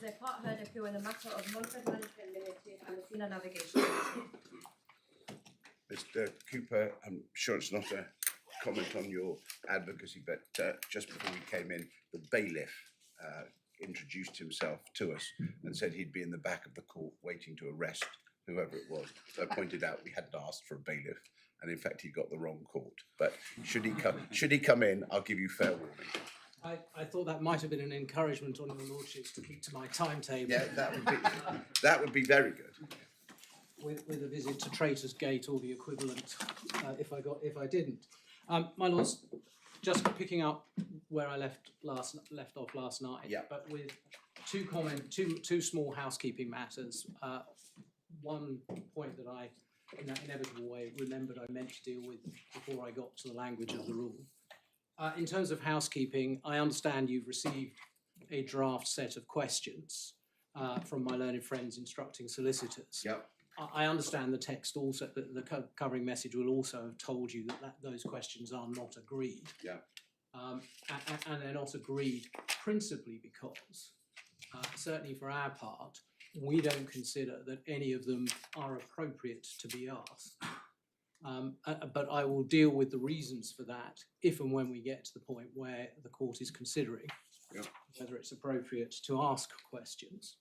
the court heard appeal in the matter of Monford Management Ltd and AFINA Navigation Ltd. Mr. Cooper, I'm sure it's not a comment on your advocacy, but just before we came in, the bailiff introduced himself to us and said he'd be in the back of the court waiting to arrest whoever it was. So I pointed out we hadn't asked for a bailiff, and in fact he got the wrong court. But should he come in, I'll give you fair warning. I thought that might have been an encouragement on your lordships to keep to my timetable. Yeah, that would be very good. With a visit to Traitor's Gate or the equivalent, if I didn't. My lords, just picking up where I left off last night, yeah. But with two small housekeeping matters. One point that I, in that inevitable way, remembered I meant to deal with before I got to the language of the rule. In terms of housekeeping, I understand you've received a draft set of questions from my learned friends instructing solicitors. Yep. I understand the text also, the covering message will also have told you that those questions are not agreed. Yeah. And they're not agreed principally because, certainly for our part, we don't consider that any of them are appropriate to be asked. But I will deal with the reasons for that if and when we get to the point where the court is considering whether it's appropriate to ask questions.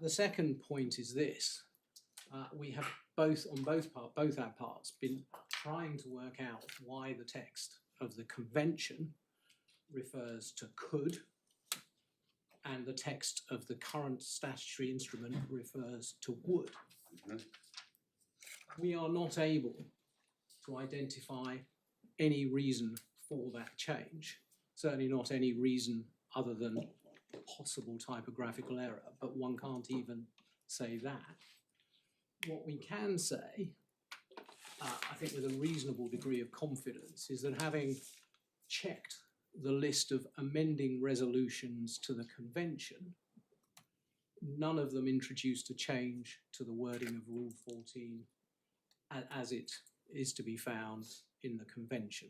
The second point is this. We have both our parts been trying to work out why the text of the convention refers to could and the text of the current statutory instrument refers to would. Mm-hmm. We are not able to identify any reason for that change, certainly not any reason other than possible typographical error, but one can't even say that. What we can say, I think with a reasonable degree of confidence, is that having checked the list of amending resolutions to the convention, none of them introduced a change to the wording of Rule 14 as it is to be found in the convention.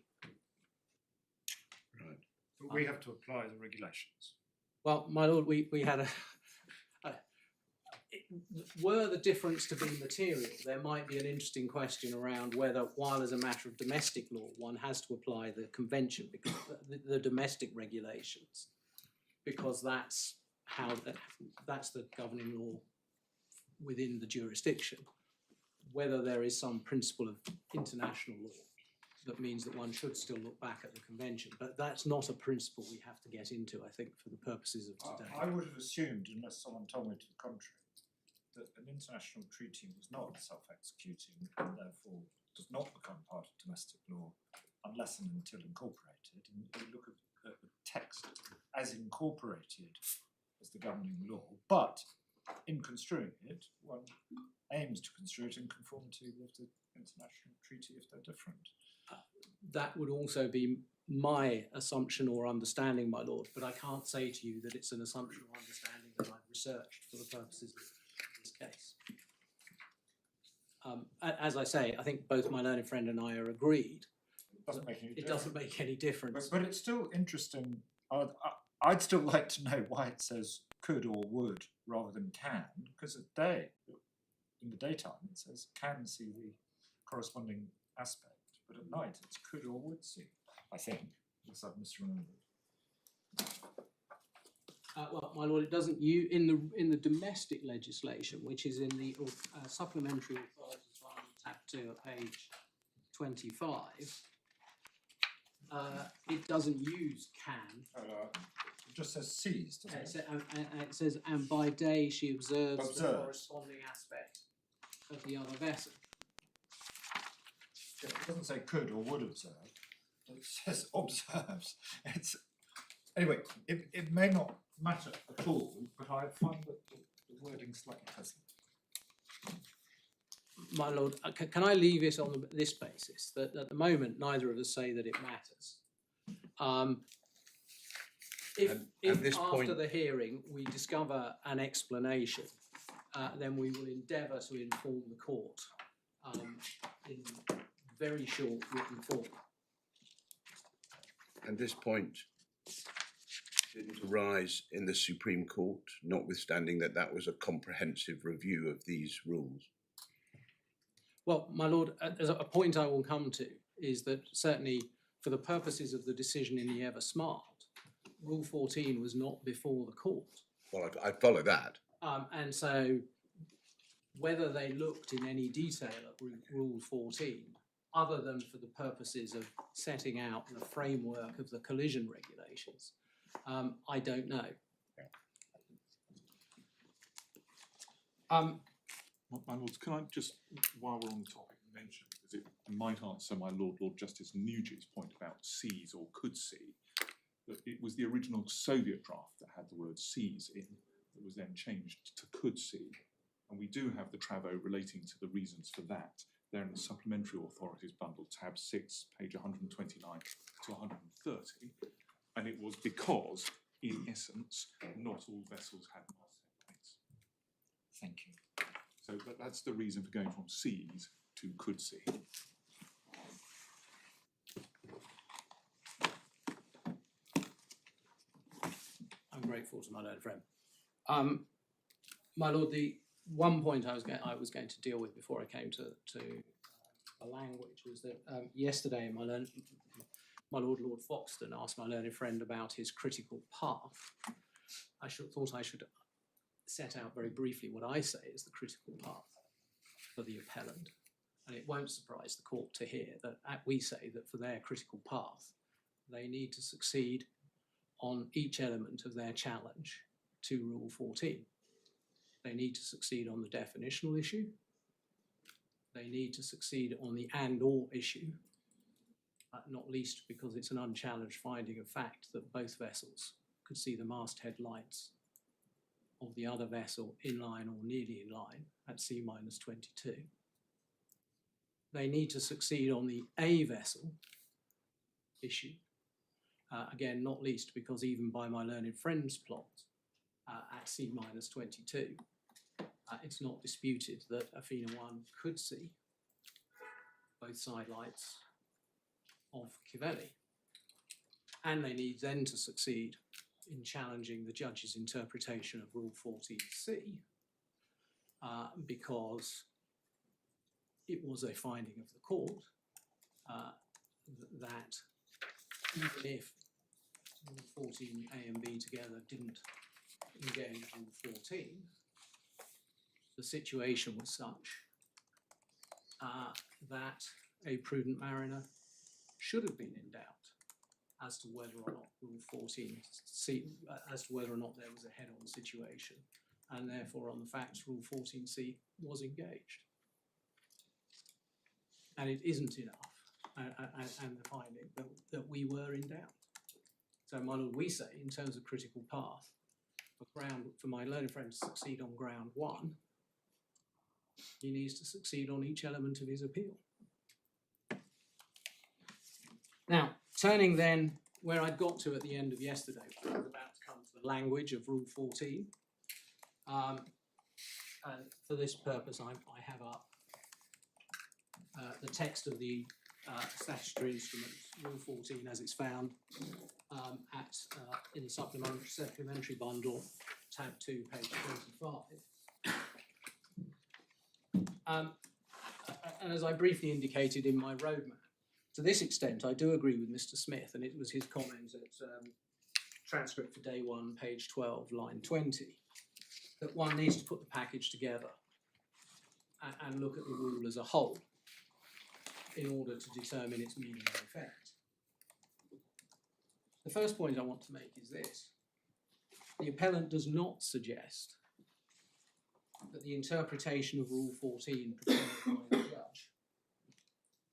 Right. But we have to apply the regulations. Well, my lord, we had were the difference to be material, there might be an interesting question around whether, while as a matter of domestic law, one has to apply the convention, because the domestic regulations, because that's the governing law within the jurisdiction. Whether there is some principle of international law that means that one should still look back at the convention, but that's not a principle we have to get into, I think, for the purposes of today. I would have assumed, unless someone told me to the contrary, that an international treaty was not self-executing and therefore does not become part of domestic law unless and until incorporated. And you look at the text as incorporated as the governing law, but in construing it, one aims to construe it in conformity with the international treaty if they're different. That would also be my assumption or understanding, my lord, but I can't say to you that it's an assumption or understanding that I've researched for the purposes of this case. As I say, I think both my learned friend and I are agreed. It doesn't make any difference. But it's still interesting. I'd still like to know why it says could or would rather than can, because in the daytime it says can see the corresponding aspect, but at night it's could or would see, I think, unless I've misremembered. Well, my lord, it doesn't. In the domestic legislation, which is in the supplementary authorities file, tab 2 at page 25, it doesn't use can. It just says sees, doesn't it? It says, and by day she observes the corresponding aspect of the other vessel. It doesn't say could or would observe. It says observes. Anyway, it may not matter at all, but I find that the wording slightly puzzling. My lord, can I leave it on this basis, that at the moment neither of us say that it matters. If after the hearing we discover an explanation, then we will endeavour to inform the court in very short written form. And this point didn't arise in the Supreme Court, notwithstanding that that was a comprehensive review of these rules? Well, my lord, as a point I will come to is that certainly for the purposes of the decision in the Ever Smart, Rule 14 was not before the court. Well, I follow that. And so whether they looked in any detail at Rule 14, other than for the purposes of setting out the framework of the collision regulations, I don't know. My lords, can I just, while we're on the topic, mention, because it might answer my Lord Justice Nugee's point about seize or could see, that it was the original Soviet draft that had the word seize in, that was then changed to could see. And we do have the Travo relating to the reasons for that. They're in the Supplementary Authorities Bundle, tab 6, page 129 to 130. And it was because, in essence, not all vessels had masthead lights. Thank you. So that's the reason for going from seize to could see. I'm grateful to my learned friend. My lord, the one point I was going to deal with before I came to the language was that yesterday my Lord Foxton asked my learned friend about his critical path. I thought I should set out very briefly what I say is the critical path for the appellant, and it won't surprise the court to hear that we say that for their critical path they need to succeed on each element of their challenge to Rule 14. They need to succeed on the definitional issue. They need to succeed on the and/or issue, not least because it's an unchallenged finding of fact that both vessels could see the masthead lights of the other vessel in line or nearly in line at C-22. They need to succeed on the A vessel issue, again, not least because even by my learned friend's plot at C-22, it's not disputed that AFINA I could see both side lights of KIVELI. And they need then to succeed in challenging the judge's interpretation of Rule 14C because it was a finding of the court that even if Rule 14A and B together didn't engage Rule 14, the situation was such that a prudent mariner should have been in doubt as to whether or not Rule 14C, as to whether or not there was a head-on situation, and therefore on the facts Rule 14C was engaged. And it isn't enough, and the finding that we were in doubt. So my lord, we say in terms of critical path, for my learned friend to succeed on ground one, he needs to succeed on each element of his appeal. Now, turning then where I'd got to at the end of yesterday, I was about to come to the language of Rule 14. And for this purpose, I have up the text of the statutory instrument, Rule 14, as it's found in the supplementary bundle, tab 2, page 25. And as I briefly indicated in my roadmap, to this extent, I do agree with Mr. Smith, and it was his comment at transcript for day 1, page 12, line 20, that one needs to put the package together and look at the rule as a whole in order to determine its meaning and effect. The first point I want to make is this. The appellant does not suggest that the interpretation of Rule 14 presented by the judge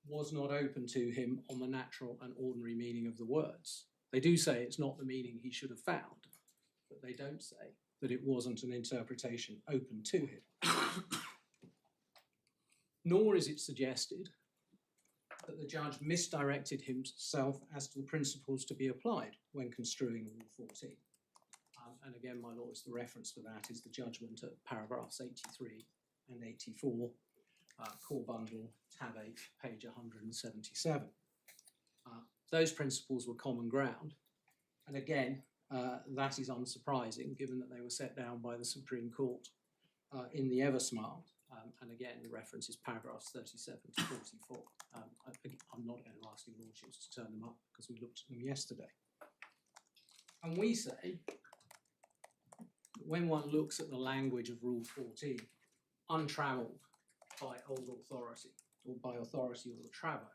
was not open to him on the natural and ordinary meaning of the words. They do say it's not the meaning he should have found, but they don't say that it wasn't an interpretation open to him. Nor is it suggested that the judge misdirected himself as to the principles to be applied when construing Rule 14. And again, my lords, the reference for that is the judgment at paragraphs 83 and 84, core bundle, tab 8, page 177. Those principles were common ground. And again, that is unsurprising, given that they were set down by the Supreme Court in the Eversmart. And again, the reference is paragraphs 37 to 44. I'm not going to ask your lordships to turn them up because we looked at them yesterday. And we say, when one looks at the language of Rule 14, untrammelled by old authority, or by authority or the travo,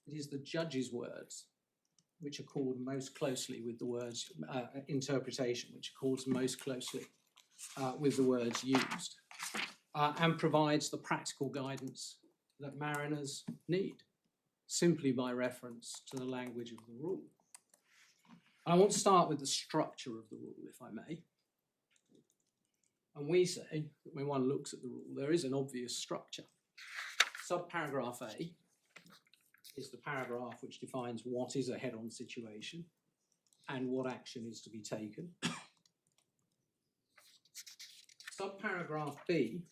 it is the judge's words which accord most closely with the words, interpretation, which accords most closely with the words used, and provides the practical guidance that mariners need, simply by reference to the language of the rule. I want to start with the structure of the rule, if I may. And we say that when one looks at the rule, there is an obvious structure. Subparagraph A is the paragraph which defines what is a head-on situation and what action is to be taken. Subparagraph B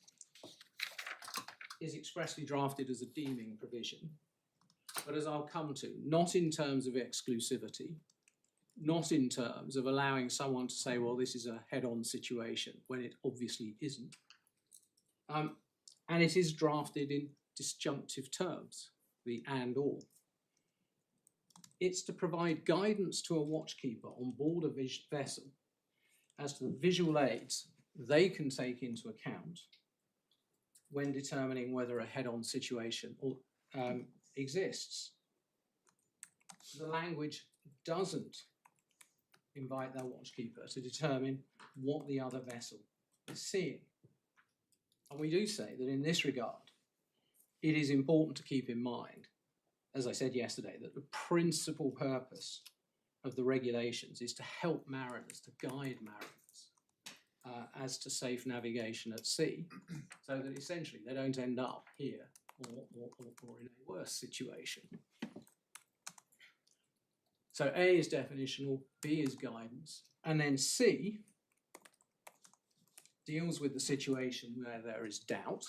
is expressly drafted as a deeming provision, but as I'll come to, not in terms of exclusivity, not in terms of allowing someone to say, well, this is a head-on situation, when it obviously isn't. And it is drafted in disjunctive terms, the and or. It's to provide guidance to a watchkeeper on board a vessel as to the visual aids they can take into account when determining whether a head-on situation exists. The language doesn't invite their watchkeeper to determine what the other vessel is seeing. And we do say that in this regard, it is important to keep in mind, as I said yesterday, that the principal purpose of the regulations is to help mariners, to guide mariners as to safe navigation at sea, so that essentially they don't end up here or in a worse situation. So A is definitional, B is guidance, and then C deals with the situation where there is doubt.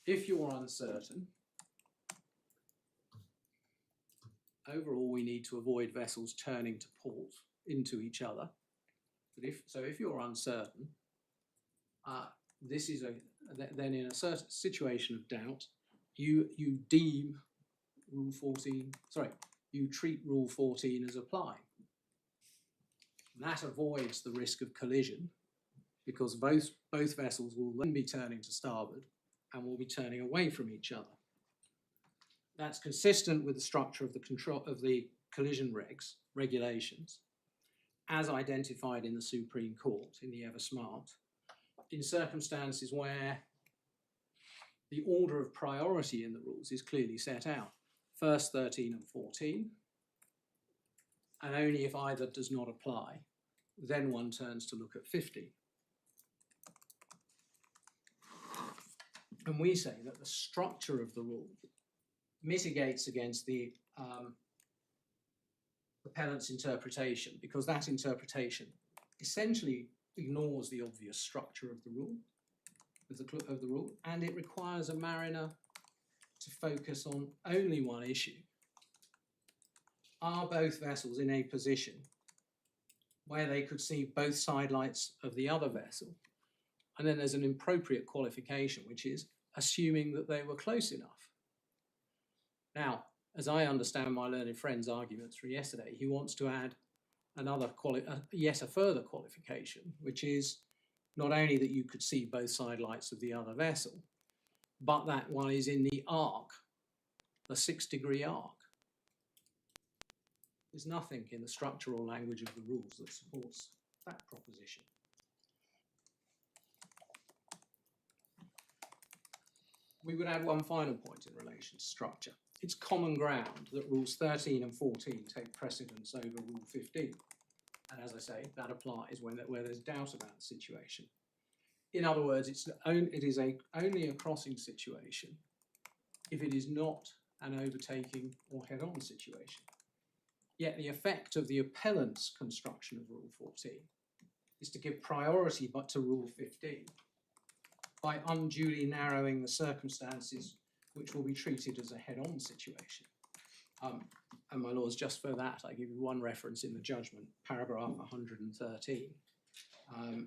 If you're uncertain, overall we need to avoid vessels turning to port into each other. But if you're uncertain, this is then in a certain situation of doubt, you deem Rule 14, you treat Rule 14 as applying. That avoids the risk of collision because both vessels will then be turning to starboard and will be turning away from each other. That's consistent with the structure of the control of the collision regulations, as identified in the Supreme Court in the Eversmart, in circumstances where the order of priority in the rules is clearly set out. First 13 and 14, and only if either does not apply, then one turns to look at 15. And we say that the structure of the rule mitigates against the appellant's interpretation, because that interpretation essentially ignores the obvious structure of the rule, and it requires a mariner to focus on only one issue. Are both vessels in a position where they could see both side lights of the other vessel? And then there's an appropriate qualification, which is assuming that they were close enough. Now, as I understand my learned friend's arguments from yesterday, he wants to add yet a further qualification, which is not only that you could see both side lights of the other vessel, but that one is in the arc, the 6-degree arc. There's nothing in the structural language of the rules that supports that proposition. We would add one final point in relation to structure. It's common ground that rules 13 and 14 take precedence over rule 15. And as I say, that applies where there's doubt about the situation. In other words, it is only a crossing situation if it is not an overtaking or head-on situation. Yet the effect of the appellant's construction of Rule 14 is to give priority to Rule 15 by unduly narrowing the circumstances which will be treated as a head-on situation. And my lords, just for that, I give you one reference in the judgment, paragraph 113,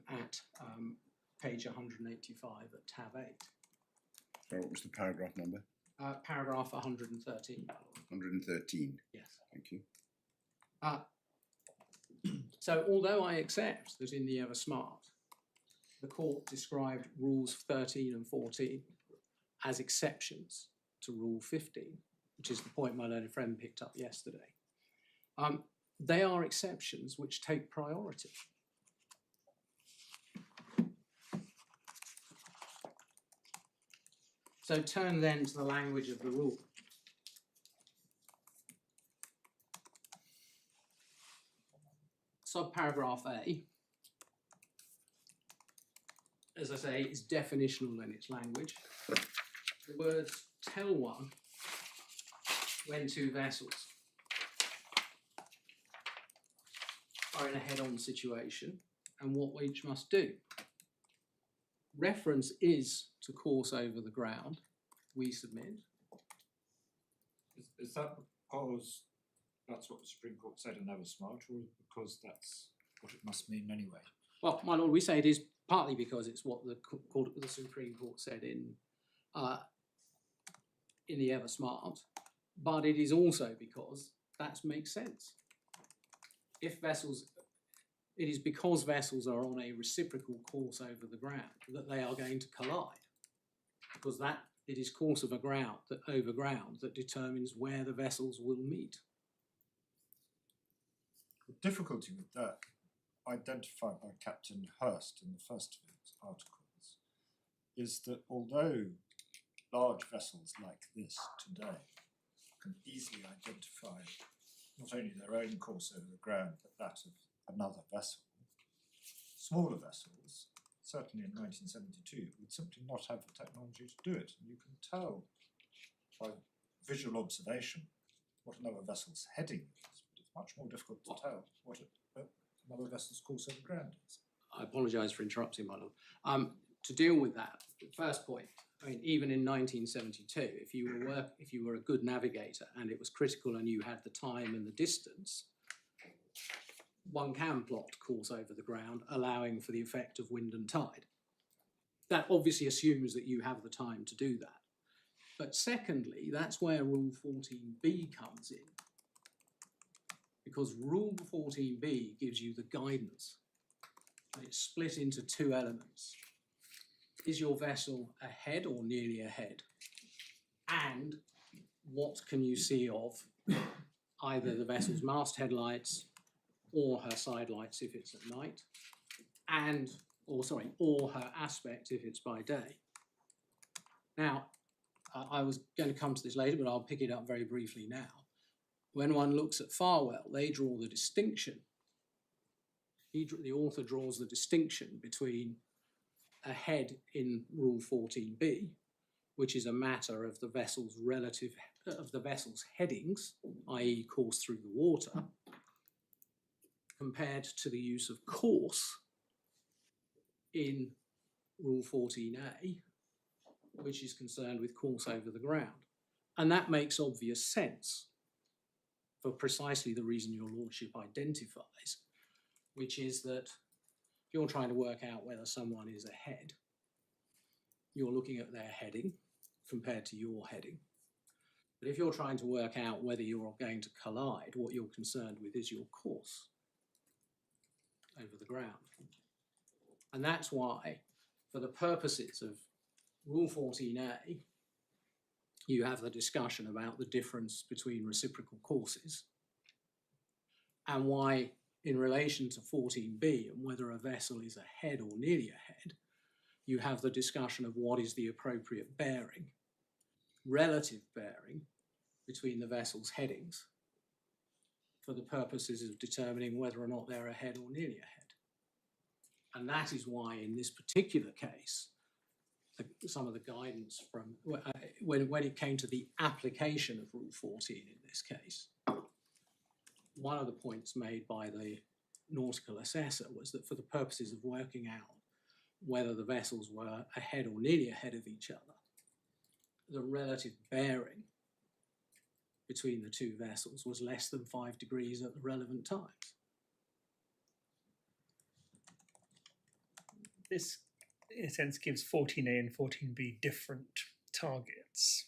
at page 185 at tab 8. So what was the paragraph number? Paragraph 113, my lord. 113. Yes. Thank you. So although I accept that in the Ever Smart, the court described rules 13 and 14 as exceptions to rule 15, which is the point my learned friend picked up yesterday, they are exceptions which take priority. So turn then to the language of the rule. Subparagraph A, as I say, is definitional in its language. The words tell one when two vessels are in a head-on situation and what each must do. Reference is to course over the ground, we submit. Is that because that's what the Supreme Court said in Ever Smart, or because that's what it must mean anyway? Well, my lord, we say it is partly because it's what the Supreme Court said in the Ever Smart, but it is also because that makes sense. If vessels, it is because vessels are on a reciprocal course over the ground that they are going to collide, because that it is course of a ground that over ground that determines where the vessels will meet. The difficulty with that, identified by Captain Hurst in the first of his articles, is that although large vessels like this today can easily identify not only their own course over the ground, but that of another vessel, smaller vessels, certainly in 1972, would simply not have the technology to do it. And you can tell by visual observation what another vessel's heading is, but it's much more difficult to tell what another vessel's course over ground is. I apologise for interrupting, my lord. To deal with that, first point, I mean, even in 1972, if you were a good navigator and it was critical and you had the time and the distance, one can plot course over the ground, allowing for the effect of wind and tide. That obviously assumes that you have the time to do that. But secondly, that's where Rule 14b comes in, because Rule 14b gives you the guidance, and it's split into two elements. Is your vessel ahead or nearly ahead? And what can you see of either the vessel's masthead lights or her side lights if it's at night, or her aspect if it's by day. Now, I was going to come to this later, but I'll pick it up very briefly now. When one looks at Farwell, they draw the distinction. The author draws the distinction between ahead in Rule 14b, which is a matter of the vessel's headings, i.e. course through the water, compared to the use of course in Rule 14a, which is concerned with course over the ground. And that makes obvious sense for precisely the reason your lordship identifies, which is that if you're trying to work out whether someone is ahead, you're looking at their heading compared to your heading. But if you're trying to work out whether you're going to collide, what you're concerned with is your course over the ground. And that's why, for the purposes of Rule 14a, you have the discussion about the difference between reciprocal courses, and why, in relation to 14b and whether a vessel is ahead or nearly ahead, you have the discussion of what is the appropriate bearing, relative bearing, between the vessel's headings for the purposes of determining whether or not they're ahead or nearly ahead. And that is why, in this particular case, some of the guidance from, when it came to the application of Rule 14 in this case, one of the points made by the nautical assessor was that for the purposes of working out whether the vessels were ahead or nearly ahead of each other, the relative bearing between the two vessels was less than 5 degrees at the relevant times. This, in a sense, gives 14A and 14B different targets,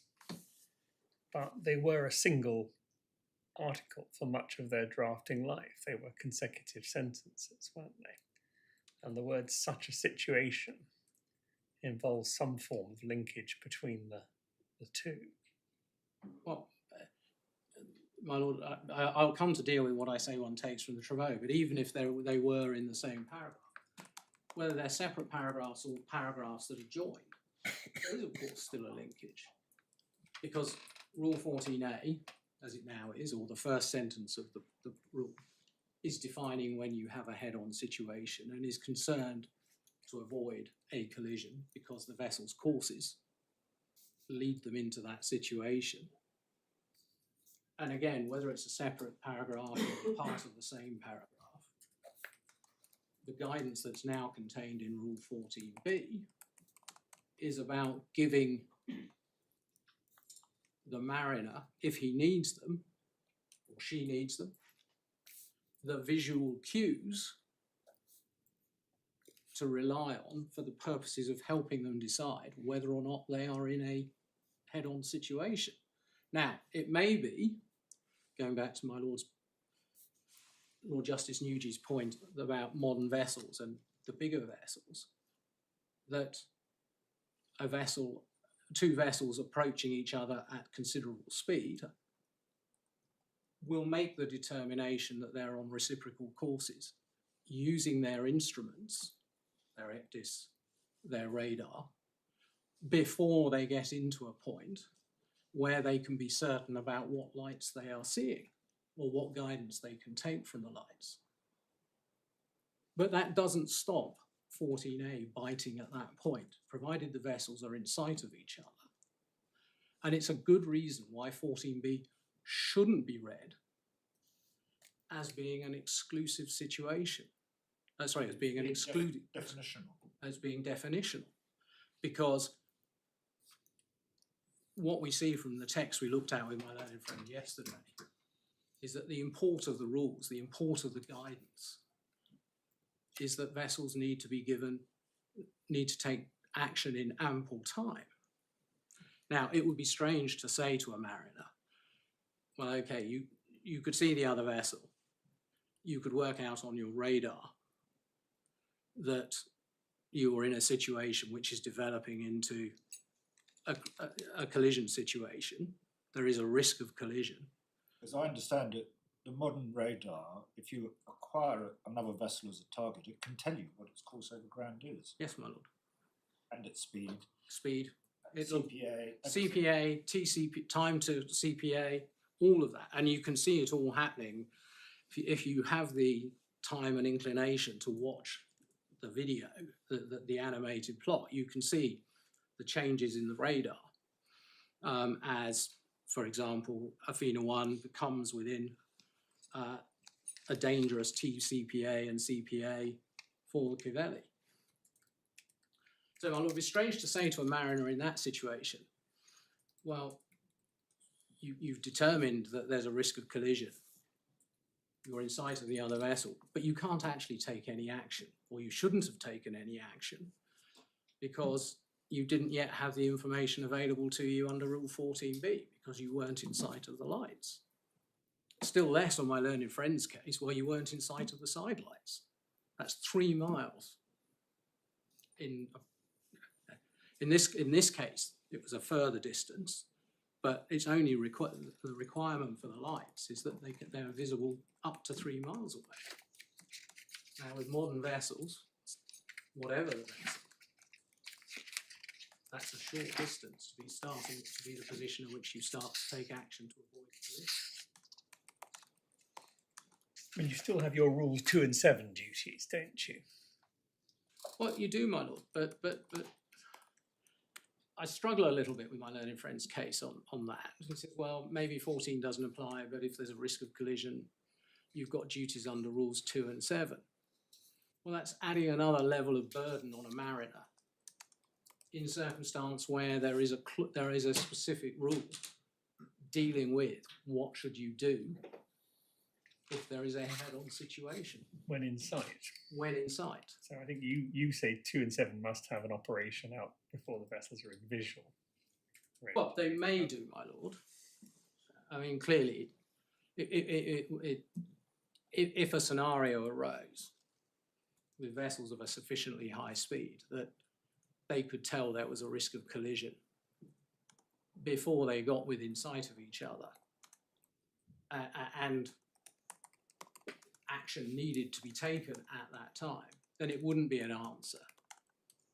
but they were a single article for much of their drafting life. They were consecutive sentences, weren't they? And the word "such a situation" involves some form of linkage between the two. Well, my lord, I'll come to deal with what I say one takes from the Travaux, but even if they were in the same paragraph, whether they're separate paragraphs or paragraphs that are joined, there is of course still a linkage. Because Rule 14A, as it now is, or the first sentence of the rule, is defining when you have a head-on situation and is concerned to avoid a collision because the vessel's courses lead them into that situation. And again, whether it's a separate paragraph or part of the same paragraph, the guidance that's now contained in Rule 14B is about giving the mariner, if he needs them, or she needs them, the visual cues to rely on for the purposes of helping them decide whether or not they are in a head-on situation. Now, it may be, going back to my Lord Justice Nugee's point about modern vessels and the bigger vessels, that two vessels approaching each other at considerable speed will make the determination that they're on reciprocal courses using their instruments, their ECDIS, their radar, before they get into a point where they can be certain about what lights they are seeing or what guidance they can take from the lights. But that doesn't stop 14A biting at that point, provided the vessels are in sight of each other. And it's a good reason why 14B shouldn't be read as being an exclusive situation. As being an excluded, definitional. as being definitional. Because what we see from the text we looked at with my learned friend yesterday is that the import of the rules, the import of the guidance, is that vessels need to take action in ample time. Now, it would be strange to say to a mariner, well, okay, you could see the other vessel. You could work out on your radar that you are in a situation which is developing into a collision situation. There is a risk of collision. As I understand it, the modern radar, if you acquire another vessel as a target, it can tell you what its course over ground is. Yes, my lord. And its speed. Speed. CPA. CPA, TCP, time to CPA, all of that. And you can see it all happening if you have the time and inclination to watch the video, the animated plot. You can see the changes in the radar as, for example, AFINA I becomes within a dangerous TCPA and CPA for the KIVELI. So it would be strange to say to a mariner in that situation, well, you've determined that there's a risk of collision. You're in sight of the other vessel, but you can't actually take any action, or you shouldn't have taken any action because you didn't yet have the information available to you under Rule 14B because you weren't in sight of the lights. Still less on my learned friend's case where you weren't in sight of the side lights. That's 3 miles. In this case, it was a further distance, but it's only the requirement for the lights is that they're visible up to 3 miles away. Now, with modern vessels, whatever the vessel, that's a short distance to be the position in which you start to take action to avoid collision. I mean, you still have your Rules 2 and 7 duties, don't you? Well, you do, my lord, but I struggle a little bit with my learned friend's case on that. He says, well, maybe 14 doesn't apply, but if there's a risk of collision, you've got duties under Rules 2 and 7. Well, that's adding another level of burden on a mariner in circumstance where there is a specific rule dealing with what should you do if there is a head-on situation when in sight. when in sight. So I think you say 2 and 7 must have an operation out before the vessels are in visual range. Well, they may do, my lord. I mean, clearly, if a scenario arose with vessels of a sufficiently high speed that they could tell there was a risk of collision before they got within sight of each other, and action needed to be taken at that time, then it wouldn't be an answer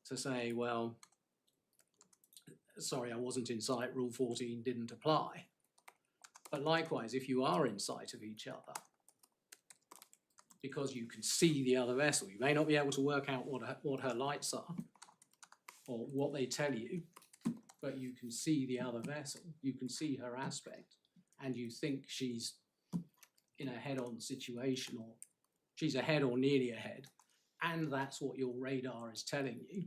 to say, well, sorry, I wasn't in sight, Rule 14 didn't apply. But likewise, if you are in sight of each other, because you can see the other vessel, you may not be able to work out what her lights are or what they tell you, but you can see the other vessel, you can see her aspect, and you think she's in a head-on situation, or she's ahead or nearly ahead, and that's what your radar is telling you,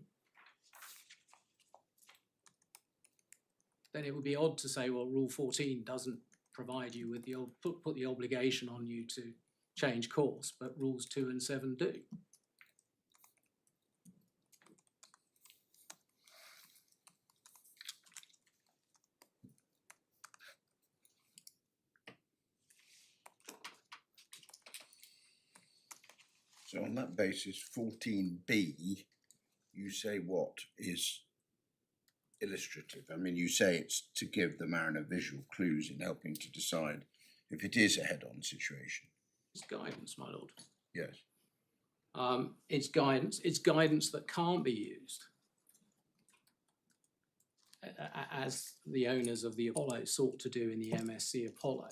then it would be odd to say, well, Rule 14 doesn't provide you with the put the obligation on you to change course, but Rules 2 and 7 do. So on that basis, 14B, you say what is illustrative? I mean, you say it's to give the mariner visual clues in helping to decide if it is a head-on situation. It's guidance, my lord. Yes. It's guidance. It's guidance that can't be used, as the owners of the Apollo sought to do in the MSC Apollo,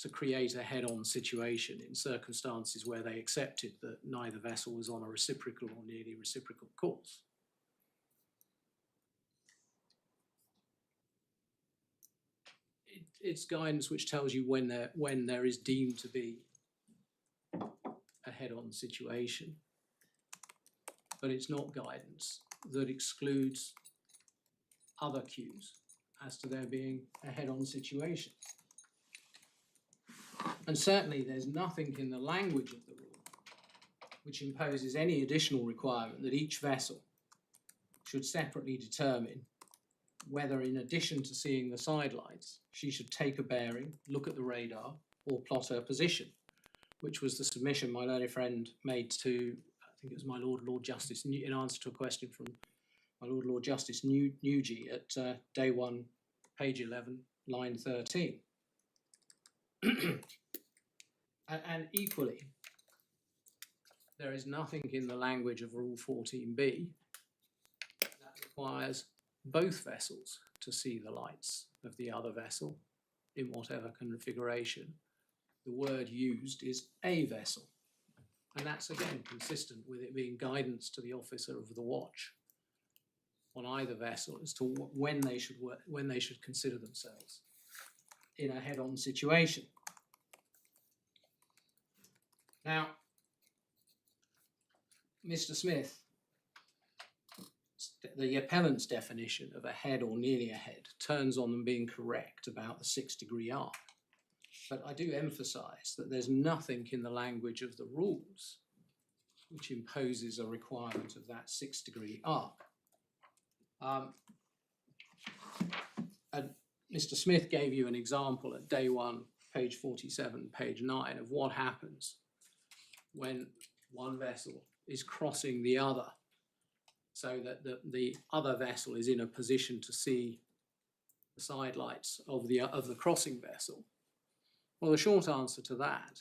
to create a head-on situation in circumstances where they accepted that neither vessel was on a reciprocal or nearly reciprocal course. It's guidance which tells you when there is deemed to be a head-on situation, but it's not guidance that excludes other cues as to there being a head-on situation. And certainly there's nothing in the language of the rule which imposes any additional requirement that each vessel should separately determine whether, in addition to seeing the sidelights, she should take a bearing, look at the radar, or plot her position, which was the submission my learned friend made to, I think it was my Lord Justice, in answer to a question from my Lord Justice Nugee at day 1, page 11, line 13. And equally, there is nothing in the language of Rule 14B that requires both vessels to see the lights of the other vessel in whatever configuration. The word used is a vessel, and that's again consistent with it being guidance to the officer of the watch on either vessel as to when they should consider themselves in a head-on situation. Now, Mr. Smith, the appellant's definition of a head or nearly a head turns on them being correct about the 6-degree arc. But I do emphasise that there's nothing in the language of the rules which imposes a requirement of that 6-degree arc. And Mr. Smith gave you an example at day 1, page 47, page 9, of what happens when one vessel is crossing the other, so that the other vessel is in a position to see the sidelights of the crossing vessel. Well, the short answer to that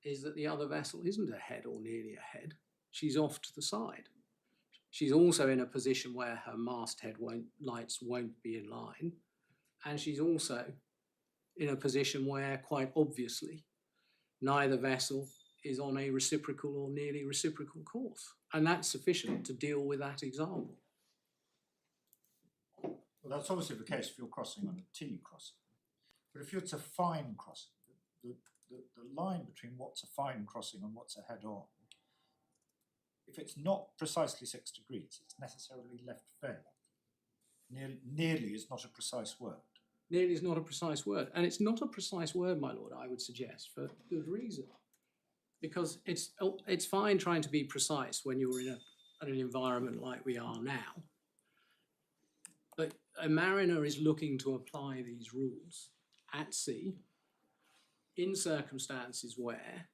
is that the other vessel isn't ahead or nearly ahead. She's off to the side. She's also in a position where her masthead lights won't be in line, and she's also in a position where, quite obviously, neither vessel is on a reciprocal or nearly reciprocal course, and that's sufficient to deal with that example. Well, that's obviously the case if you're crossing on a T crossing. But if it's a fine crossing, the line between what's a fine crossing and what's a head-on, if it's not precisely 6 degrees, it's necessarily left fair. Nearly is not a precise word. Nearly is not a precise word, and it's not a precise word, my lord, I would suggest, for good reason. Because it's fine trying to be precise when you're in an environment like we are now. But a mariner is looking to apply these rules at sea in circumstances where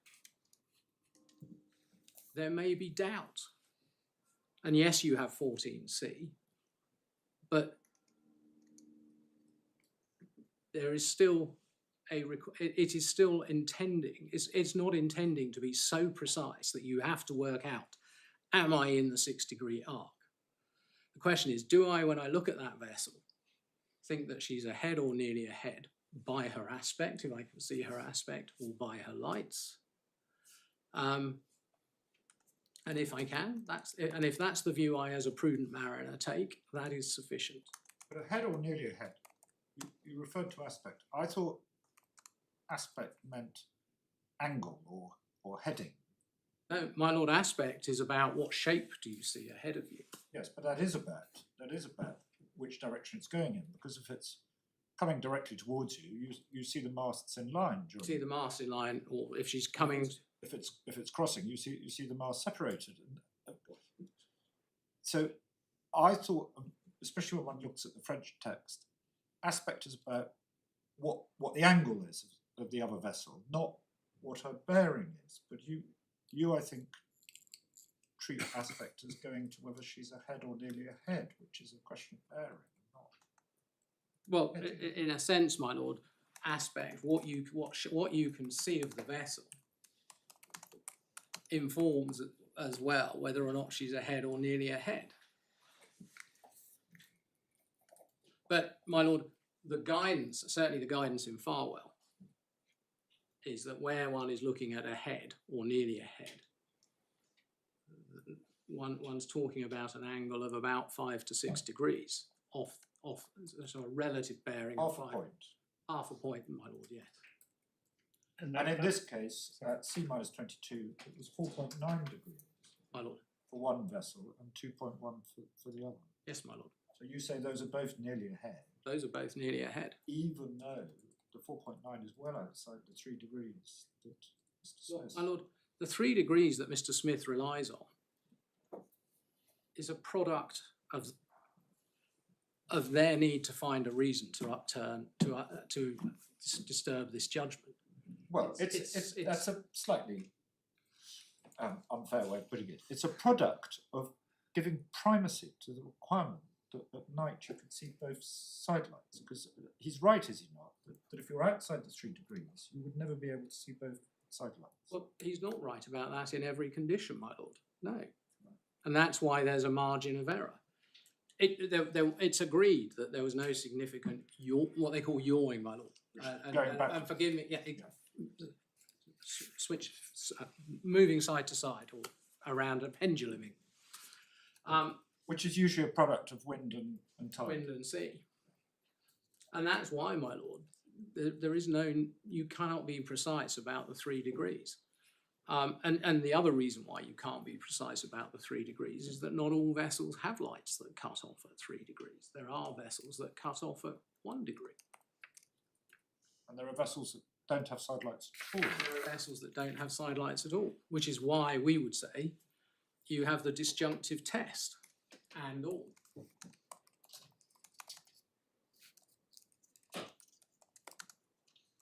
there may be doubt. And yes, you have 14C, but there is still it is still intending, it's not intending to be so precise that you have to work out, am I in the 6-degree arc? The question is, do I, when I look at that vessel, think that she's ahead or nearly ahead by her aspect, if I can see her aspect, or by her lights? And if I can, and if that's the view I, as a prudent mariner, take, that is sufficient. But ahead or nearly ahead? You referred to aspect. I thought aspect meant angle or heading. No, my lord, aspect is about what shape do you see ahead of you. Yes, but that is about which direction it's going in, because if it's coming directly towards you, you see the masts in line. You see the mast in line, or if she's coming. If it's crossing, you see the mast separated. So I thought, especially when one looks at the French text, aspect is about what the angle is of the other vessel, not what her bearing is. But you I think treat aspect as going to whether she's ahead or nearly ahead, which is a question of bearing, not. Well, in a sense, my lord, aspect, what you can see of the vessel informs as well whether or not she's ahead or nearly ahead. But, my lord, the guidance, certainly the guidance in Farwell, is that where one is looking at ahead or nearly ahead, one's talking about an angle of about 5 to 6 degrees off so a relative bearing of 5. Half a point, my lord, yes. And in this case, at C minus 22, it was 4.9 degrees. My lord. For one vessel and 2.1 for the other. Yes, my lord. So you say those are both nearly ahead. Those are both nearly ahead. Even though the 4.9 is well outside the 3 degrees that Mr. Smith. My lord, the 3 degrees that Mr. Smith relies on is a product of their need to find a reason to upturn, to disturb this judgment. Well, that's a slightly unfair way of putting it. It's a product of giving primacy to the requirement that at night you can see both sidelights. Because he's right, is he not, that if you're outside the 3 degrees, you would never be able to see both sidelights. Well, he's not right about that in every condition, my lord. No. And that's why there's a margin of error. It's agreed that there was no significant what they call yawing, my lord. And forgive me, yeah, switch, moving side to side or around a penduluming. Which is usually a product of wind and tide. Wind and sea. And that's why, my lord, there is you cannot be precise about the 3 degrees. And the other reason why you can't be precise about the 3 degrees is that not all vessels have lights that cut off at 3 degrees. There are vessels that cut off at 1 degree. And there are vessels that don't have sidelights at all. There are vessels that don't have sidelights at all, which is why we would say you have the disjunctive test and all.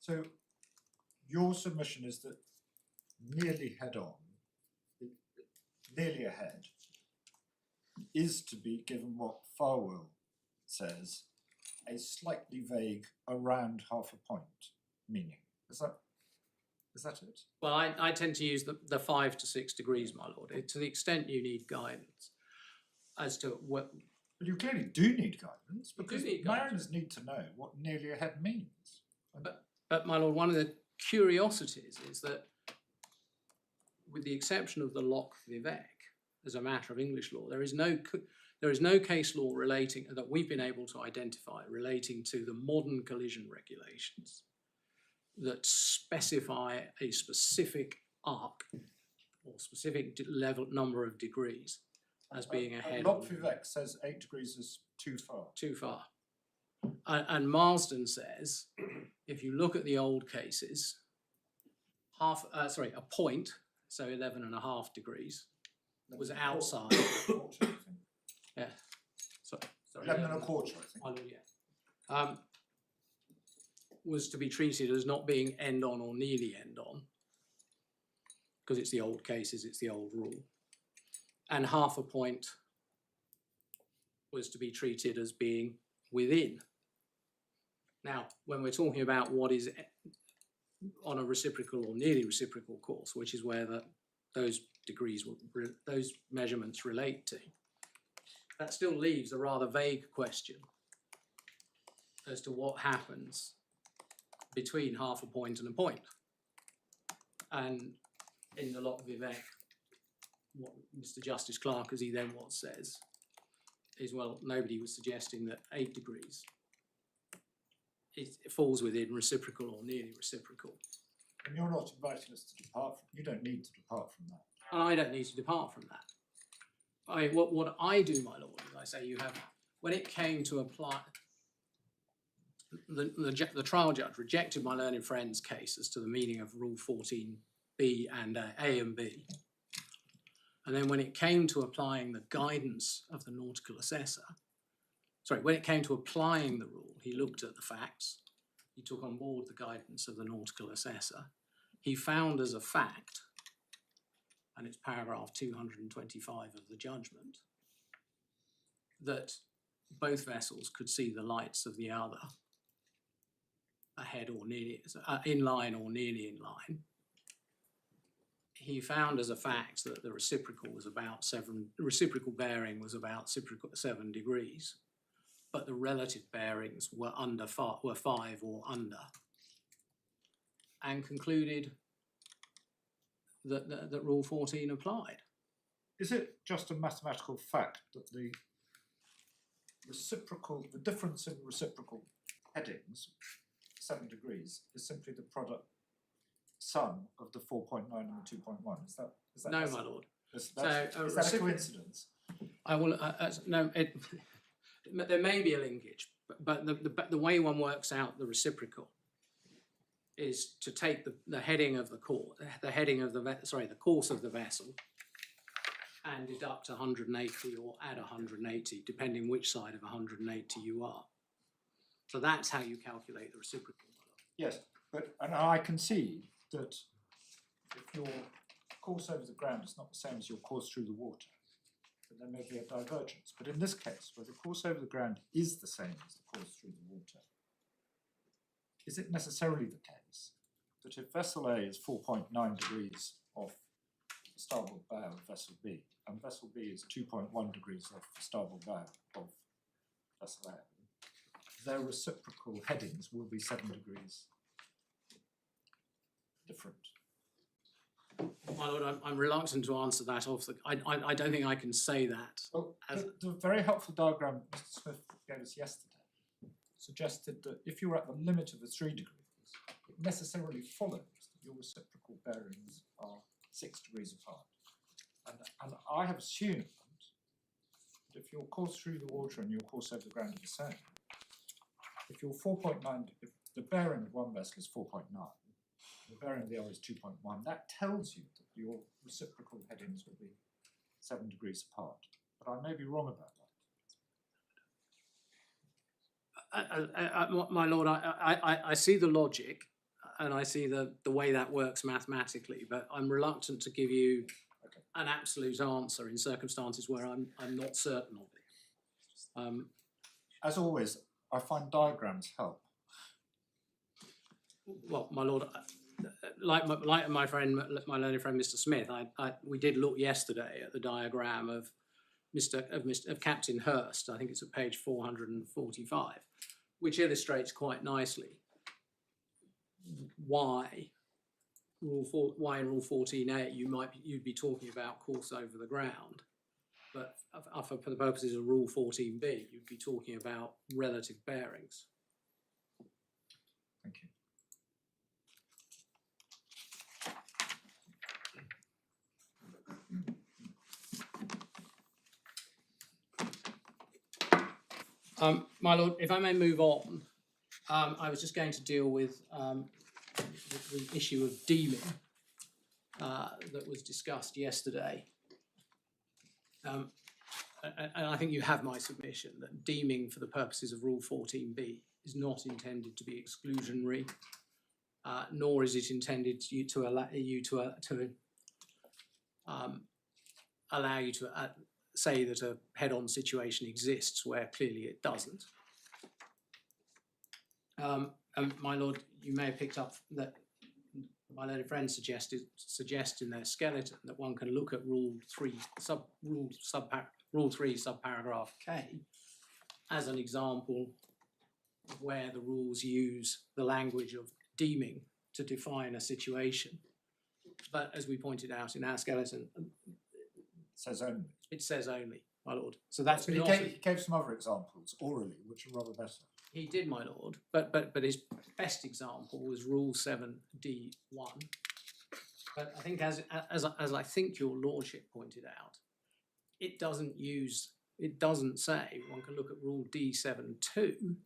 So your submission is that nearly head-on, nearly ahead, is to be given what Farwell says, a slightly vague around half a point meaning. Is that it? Well, I tend to use the 5 to 6 degrees, my lord, to the extent you need guidance as to what. But you clearly do need guidance, because need mariners need to know what nearly ahead means. But my lord, one of the curiosities is that, with the exception of the Loch Vivek, as a matter of English law, there is no case law relating that we've been able to identify relating to the modern collision regulations that specify a specific arc or specific level number of degrees as being ahead. Loch Vivek says 8 degrees is too far. Too far. And Marsden says, if you look at the old cases, a point, so 11.5 degrees, was outside. Yeah, sorry. 11.25, I think. Oh, yeah. Was to be treated as not being end on or nearly end on, because it's the old cases, it's the old rule. And 0.5 point was to be treated as being within. Now, when we're talking about what is on a reciprocal or nearly reciprocal course, which is where those degrees, those measurements relate to, that still leaves a rather vague question as to what happens between 0.5 point and a point. And in the lot of Vivek, what Mr. Justice Clark, as he then says, is, well, nobody was suggesting that 8 degrees it falls within reciprocal or nearly reciprocal. And you're not inviting us to depart from, you don't need to depart from that. And I don't need to depart from that. What I do, my lord, is I say you have, when it came to apply, the trial judge rejected my learned friend's case as to the meaning of Rule 14b and A and B. And then when it came to applying the guidance of the nautical assessor, when it came to applying the rule, he looked at the facts, he took on board the guidance of the nautical assessor, he found as a fact, and it's paragraph 225 of the judgment, that both vessels could see the lights of the other ahead or nearly, in line or nearly in line. He found as a fact that the reciprocal was about reciprocal bearing was about 7 degrees, but the relative bearings were were 5 or under, and concluded that Rule 14 applied. Is it just a mathematical fact that the difference in reciprocal headings, 7 degrees, is simply the product sum of the 4.9 and the 2.1? Is that No, my lord. Is that a coincidence? I will. No, there may be a linkage, but the way one works out the reciprocal is to take the heading of the course, the course of the vessel, and deduct 180 or add 180, depending which side of 180 you are. So that's how you calculate the reciprocal. Yes, and I can see that if your course over the ground is not the same as your course through the water, then there may be a divergence. But in this case, where the course over the ground is the same as the course through the water, is it necessarily the case that if vessel A is 4.9 degrees off the starboard bow of vessel B, and vessel B is 2.1 degrees off the starboard bow of vessel A, their reciprocal headings will be 7 degrees different? My lord, I'm reluctant to answer that off the. I don't think I can say that. Well, the very helpful diagram Mr. Smith gave us yesterday suggested that if you're at the limit of the 3 degrees, it necessarily follows that your reciprocal bearings are 6 degrees apart. And I have assumed that if your course through the water and your course over the ground are the same, if your 4.9, if the bearing of one vessel is 4.9, the bearing of the other is 2.1, that tells you that your reciprocal headings will be 7 degrees apart. But I may be wrong about that. My lord, I see the logic, and I see the way that works mathematically, but I'm reluctant to give you an absolute answer in circumstances where I'm not certain of it. As always, I find diagrams help. Well, my lord, like my friend, my learned friend, Mr. Smith, we did look yesterday at the diagram of Captain Hurst. I think it's at page 445, which illustrates quite nicely why in Rule 14a you'd be talking about course over the ground, but for the purposes of Rule 14b, you'd be talking about relative bearings. Thank you. My lord, if I may move on, I was just going to deal with the issue of deeming that was discussed yesterday. And I think you have my submission that deeming for the purposes of Rule 14b is not intended to be exclusionary, nor is it intended to allow you to say that a head-on situation exists where clearly it doesn't. And my lord, you may have picked up that my learned friend suggest in their skeleton that one can look at Rule 3 subparagraph K as an example of where the rules use the language of deeming to define a situation. But as we pointed out in our skeleton, It says only. my lord. So that's But not. he gave some other examples orally, which are rather better. He did, my lord, but his best example was Rule 7D1. But I think, as I think your lordship pointed out, it doesn't say one can look at Rule D7.2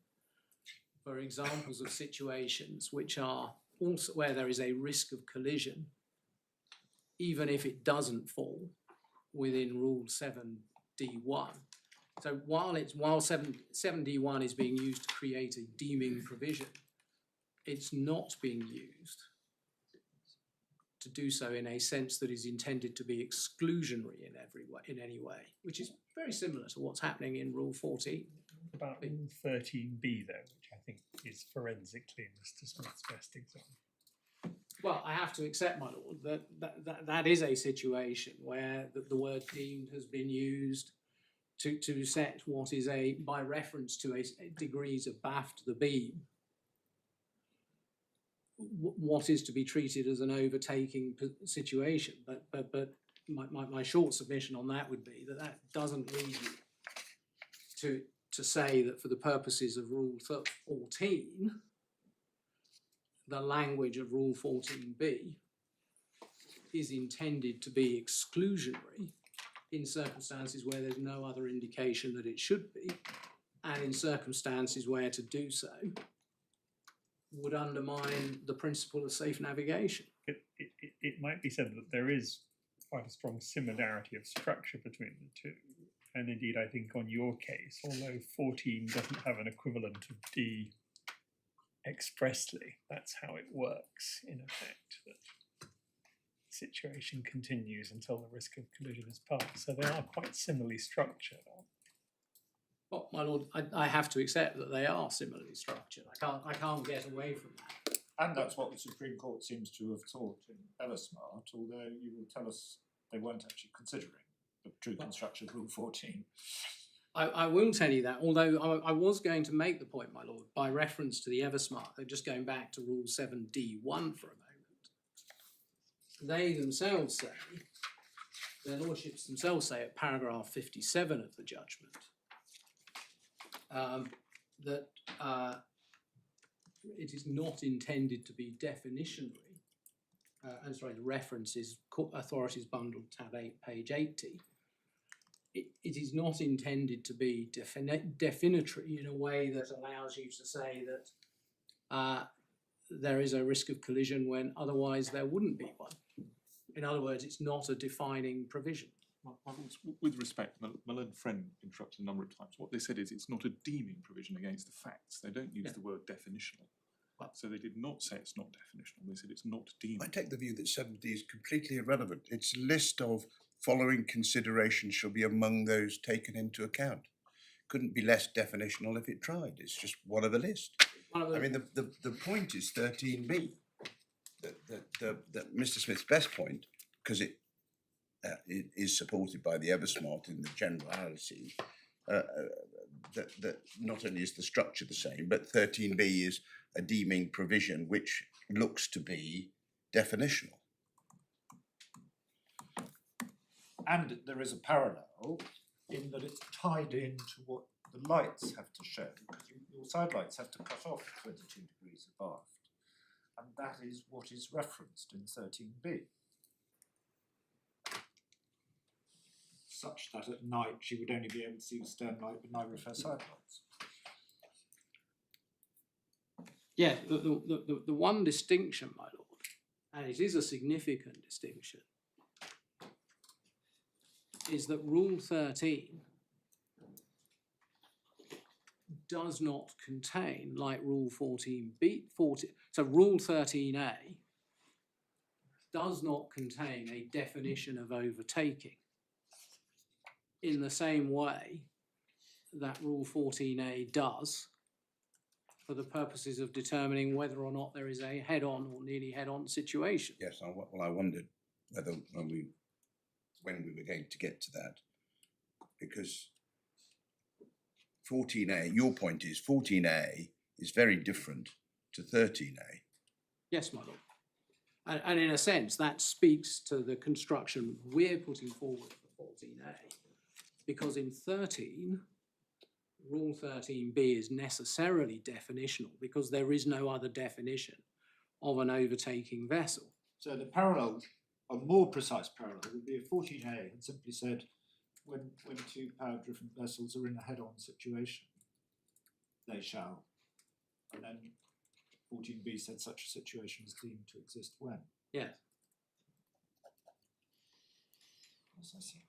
for examples of situations which are also where there is a risk of collision, even if it doesn't fall within Rule 7D1. So while 7D1 is being used to create a deeming provision, it's not being used to do so in a sense that is intended to be exclusionary in any way, which is very similar to what's happening in Rule 14. About Rule 13b though, which I think is forensically Mr. Smith's best example. Well, I have to accept, my lord, that is a situation where the word deemed has been used to set what is by reference to a degrees abaft the beam, what is to be treated as an overtaking situation. But my short submission on that would be that doesn't lead you to say that for the purposes of Rule 14, the language of Rule 14b is intended to be exclusionary in circumstances where there's no other indication that it should be, and in circumstances where to do so would undermine the principle of safe navigation. It might be said that there is quite a strong similarity of structure between the two. And indeed, I think on your case, although 14 doesn't have an equivalent of D expressly, that's how it works in effect, that the situation continues until the risk of collision is passed. So they are quite similarly structured. Well, my lord, I have to accept that they are similarly structured. I can't get away from that. And that's what the Supreme Court seems to have taught in Eversmart, although you will tell us they weren't actually considering the true construction of Rule 14. I will tell you that, although I was going to make the point, my lord, by reference to the Eversmart, just going back to Rule 7D1 for a moment. They themselves say, their lordships themselves say at paragraph 57 of the judgment, that it is not intended to be definitionary. I'm sorry, the reference is Authorities Bundle, tab 8, page 80. It is not intended to be definitory in a way that allows you to say that there is a risk of collision when otherwise there wouldn't be one. In other words, it's not a defining provision. With respect, my learned friend interrupted a number of times. What they said is it's not a deeming provision against the facts. They don't use the word definitional. So they did not say it's not definitional. They said it's not deeming. I take the view that 7D is completely irrelevant. It's a list of following considerations shall be among those taken into account. Couldn't be less definitional if it tried. It's just one of a list. I mean, the point is 13b. That Mr. Smith's best point, because it is supported by the Eversmart in the generality, that not only is the structure the same, but 13b is a deeming provision which looks to be definitional. And there is a parallel in that it's tied into what the lights have to show, because your side lights have to cut off 22 degrees abaft, and that is what is referenced in 13b. Such that at night she would only be able to see the stern light but neither of her side lights. Yeah, the one distinction, my lord, and it is a significant distinction, is that Rule 13 does not contain, like Rule 14b, so Rule 13a does not contain a definition of overtaking in the same way that Rule 14a does for the purposes of determining whether or not there is a head-on or nearly head-on situation. Yes, I wondered whether when we were going to get to that, because 14a, your point is 14a is very different to 13a. Yes, my lord. And in a sense, that speaks to the construction we're putting forward for 14a, because in 13, Rule 13b is necessarily definitional because there is no other definition of an overtaking vessel. So the parallel, a more precise parallel, would be if 14a had simply said when two power-driven vessels are in a head-on situation, they shall. And then 14b said such a situation is deemed to exist when. Yes. Yes, I see.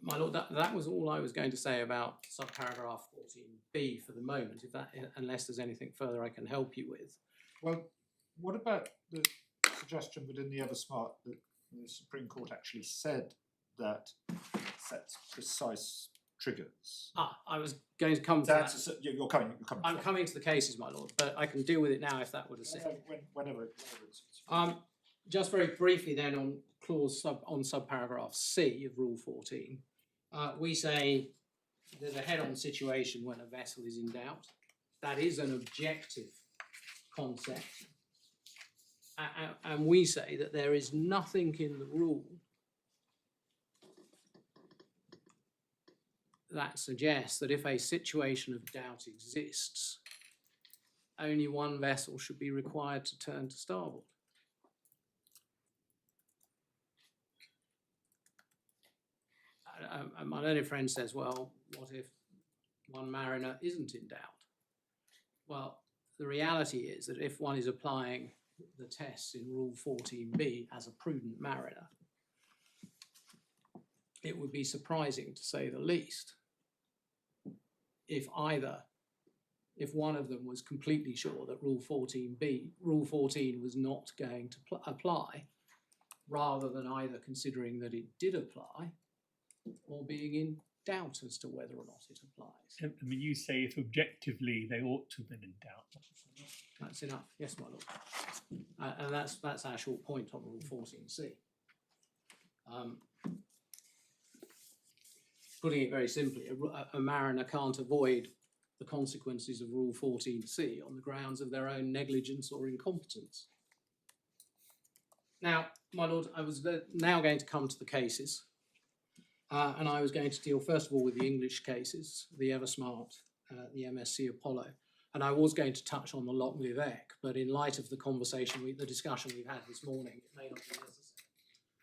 My lord, that was all I was going to say about subparagraph 14b for the moment, unless there's anything further I can help you with. Well, what about the suggestion within the Eversmart that the Supreme Court actually said that sets precise triggers? I was going to come to that. You're coming. I'm coming to the cases, my lord, but I can deal with it now if that would assist. Whenever it's. Just very briefly then on subparagraph C of Rule 14, we say there's a head-on situation when a vessel is in doubt. That is an objective concept. And we say that there is nothing in the rule that suggests that if a situation of doubt exists, only one vessel should be required to turn to starboard. My learned friend says, well, what if one mariner isn't in doubt? Well, the reality is that if one is applying the tests in Rule 14b as a prudent mariner, it would be surprising, to say the least, if one of them was completely sure that Rule 14 was not going to apply, rather than either considering that it did apply or being in doubt as to whether or not it applies. I mean, you say if objectively they ought to have been in doubt. That's enough, yes, my lord. And that's our short point on Rule 14c. Putting it very simply, a mariner can't avoid the consequences of Rule 14c on the grounds of their own negligence or incompetence. Now, my lord, I was now going to come to the cases. And I was going to deal first of all with the English cases, the Eversmart, the MSC Apollo, and I was going to touch on the Loch Vivek, but in light of the discussion we've had this morning, it may not be necessary,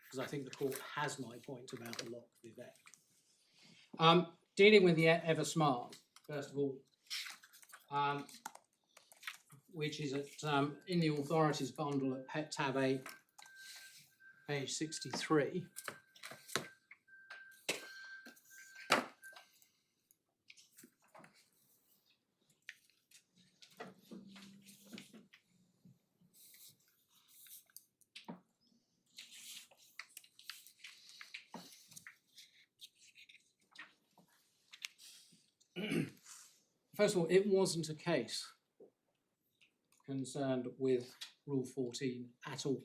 because I think the court has my point about the Loch Vivek. Dealing with the Eversmart, first of all, which is at, in the authorities bundle at tab 8, page 63. First of all, it wasn't a case concerned with Rule 14 at all.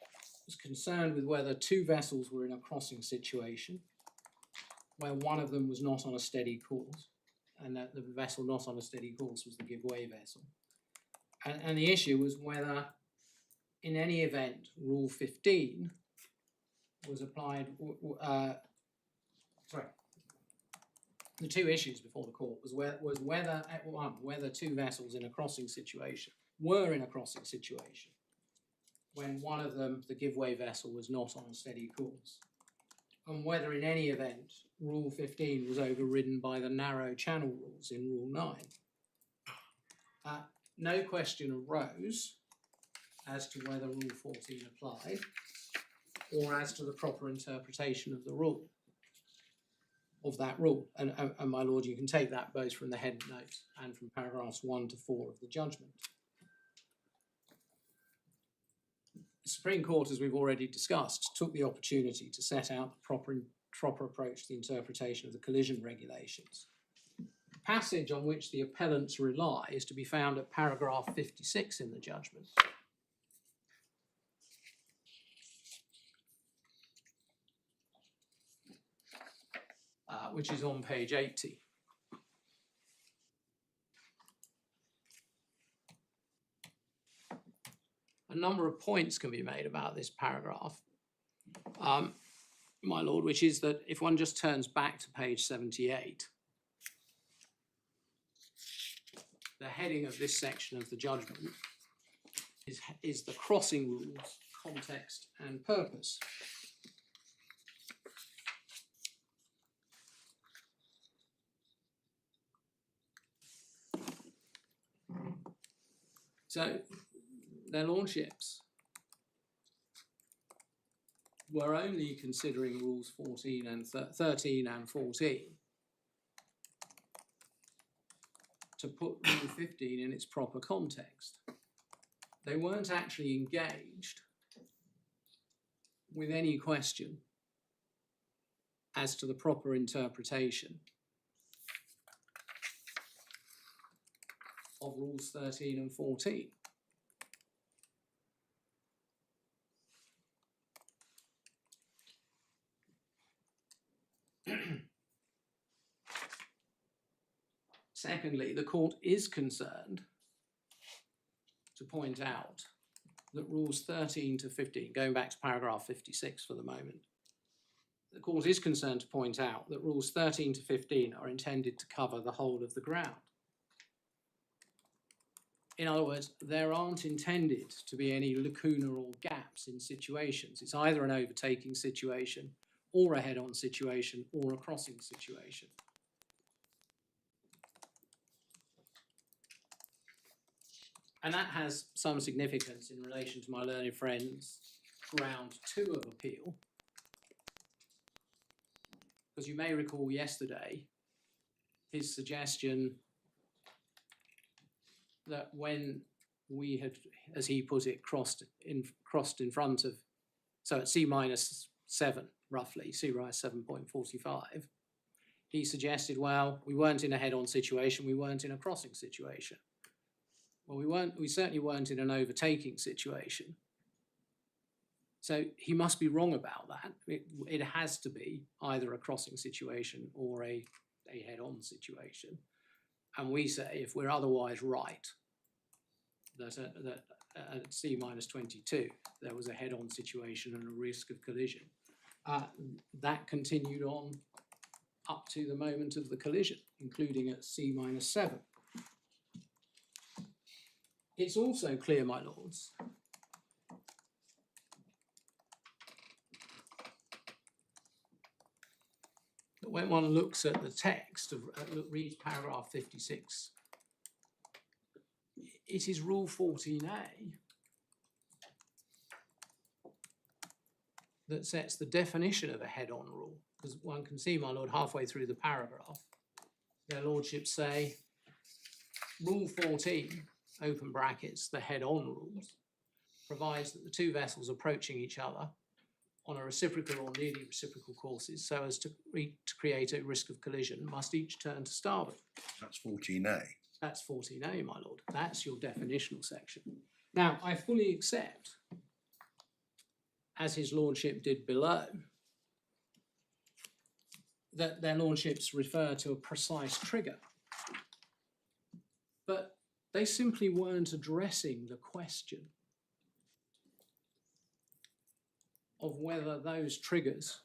It was concerned with whether two vessels were in a crossing situation where one of them was not on a steady course, and that the vessel not on a steady course was the give-way vessel. And the issue was whether, in any event, Rule 15 was applied, the two issues before the court was whether two vessels in a crossing situation were in a crossing situation when one of them, the giveaway vessel, was not on a steady course, and whether in any event Rule 15 was overridden by the narrow channel rules in Rule 9. No question arose as to whether Rule 14 applied or as to the proper interpretation of the rule, of that rule. And my lord, you can take that both from the head note and from paragraphs 1 to 4 of the judgment. The Supreme Court, as we've already discussed, took the opportunity to set out the proper approach to the interpretation of the collision regulations. The passage on which the appellants rely is to be found at paragraph 56 in the judgment. Which is on page 80. A number of points can be made about this paragraph, my lord, which is that if one just turns back to page 78, the heading of this section of the judgment is the crossing rules, context and purpose. So their lordships were only considering rules 13 and 14 to put rule 15 in its proper context. They weren't actually engaged with any question as to the proper interpretation of rules 13 and 14. Secondly, the court is concerned to point out that rules 13 to 15, going back to paragraph 56 for the moment, the court is concerned to point out that rules 13 to 15 are intended to cover the whole of the ground. In other words, there aren't intended to be any lacuna or gaps in situations. It's either an overtaking situation or a head-on situation or a crossing situation. And that has some significance in relation to my learned friend's round 2 of appeal. Because you may recall yesterday his suggestion that when we had, as he put it, crossed in front of, so at C-7 roughly, C-7.45, he suggested, well, we weren't in a head-on situation, we weren't in a crossing situation. Well, we certainly weren't in an overtaking situation. So he must be wrong about that. It has to be either a crossing situation or a head-on situation. And we say, if we're otherwise right, that at C-22, there was a head-on situation and a risk of collision. That continued on up to the moment of the collision, including at C-7. It's also clear, my lords, that when one looks at the text, reads paragraph 56, it is Rule 14A that sets the definition of a head-on rule, because one can see, my lord, halfway through the paragraph, their lordships say, Rule 14, open brackets, the head-on rules, provides that the two vessels approaching each other on a reciprocal or nearly reciprocal courses so as to create a risk of collision must each turn to starboard. That's 14A. That's 14A, my lord. That's your definitional section. Now, I fully accept, as his lordship did below, that their lordships refer to a precise trigger. But they simply weren't addressing the question of whether those triggers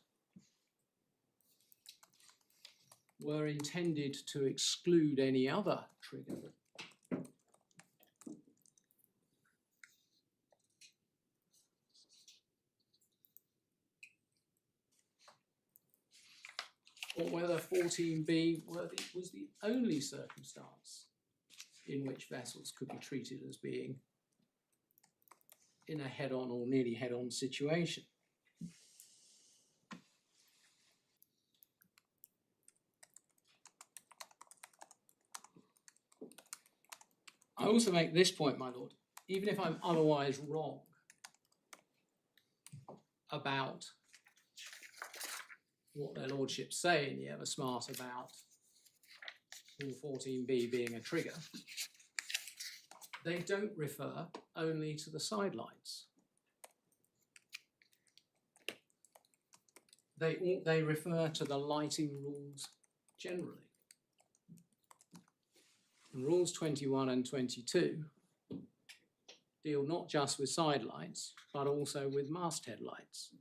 were intended to exclude any other trigger. or whether 14B was the only circumstance in which vessels could be treated as being in a head-on or nearly head-on situation. I also make this point, my lord, even if I'm otherwise wrong about what their lordships say in the Ever Smart about Rule 14B being a trigger, they don't refer only to the sidelines. They refer to the lighting rules generally. And rules 21 and 22 deal not just with sidelights, but also with masthead lights.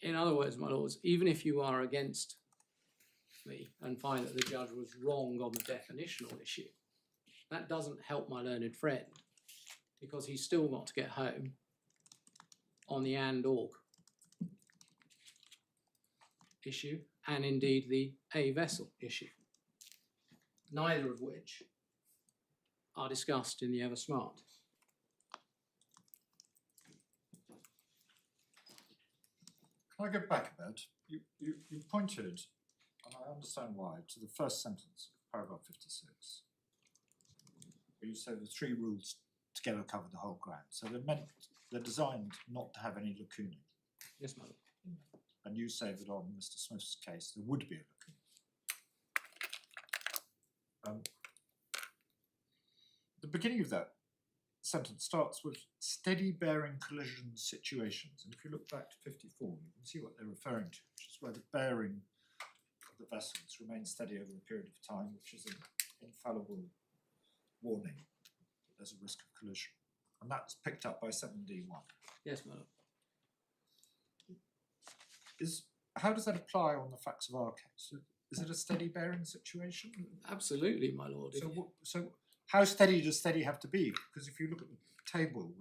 In other words, my lords, even if you are against me and find that the judge was wrong on the definitional issue, that doesn't help my learned friend, because he's still got to get home on the and/or issue and indeed the a vessel issue, neither of which are discussed in the Ever Smart. Can I go back a bit? You pointed, and I understand why, to the first sentence of paragraph 56, where you say the three rules together cover the whole ground. So they're designed not to have any lacunae. Yes, madam. And you say that on Mr. Smith's case there would be a lacuna. The beginning of that sentence starts with steady bearing collision situations, and if you look back to 54, you can see what they're referring to, which is where the bearing of the vessels remains steady over a period of time, which is an infallible warning that there's a risk of collision, and that's picked up by 7D1. Yes, madam. How does that apply on the facts of our case? Is it a steady bearing situation? Absolutely, my lord. So how steady does steady have to be? Because if you look at the table,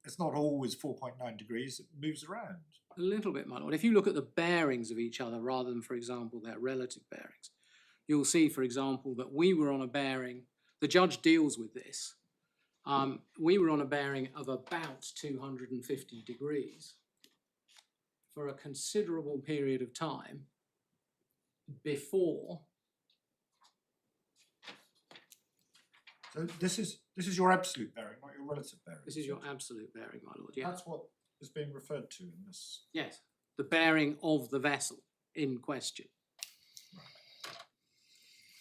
it's not always 4.9 degrees, it moves around. A little bit, my lord. If you look at the bearings of each other rather than, for example, their relative bearings, you'll see, for example, that we were on a bearing, the judge deals with this, we were on a bearing of about 250 degrees for a considerable period of time before. So this is your absolute bearing, not your relative bearing. This is your absolute bearing, my lord. Yeah. That's what is being referred to in this. Yes, the bearing of the vessel in question.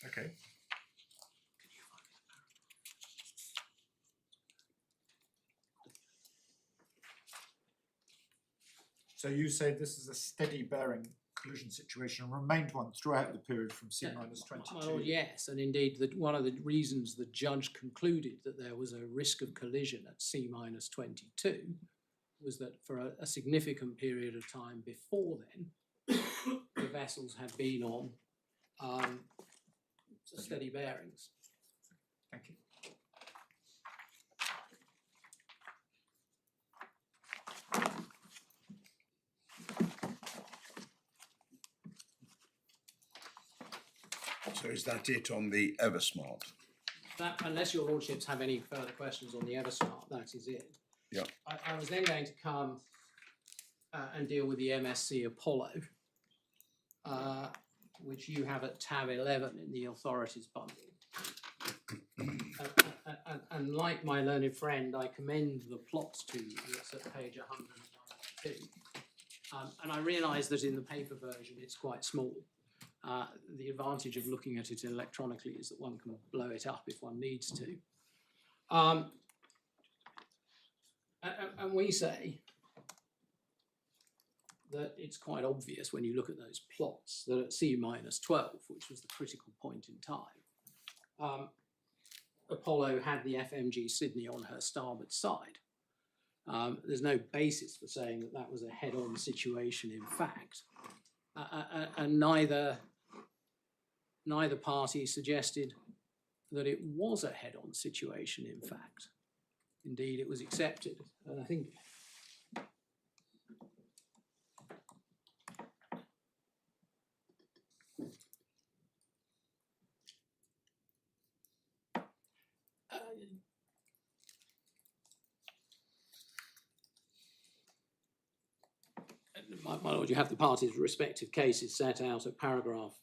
Right. Okay. So you say this is a steady bearing collision situation and remained one throughout the period from C minus 22? My lord, yes, and indeed one of the reasons the judge concluded that there was a risk of collision at C minus 22 was that for a significant period of time before then, the vessels had been on steady bearings. Thank you. So is that it on the Ever Smart? That, unless your lordships have any further questions on the Ever Smart, that is it. Yeah. I was then going to come and deal with the MSc Apollo, which you have at tab 11 in the authorities bundle. And like my learned friend, I commend the plots to you. It's at page 192. And I realise that in the paper version it's quite small. The advantage of looking at it electronically is that one can blow it up if one needs to. And we say that it's quite obvious when you look at those plots that at C minus 12, which was the critical point in time, Apollo had the FMG Sydney on her starboard side. There's no basis for saying that that was a head-on situation in fact. And neither party suggested that it was a head-on situation in fact. Indeed, it was accepted. And I think my lord, you have the parties' respective cases set out at paragraph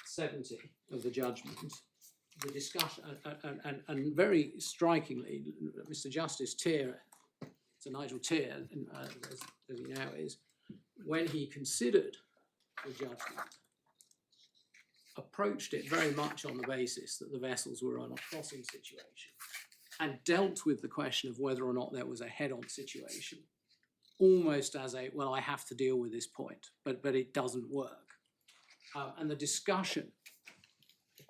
70 of the judgment. The discussion, and very strikingly, Mr. Justice Tier, Sir Nigel Tier, as he now is, when he considered the judgment, approached it very much on the basis that the vessels were on a crossing situation and dealt with the question of whether or not there was a head-on situation, almost as a, well, I have to deal with this point, but it doesn't work. And the discussion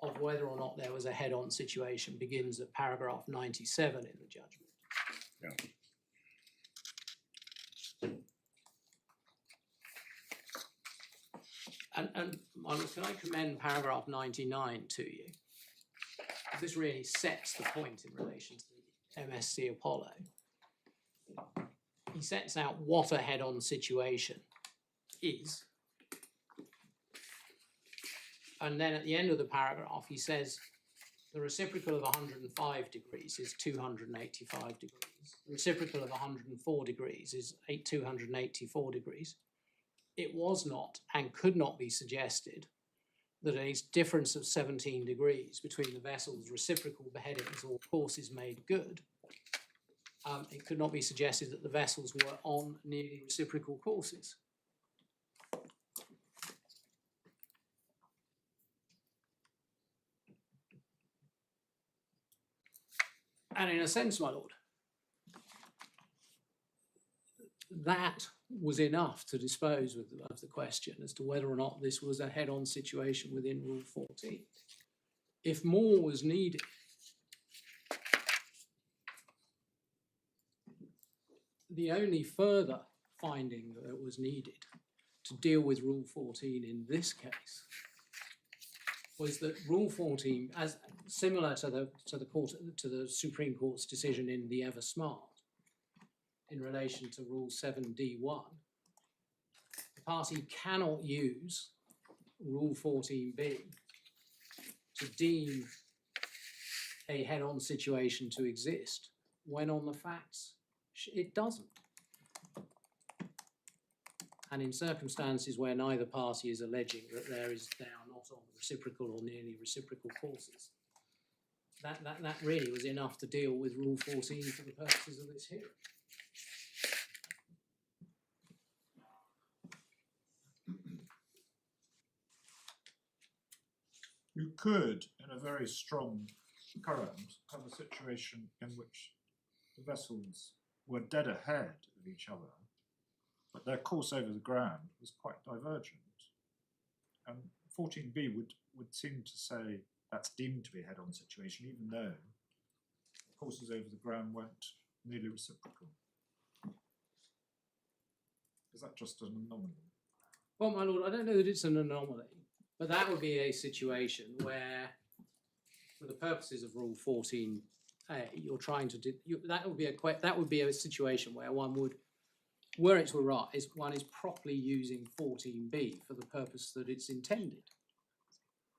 of whether or not there was a head-on situation begins at paragraph 97 in the judgment. Yeah. And can I commend paragraph 99 to you? This really sets the point in relation to the MSC Apollo. He sets out what a head-on situation is. And then at the end of the paragraph, he says the reciprocal of 105 degrees is 285 degrees. The reciprocal of 104 degrees is 284 degrees. It was not and could not be suggested that a difference of 17 degrees between the vessel's reciprocal beheadings or courses made good, it could not be suggested that the vessels were on nearly reciprocal courses. And in a sense, my lord, that was enough to dispose of the question as to whether or not this was a head-on situation within Rule 14. If more was needed, the only further finding that was needed to deal with Rule 14 in this case was that Rule 14, as similar to the Supreme Court's decision in the Ever Smart in relation to Rule 7D1, the party cannot use Rule 14B to deem a head-on situation to exist when on the facts it doesn't. And in circumstances where neither party is alleging that they are not on reciprocal or nearly reciprocal courses, that really was enough to deal with Rule 14 for the purposes of this hearing. You could, in a very strong current, have a situation in which the vessels were dead ahead of each other, but their course over the ground was quite divergent. And 14B would seem to say that's deemed to be a head-on situation, even though the courses over the ground weren't nearly reciprocal. Is that just an anomaly? Well, my lord, I don't know that it's an anomaly, but that would be a situation where, for the purposes of Rule 14A, you're trying to that would be a situation where one would, were it to arise, one is properly using 14B for the purpose that it's intended.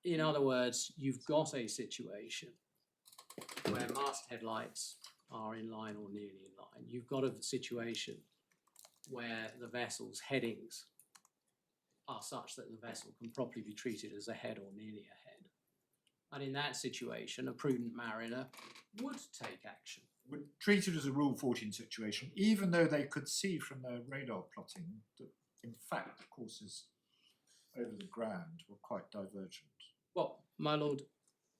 In other words, you've got a situation where masthead lights are in line or nearly in line. You've got a situation where the vessel's headings are such that the vessel can properly be treated as a head or nearly a head. And in that situation, a prudent mariner would take action. Would treat it as a Rule 14 situation, even though they could see from their radar plotting that, in fact, the courses over the ground were quite divergent. Well, my lord,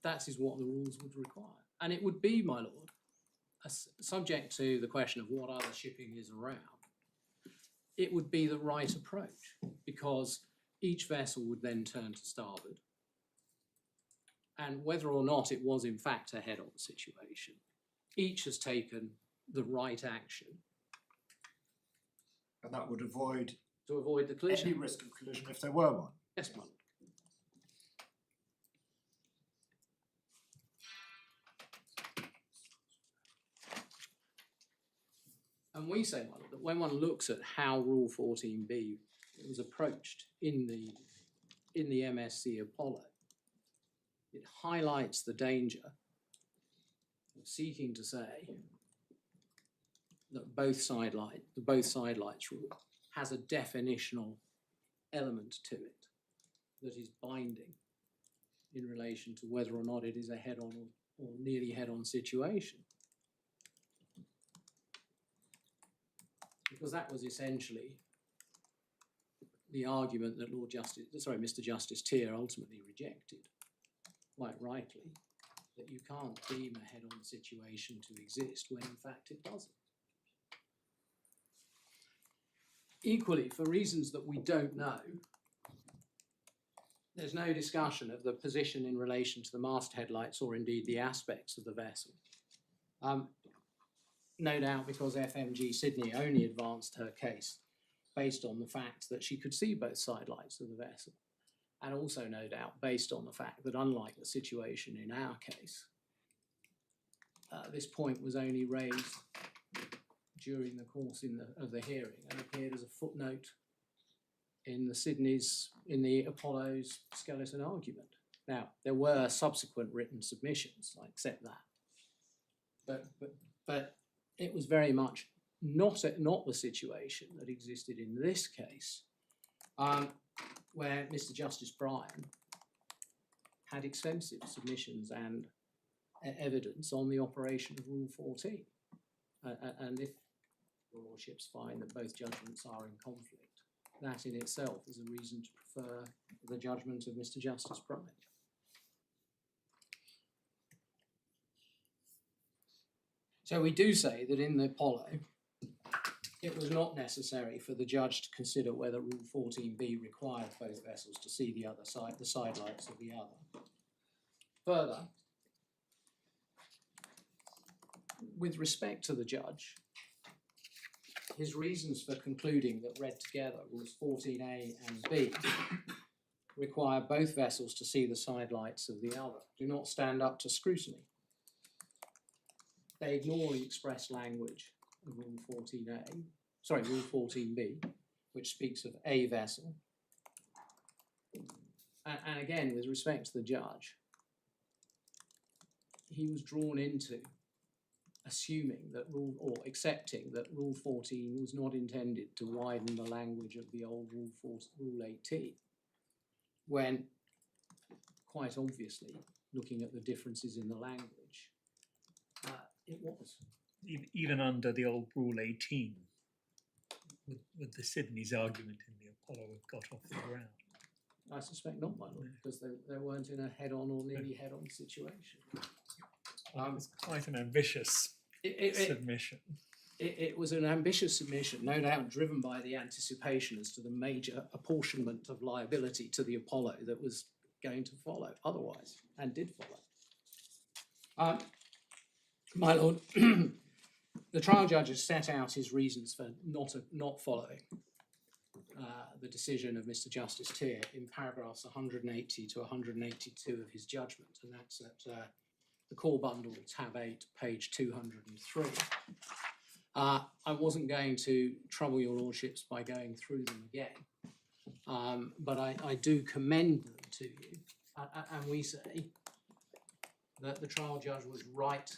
that is what the rules would require. And it would be, my lord, subject to the question of what other shipping is around, it would be the right approach, because each vessel would then turn to starboard. and whether or not it was in fact a head-on situation. Each has taken the right action And that would avoid to avoid the collision. any risk of collision if there were one. Yes, my lord. And we say, my lord, that when one looks at how Rule 14b was approached in the MSC Apollo, it highlights the danger of seeking to say that the both side lights rule has a definitional element to it that is binding in relation to whether or not it is a head-on or nearly head-on situation. Because that was essentially the argument that Mr. Justice Tier ultimately rejected, quite rightly, that you can't deem a head-on situation to exist when in fact it doesn't. Equally, for reasons that we don't know, there's no discussion of the position in relation to the mast headlights or indeed the aspects of the vessel. No doubt because FMG Sydney only advanced her case based on the fact that she could see both side lights of the vessel, and also no doubt based on the fact that unlike the situation in our case, this point was only raised during the course of the hearing and appeared as a footnote in the Apollo's skeleton argument. Now, there were subsequent written submissions, I accept that, but it was very much not the situation that existed in this case, where Mr. Justice Bryan had extensive submissions and evidence on the operation of Rule 14. And if your lordships find that both judgments are in conflict, that in itself is a reason to prefer the judgment of Mr. Justice Bryan. So we do say that in the Apollo, it was not necessary for the judge to consider whether Rule 14b required both vessels to see the side lights of the other. Further, with respect to the judge, his reasons for concluding that read together, Rules 14a and b, require both vessels to see the side lights of the other, do not stand up to scrutiny. They ignore the express language of Rule 14b, which speaks of a vessel. And again, with respect to the judge, he was drawn into assuming that accepting that Rule 14 was not intended to widen the language of the old Rule 18, when quite obviously, looking at the differences in the language, it was. Even under the old Rule 18, would the Sydney's argument in the Apollo have got off the ground? I suspect not, my lord, because they weren't in a head-on or nearly head-on situation. It was quite an ambitious submission. It was an ambitious submission, no doubt driven by the anticipation as to the major apportionment of liability to the Apollo that was going to follow otherwise, and did follow. My lord, the trial judge has set out his reasons for not following the decision of Mr. Justice Tier in paragraphs 180 to 182 of his judgment, and that's at the core bundle, tab 8, page 203. I wasn't going to trouble your lordships by going through them again, but I do commend them to you, and we say that the trial judge was right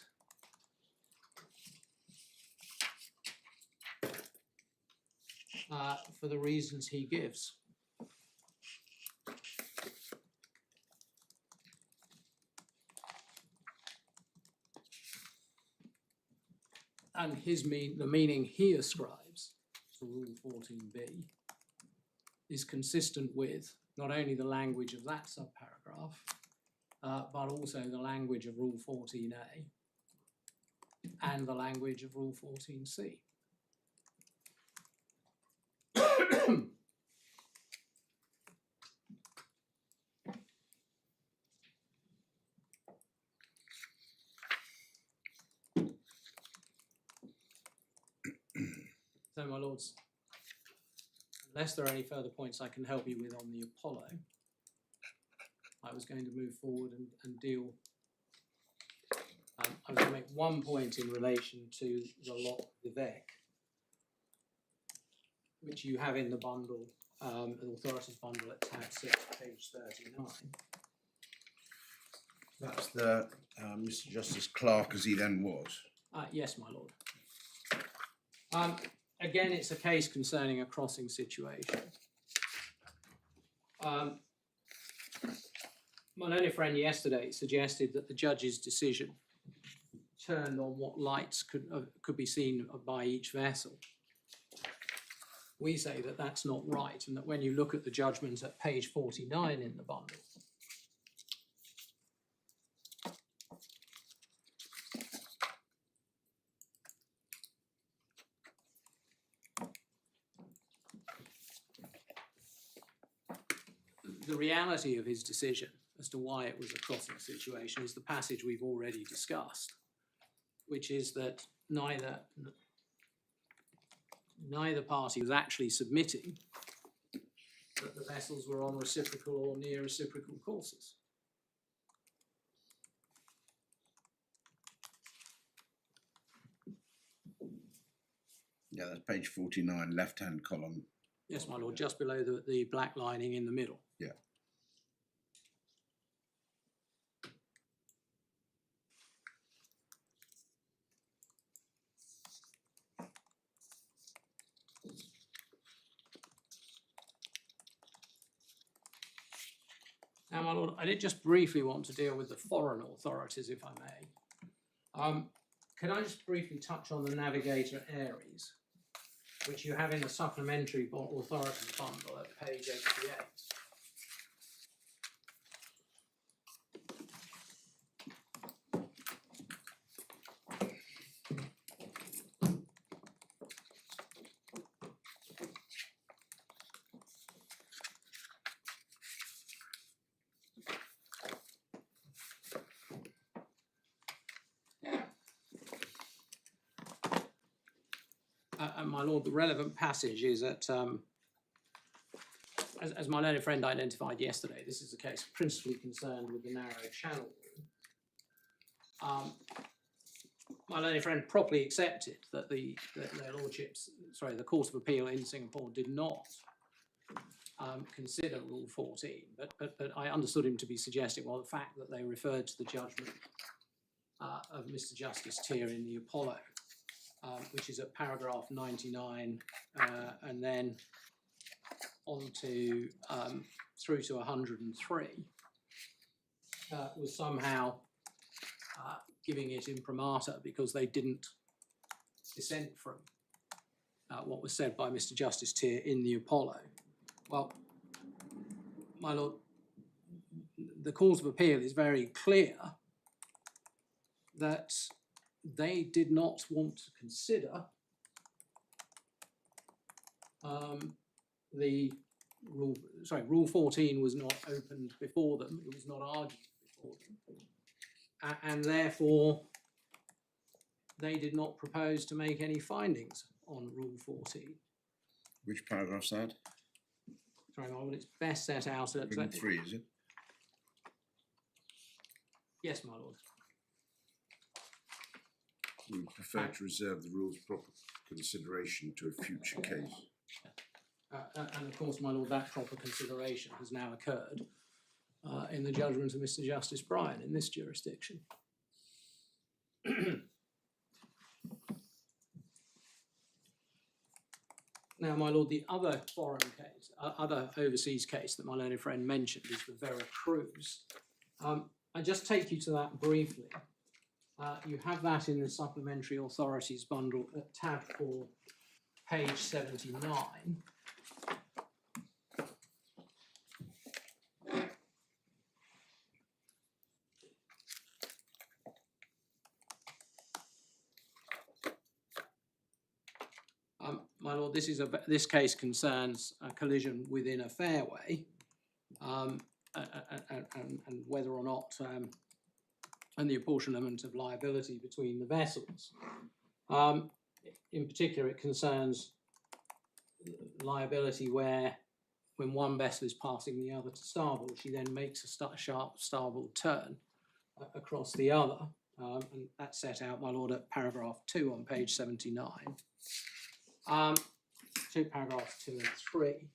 for the reasons he gives. And the meaning he ascribes to Rule 14b is consistent with not only the language of that subparagraph, but also the language of Rule 14a and the language of Rule 14c. Lords, unless there are any further points I can help you with on the Apollo, I was going to move forward and deal. I was going to make one point in relation to the Lock Vivek, which you have in the bundle, an authorities bundle at tab 6, page 39. That's the Mr. Justice Clark as he then was. Yes, my lord. Again, it's a case concerning a crossing situation. My learned friend yesterday suggested that the judge's decision turned on what lights could be seen by each vessel. We say that that's not right, and that when you look at the judgment at page 49 in the bundle, the reality of his decision as to why it was a crossing situation is the passage we've already discussed, which is that neither party was actually submitting that the vessels were on reciprocal or near reciprocal courses. Yeah, that's page 49, left-hand column. Yes, my lord, just below the black lining in the middle. Yeah. Now, my lord, I did just briefly want to deal with the foreign authorities, if I may. Can I just briefly touch on the Navigator Aries, which you have in the supplementary authorities bundle at page 88. And my lord, the relevant passage is at, as my learned friend identified yesterday, this is a case principally concerned with the narrow channel room. My learned friend properly accepted that their lordships, sorry, the Court of Appeal in Singapore did not consider Rule 14, but I understood him to be suggesting, well, the fact that they referred to the judgment of Mr. Justice Tier in the Apollo, which is at paragraph 99, and then on to through to 103, was somehow giving it imprimatur because they didn't dissent from what was said by Mr. Justice Tier in the Apollo. Well, my lord, the Court of Appeal is very clear that they did not want to consider Rule 14 was not opened before them, it was not argued before them, and therefore they did not propose to make any findings on Rule 14. Which paragraph's that? Sorry, well, it's best set out at... 103, is it? Yes, my lord. We would prefer to reserve the rules proper consideration to a future case. And of course, my lord, that proper consideration has now occurred in the judgment of Mr. Justice Bryan in this jurisdiction. Now, my lord, the other foreign case, other overseas case that my learned friend mentioned is the Vera Cruz. I just take you to that briefly. You have that in the supplementary authorities bundle at tab 4, page 79. My lord, this case concerns a collision within a fairway, and whether or not and the apportionment of liability between the vessels. In particular, it concerns liability where when one vessel is passing the other to starboard, she then makes a sharp starboard turn across the other. And that's set out, my lord, at paragraph 2 on page 79. To paragraphs 2 and 3.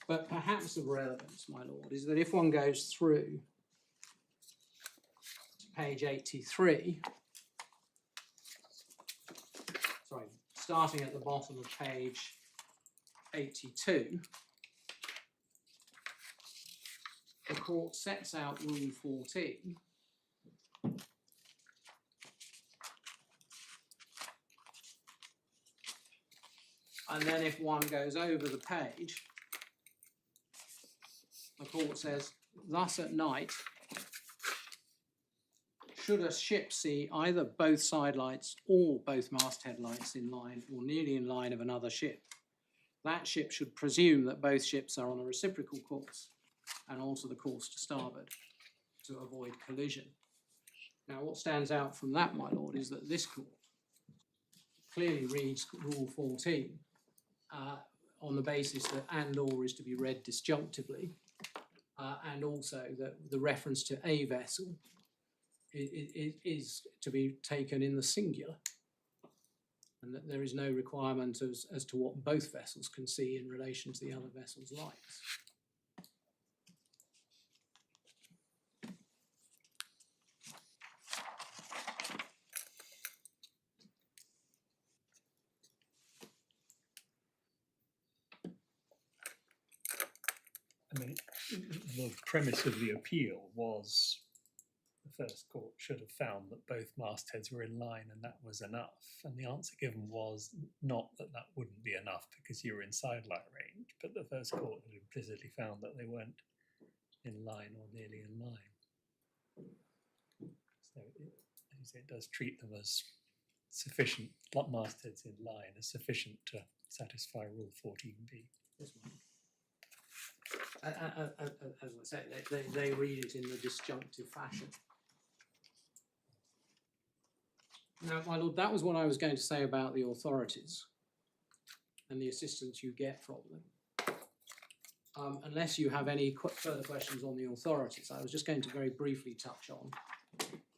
But perhaps of relevance, my lord, is that if one goes through to page 83, sorry, starting at the bottom of page 82, the court sets out Rule 14 and then if one goes over the page, the court says, thus at night, should a ship see either both side lights or both masthead lights in line or nearly in line of another ship, that ship should presume that both ships are on a reciprocal course and alter the course to starboard to avoid collision. Now, what stands out from that, my lord, is that this court clearly reads Rule 14 on the basis that and or is to be read disjunctively, and also that the reference to a vessel is to be taken in the singular, and that there is no requirement as to what both vessels can see in relation to the other vessel's lights. I mean, the premise of the appeal was the first court should have found that both mastheads were in line and that was enough. And the answer given was not that that wouldn't be enough because you were in sidelight range, but the first court had implicitly found that they weren't in line or nearly in line. So it does treat them as sufficient, not mastheads in line, as sufficient to satisfy Rule 14b. Yes, as I say, they read it in the disjunctive fashion. Now, my lord, that was what I was going to say about the authorities and the assistance you get from them. Unless you have any further questions on the authorities, I was just going to very briefly touch on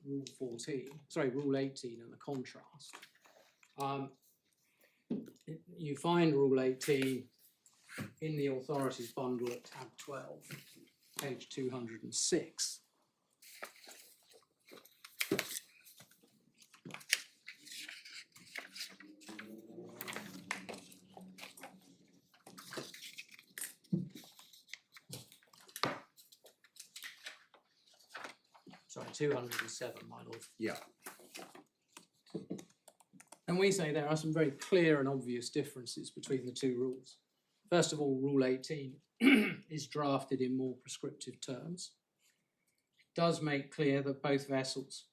Rule 18 and the contrast. You find Rule 18 in the authorities bundle at tab 12, page 206. Sorry, 207, my lord. Yeah. And we say there are some very clear and obvious differences between the two rules. First of all, Rule 18 is drafted in more prescriptive terms. It does make clear that both vessels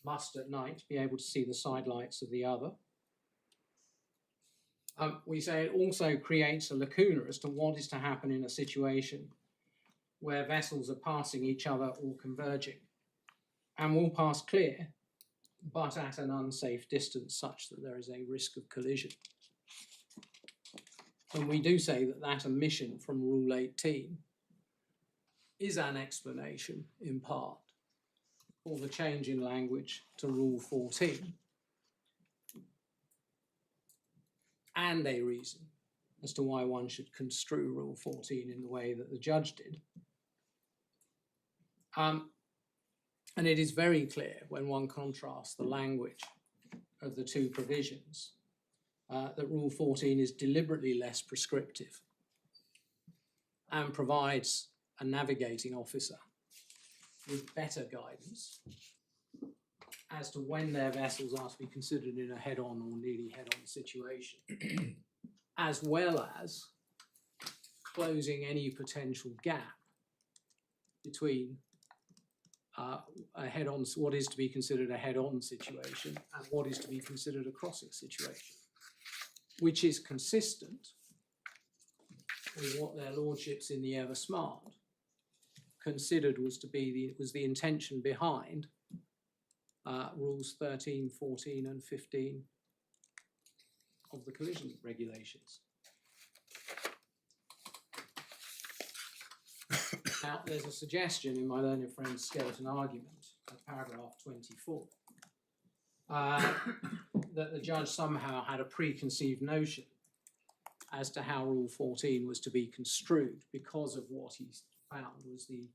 must at night be able to see the side lights of the other. We say it also creates a lacuna as to what is to happen in a situation where vessels are passing each other or converging and will pass clear, but at an unsafe distance such that there is a risk of collision. And we do say that that omission from Rule 18 is an explanation, in part, for the change in language to Rule 14, and a reason as to why one should construe Rule 14 in the way that the judge did. And it is very clear when one contrasts the language of the two provisions that Rule 14 is deliberately less prescriptive and provides a navigating officer with better guidance as to when their vessels are to be considered in a head-on or nearly head-on situation, as well as closing any potential gap between a head-on, what is to be considered a head-on situation and what is to be considered a crossing situation, which is consistent with what their lordships in the Ever Smart considered was the intention behind Rules 13, 14 and 15 of the collision regulations. Now, there's a suggestion in my learned friend's skeleton argument, paragraph 24, that the judge somehow had a preconceived notion as to how Rule 14 was to be construed because of what he found was the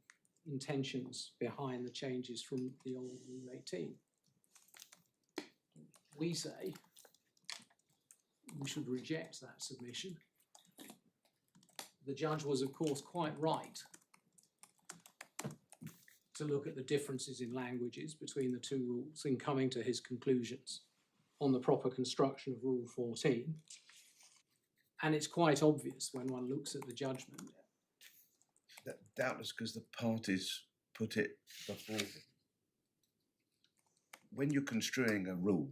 intentions behind the changes from the old Rule 18. We say we should reject that submission. The judge was, of course, quite right to look at the differences in languages between the two rules in coming to his conclusions on the proper construction of Rule 14. And it's quite obvious when one looks at the judgment. Doubtless because the parties put it before them. When you're construing a rule,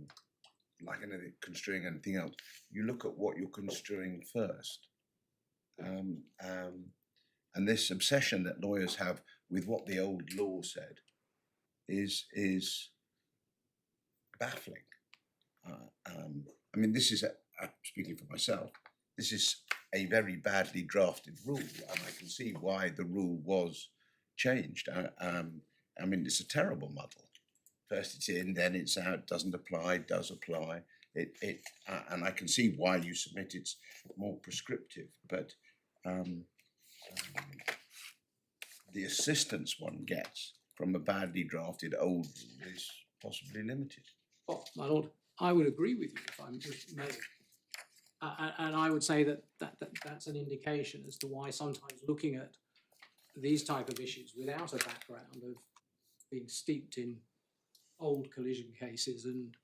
like construing anything else, you look at what you're construing first. And this obsession that lawyers have with what the old law said is baffling. I mean, this is, speaking for myself, this is a very badly drafted rule, and I can see why the rule was changed. I mean, it's a terrible muddle. First it's in, then it's out, doesn't apply, does apply. And I can see why you submit it's more prescriptive, but the assistance one gets from a badly drafted old rule is possibly limited. Well, my lord, I would agree with you if I may. And I would say that's an indication as to why sometimes looking at these type of issues without a background of being steeped in old collision cases and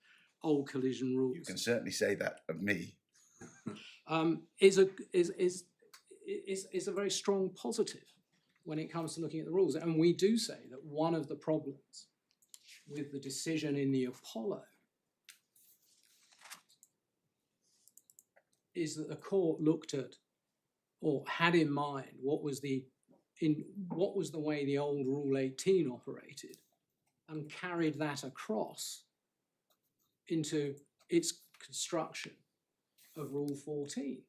old collision rules. You can certainly say that of me. Is a very strong positive when it comes to looking at the rules. And we do say that one of the problems with the decision in the Apollo is that the court looked at or had in mind what was the way the old Rule 18 operated and carried that across into its construction of Rule 14.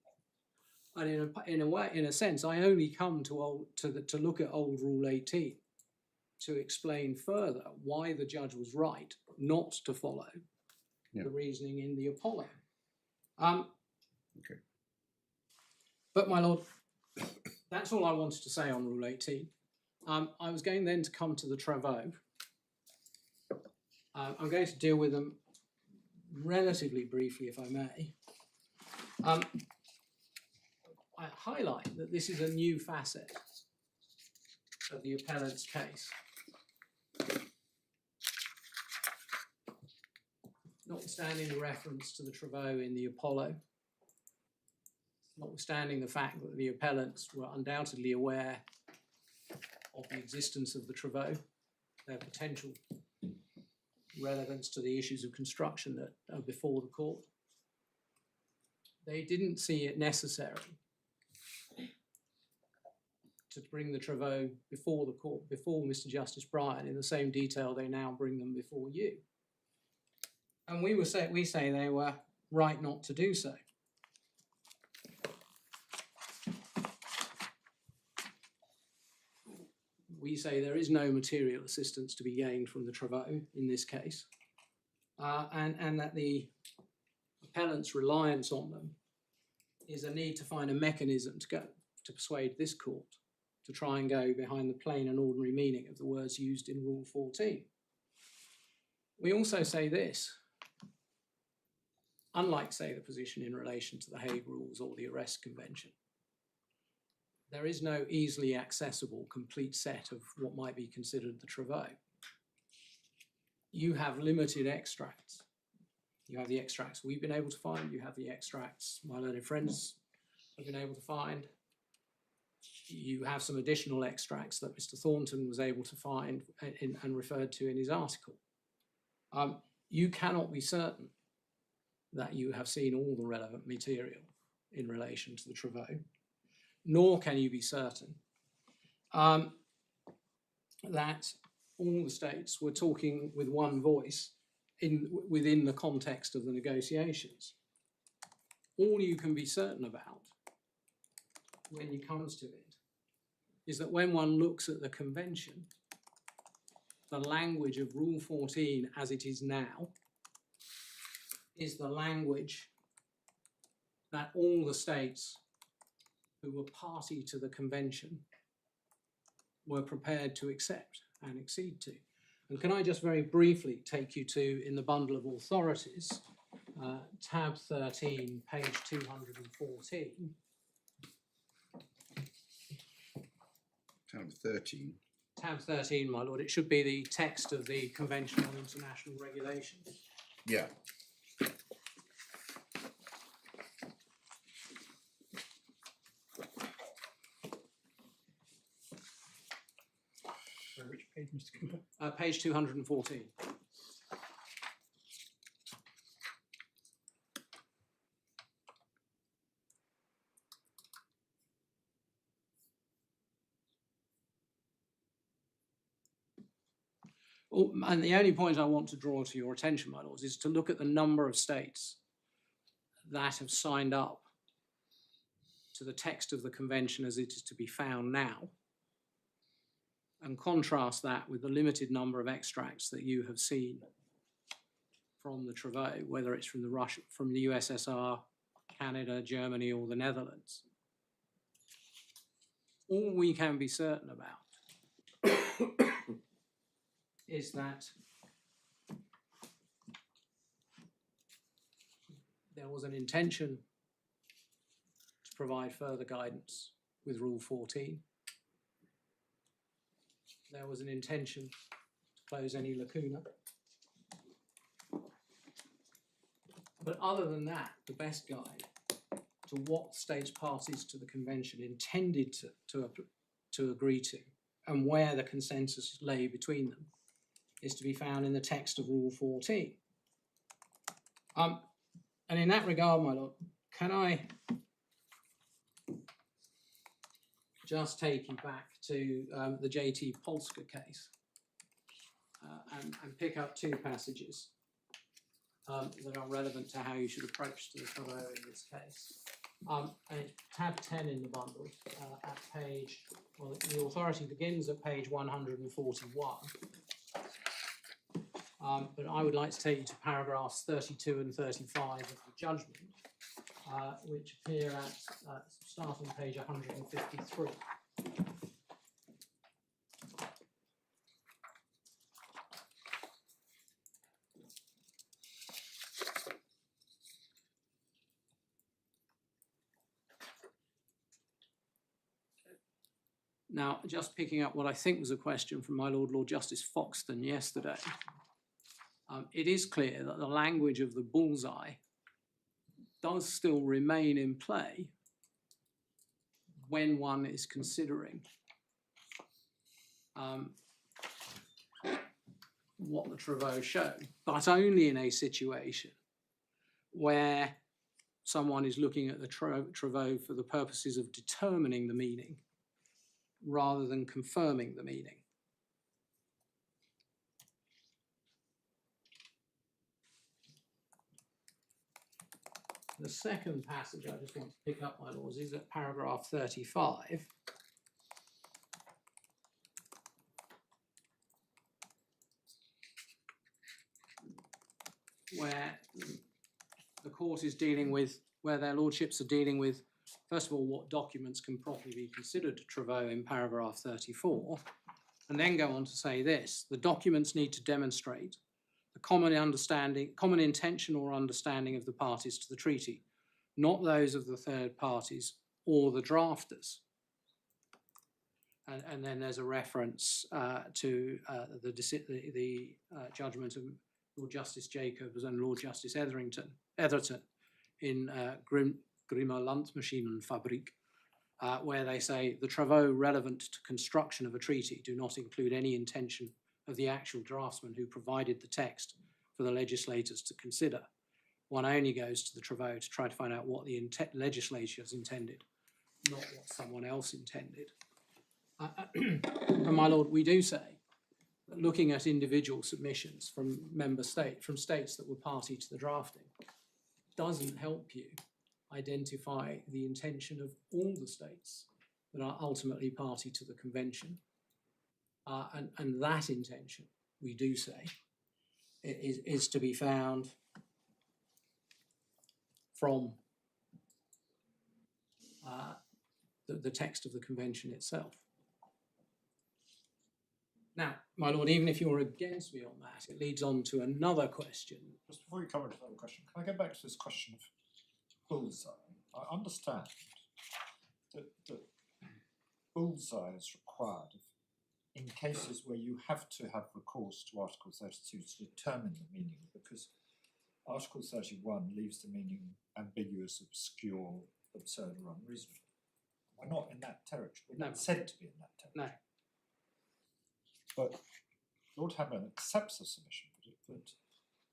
And in a sense, I only come to look at old Rule 18 to explain further why the judge was right not to follow the reasoning in the Apollo. Okay. But my lord, that's all I wanted to say on Rule 18. I was going then to come to the travaux. I'm going to deal with them relatively briefly, if I may. I highlight that this is a new facet of the appellant's case. Notwithstanding the reference to the travaux in the Apollo, notwithstanding the fact that the appellants were undoubtedly aware of the existence of the travaux, their potential relevance to the issues of construction that are before the court, they didn't see it necessary to bring the travaux before the court, before Mr. Justice Bryan, in the same detail they now bring them before you. And we say they were right not to do so. We say there is no material assistance to be gained from the travaux in this case, and that the appellant's reliance on them is a need to find a mechanism to persuade this court to try and go behind the plain and ordinary meaning of the words used in Rule 14. We also say this: unlike, say, the position in relation to the Hague Rules or the Arrest Convention, there is no easily accessible complete set of what might be considered the travaux. You have limited extracts. You have the extracts we've been able to find, you have the extracts my learned friends have been able to find. You have some additional extracts that Mr. Thornton was able to find and referred to in his article. You cannot be certain that you have seen all the relevant material in relation to the travaux, nor can you be certain that all the states were talking with one voice within the context of the negotiations. All you can be certain about when it comes to it is that when one looks at the convention, the language of Rule 14 as it is now is the language that all the states who were party to the convention were prepared to accept and accede to. And can I just very briefly take you to, in the bundle of authorities, tab 13, page 214. Tab 13. Tab 13, my lord, it should be the text of the Convention on International Regulation. Yeah. Which page, Mr. Cooper? Page 214. Oh, and the only point I want to draw to your attention, my lords, is to look at the number of states that have signed up to the text of the convention as it is to be found now, and contrast that with the limited number of extracts that you have seen from the Travaux, whether it's from the USSR, Canada, Germany, or the Netherlands. All we can be certain about is that there was an intention to provide further guidance with Rule 14. There was an intention to close any lacuna. But other than that, the best guide to what states parties to the convention intended to agree to and where the consensus lay between them is to be found in the text of Rule 14. And in that regard, my lord, can I just take you back to the J.T. Polska case and pick up two passages that are relevant to how you should approach the Travaux in this case. And it's tab 10 in the bundle at page, well, the authority begins at page 141. But I would like to take you to paragraphs 32 and 35 of the judgment, which appear at starting page 153. Now, just picking up what I think was a question from my Lord Justice Foxton yesterday, it is clear that the language of the bullseye does still remain in play when one is considering what the Travaux show, but only in a situation where someone is looking at the Travaux for the purposes of determining the meaning rather than confirming the meaning. The second passage I just want to pick up, my lords, is at paragraph 35, where the court is dealing with, where their lordships are dealing with, first of all, what documents can properly be considered Travaux in paragraph 34, and then go on to say this: the documents need to demonstrate the common understanding, common intention or understanding of the parties to the treaty, not those of the third parties or the drafters. And then there's a reference to the judgment of Lord Justice Jacobs and Lord Justice Etherton in Grimmer Landmaschinenfabrik, where they say the Travaux relevant to construction of a treaty do not include any intention of the actual draftsman who provided the text for the legislators to consider. One only goes to the Travaux to try to find out what the legislatures intended, not what someone else intended. And my lord, we do say that looking at individual submissions from states that were party to the drafting doesn't help you identify the intention of all the states that are ultimately party to the convention. And that intention, we do say, is to be found from the text of the convention itself. Now, my lord, even if you're against me on that, it leads on to another question. Just before you come into that question, can I go back to this question of bullseye? I understand that bullseye is required in cases where you have to have recourse to Article 32 to determine the meaning, because Article 31 leaves the meaning ambiguous, obscure, absurd, or unreasonable. We're not in that territory. We're not said to be in that territory. No. But Lord Hamlin accepts the submission that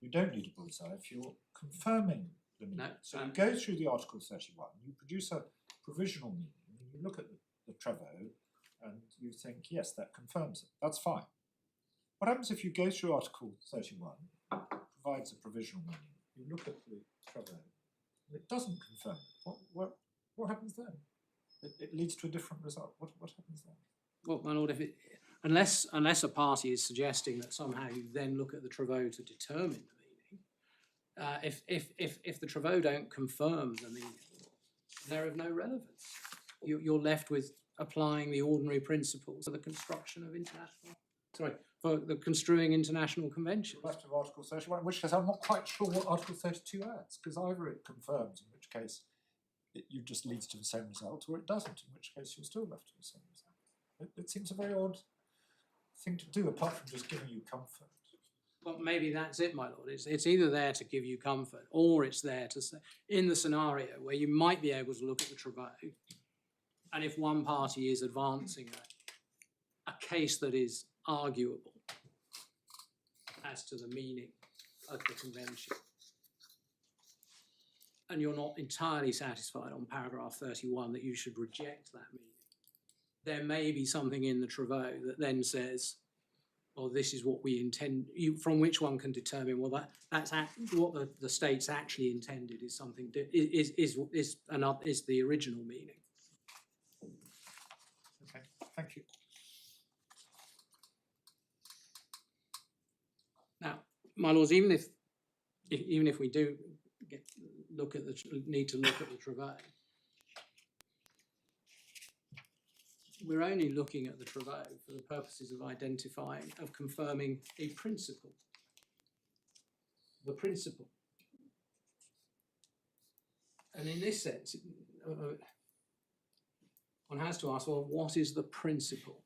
you don't need a bullseye if you're confirming the meaning. No, so you go through the Article 31, you produce a provisional meaning, and you look at the Trevo, and you think, yes, that confirms it. That's fine. What happens if you go through Article 31, provides a provisional meaning, you look at the Trevo, and it doesn't confirm it? What happens then? It leads to a different result. What happens then? Well, my lord, unless a party is suggesting that somehow you then look at the Trevo to determine the meaning, if the Trevo don't confirm the meaning, they're of no relevance. You're left with applying the ordinary principles for the construction of for the construing international conventions. Left of Article 31, in which case I'm not quite sure what Article 32 adds, because either it confirms, in which case it just leads to the same result, or it doesn't, in which case you're still left with the same result. It seems a very odd thing to do, apart from just giving you comfort. Well, maybe that's it, my lord. It's either there to give you comfort, or it's there to say, in the scenario where you might be able to look at the Trevo, and if one party is advancing a case that is arguable as to the meaning of the convention, and you're not entirely satisfied on paragraph 31 that you should reject that meaning, there may be something in the Trevo that then says, well, this is what we intend, from which one can determine, well, that's what the state's actually intended is something, is the original meaning. Okay, thank you. Now, my lords, even if we do need to look at the Trevo, we're only looking at the Trevo for the purposes of confirming a principle. The principle. And in this sense, one has to ask, well, what is the principle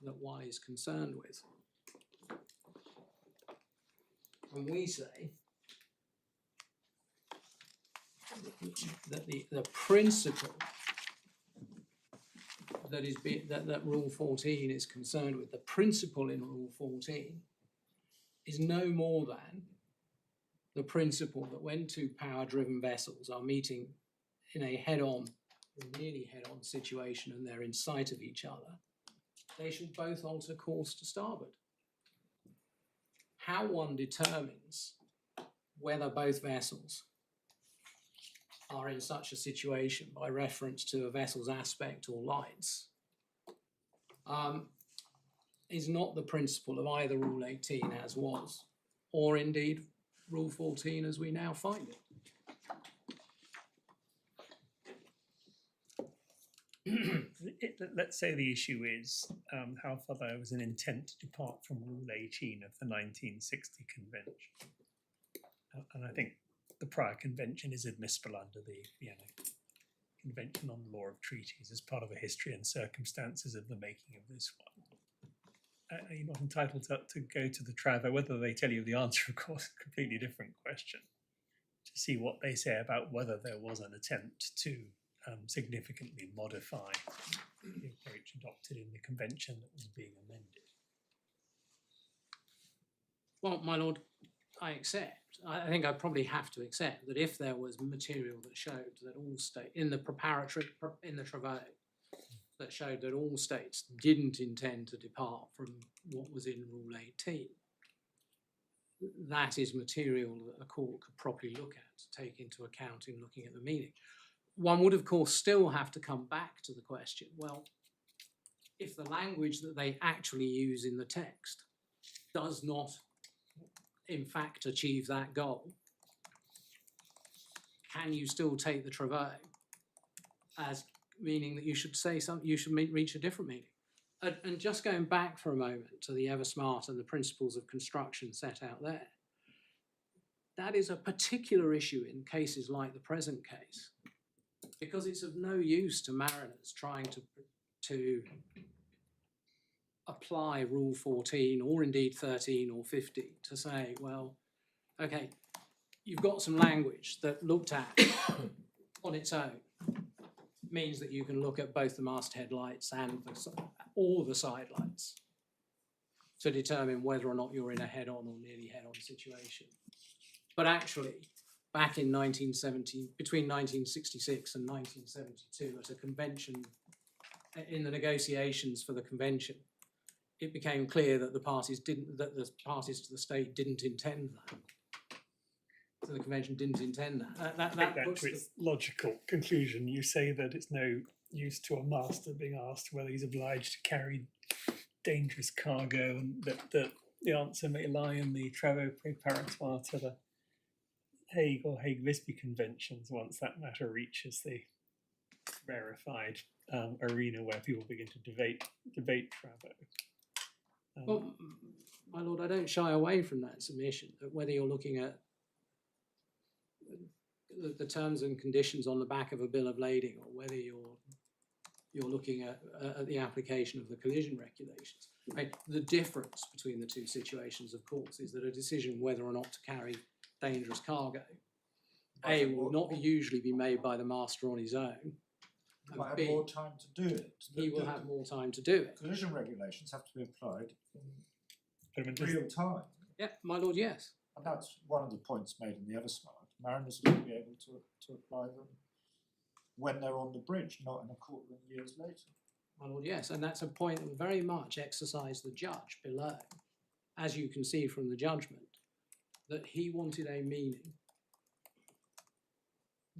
that one is concerned with? And we say that the principle that Rule 14 is concerned with, the principle in Rule 14 is no more than the principle that when two power-driven vessels are meeting in a head-on or nearly head-on situation and they're in sight of each other, they should both alter course to starboard. How one determines whether both vessels are in such a situation by reference to a vessel's aspect or lights is not the principle of either Rule 18 as was, or indeed Rule 14 as we now find it. Let's say the issue is how far there was an intent to depart from Rule 18 of the 1960 Convention. And I think the prior convention is admissible under the Vienna Convention on the Law of Treaties as part of a history and circumstances of the making of this one. Are you not entitled to go to the Trevo? Whether they tell you the answer, of course, is a completely different question. To see what they say about whether there was an attempt to significantly modify the approach adopted in the convention that was being amended. Well, my lord, I accept. I think I probably have to accept that if there was material that showed that all states, in the Trevo, that showed that all states didn't intend to depart from what was in Rule 18, that is material that a court could properly look at, to take into account in looking at the meaning. one would, of course, still have to come back to the question, well, if the language that they actually use in the text does not, in fact, achieve that goal, can you still take the travail as meaning that you should say something, you should reach a different meaning? And just going back for a moment to the ever smart and the principles of construction set out there, that is a particular issue in cases like the present case, because it's of no use to mariners trying to apply Rule 14 or indeed 13 or 15 to say, well, okay, you've got some language that looked at on its own means that you can look at both the masthead lights and all the side lights to determine whether or not you're in a head-on or nearly head-on situation. But actually, back in between 1966 and 1972, at a convention, in the negotiations for the convention, it became clear that the parties to the state didn't intend that. So the convention didn't intend that. That to its logical conclusion. You say that it's no use to a master being asked whether he's obliged to carry dangerous cargo, and that the answer may lie in the travaux préparatoires to the Hague or Hague-Visby conventions once that matter reaches the rarefied arena where people begin to debate travaux. Well, my lord, I don't shy away from that submission, that whether you're looking at the terms and conditions on the back of a bill of lading or whether you're looking at the application of the collision regulations. Right? The difference between the two situations, of course, is that a decision whether or not to carry dangerous cargo, A, will not usually be made by the master on his own. He might have more time to do it. He will have more time to do it. Collision regulations have to be applied in But real time. Yeah, my lord, yes. And that's one of the points made in the Eversmart. Mariners will be able to apply them when they're on the bridge, not in a quarter of years later. My lord, yes, and that's a point that very much exercised the judge below, as you can see from the judgment, that he wanted a meaning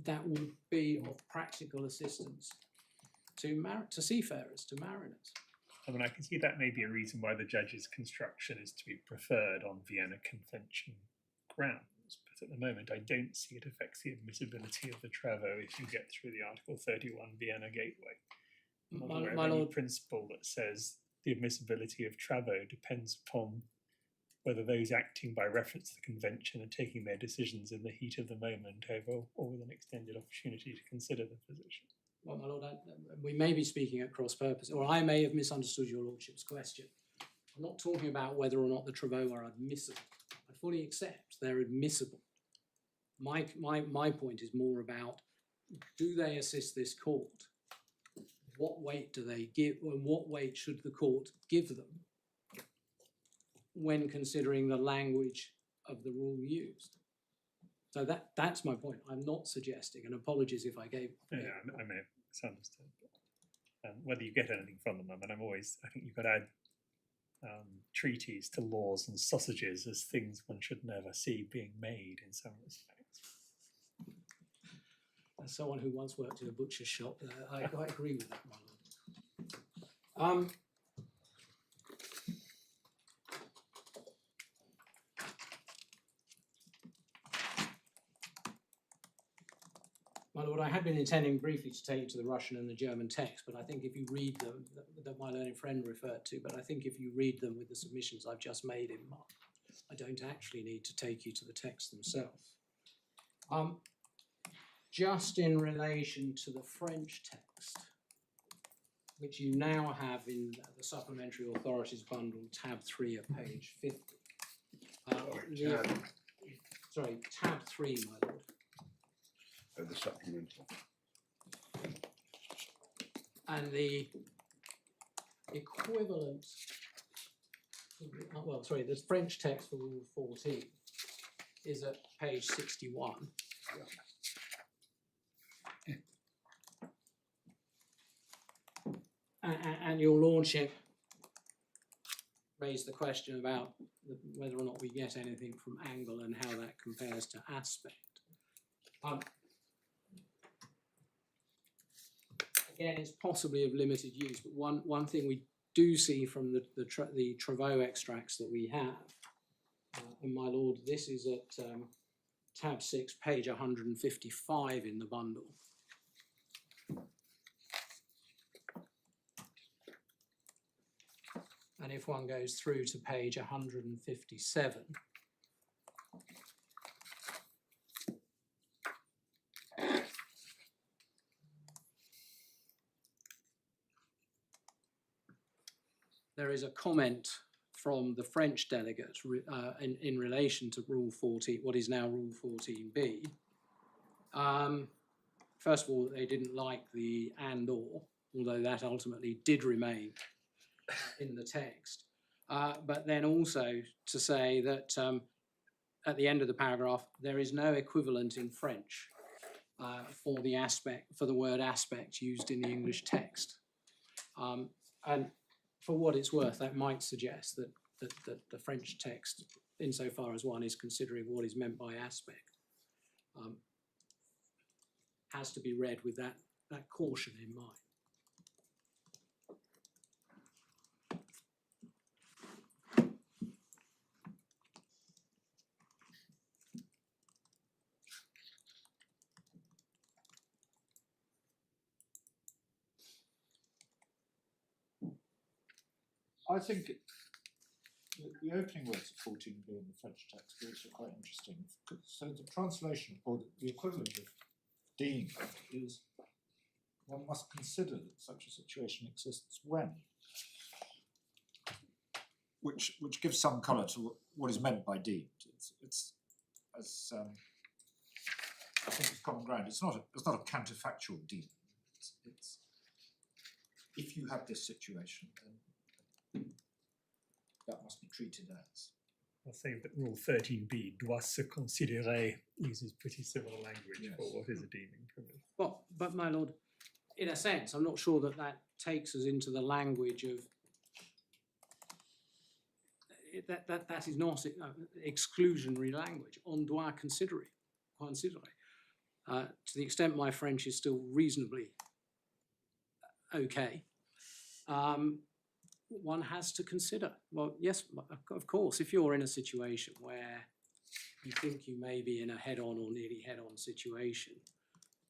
that would be of practical assistance to seafarers, to mariners. I mean, I can see that may be a reason why the judge's construction is to be preferred on Vienna Convention grounds, but at the moment I don't see it affects the admissibility of the travaux if you get through the Article 31 Vienna Gateway. I'm not aware of any principle that says the admissibility of travaux depends upon whether those acting by reference to the convention are taking their decisions in the heat of the moment over or with an extended opportunity to consider the position. Well, my lord, we may be speaking at cross purpose, or I may have misunderstood your lordship's question. I'm not talking about whether or not the travaux are admissible. I fully accept they're admissible. My point is more about, do they assist this court? What weight do they give, and what weight should the court give them when considering the language of the rule used? So that's my point. I'm not suggesting, and apologies if I gave. Yeah, I may have misunderstood. Whether you get anything from them, I mean, I think you've got to add treaties to laws and sausages as things one should never see being made in some respects. As someone who once worked in a butcher's shop, I quite agree with that, my lord. My lord, I had been intending briefly to take you to the Russian and the German text, but I think if you read them, that my learned friend referred to, but I think if you read them with the submissions I've just made in mind, I don't actually need to take you to the text themselves. Just in relation to the French text, which you now have in the Supplementary Authorities Bundle, tab 3 of page 50. Sorry, tab 3, my lord. Of the supplemental. And the equivalent, well, sorry, the French text for Rule 14 is at page 61. And your lordship raised the question about whether or not we get anything from angle and how that compares to aspect. again, it's possibly of limited use, but one thing we do see from the Travaux extracts that we have, and my lord, this is at tab 6, page 155 in the bundle. And if one goes through to page 157, there is a comment from the French delegate in relation to Rule 14, what is now Rule 14b. First of all, they didn't like the and or, although that ultimately did remain in the text. But then also to say that at the end of the paragraph, there is no equivalent in French for the word aspect used in the English text. And for what it's worth, that might suggest that the French text, insofar as one is considering what is meant by aspect, has to be read with that caution in mind. I think the opening words of 14b in the French text are also quite interesting. So the translation, or the equivalent of deemed, is one must consider that such a situation exists when, which gives some colour to what is meant by deemed. It's as I think it's common ground. It's not a counterfactual deeming. It's if you have this situation, then that must be treated as. I'll say that Rule 13b, doit se considérer, uses pretty similar language Yes. for what is a deeming privilege. Well, but my lord, in a sense, I'm not sure that takes us into the language of that is not exclusionary language. On doit considérer. To the extent my French is still reasonably okay, one has to consider. Well, yes, of course, if you're in a situation where you think you may be in a head-on or nearly head-on situation,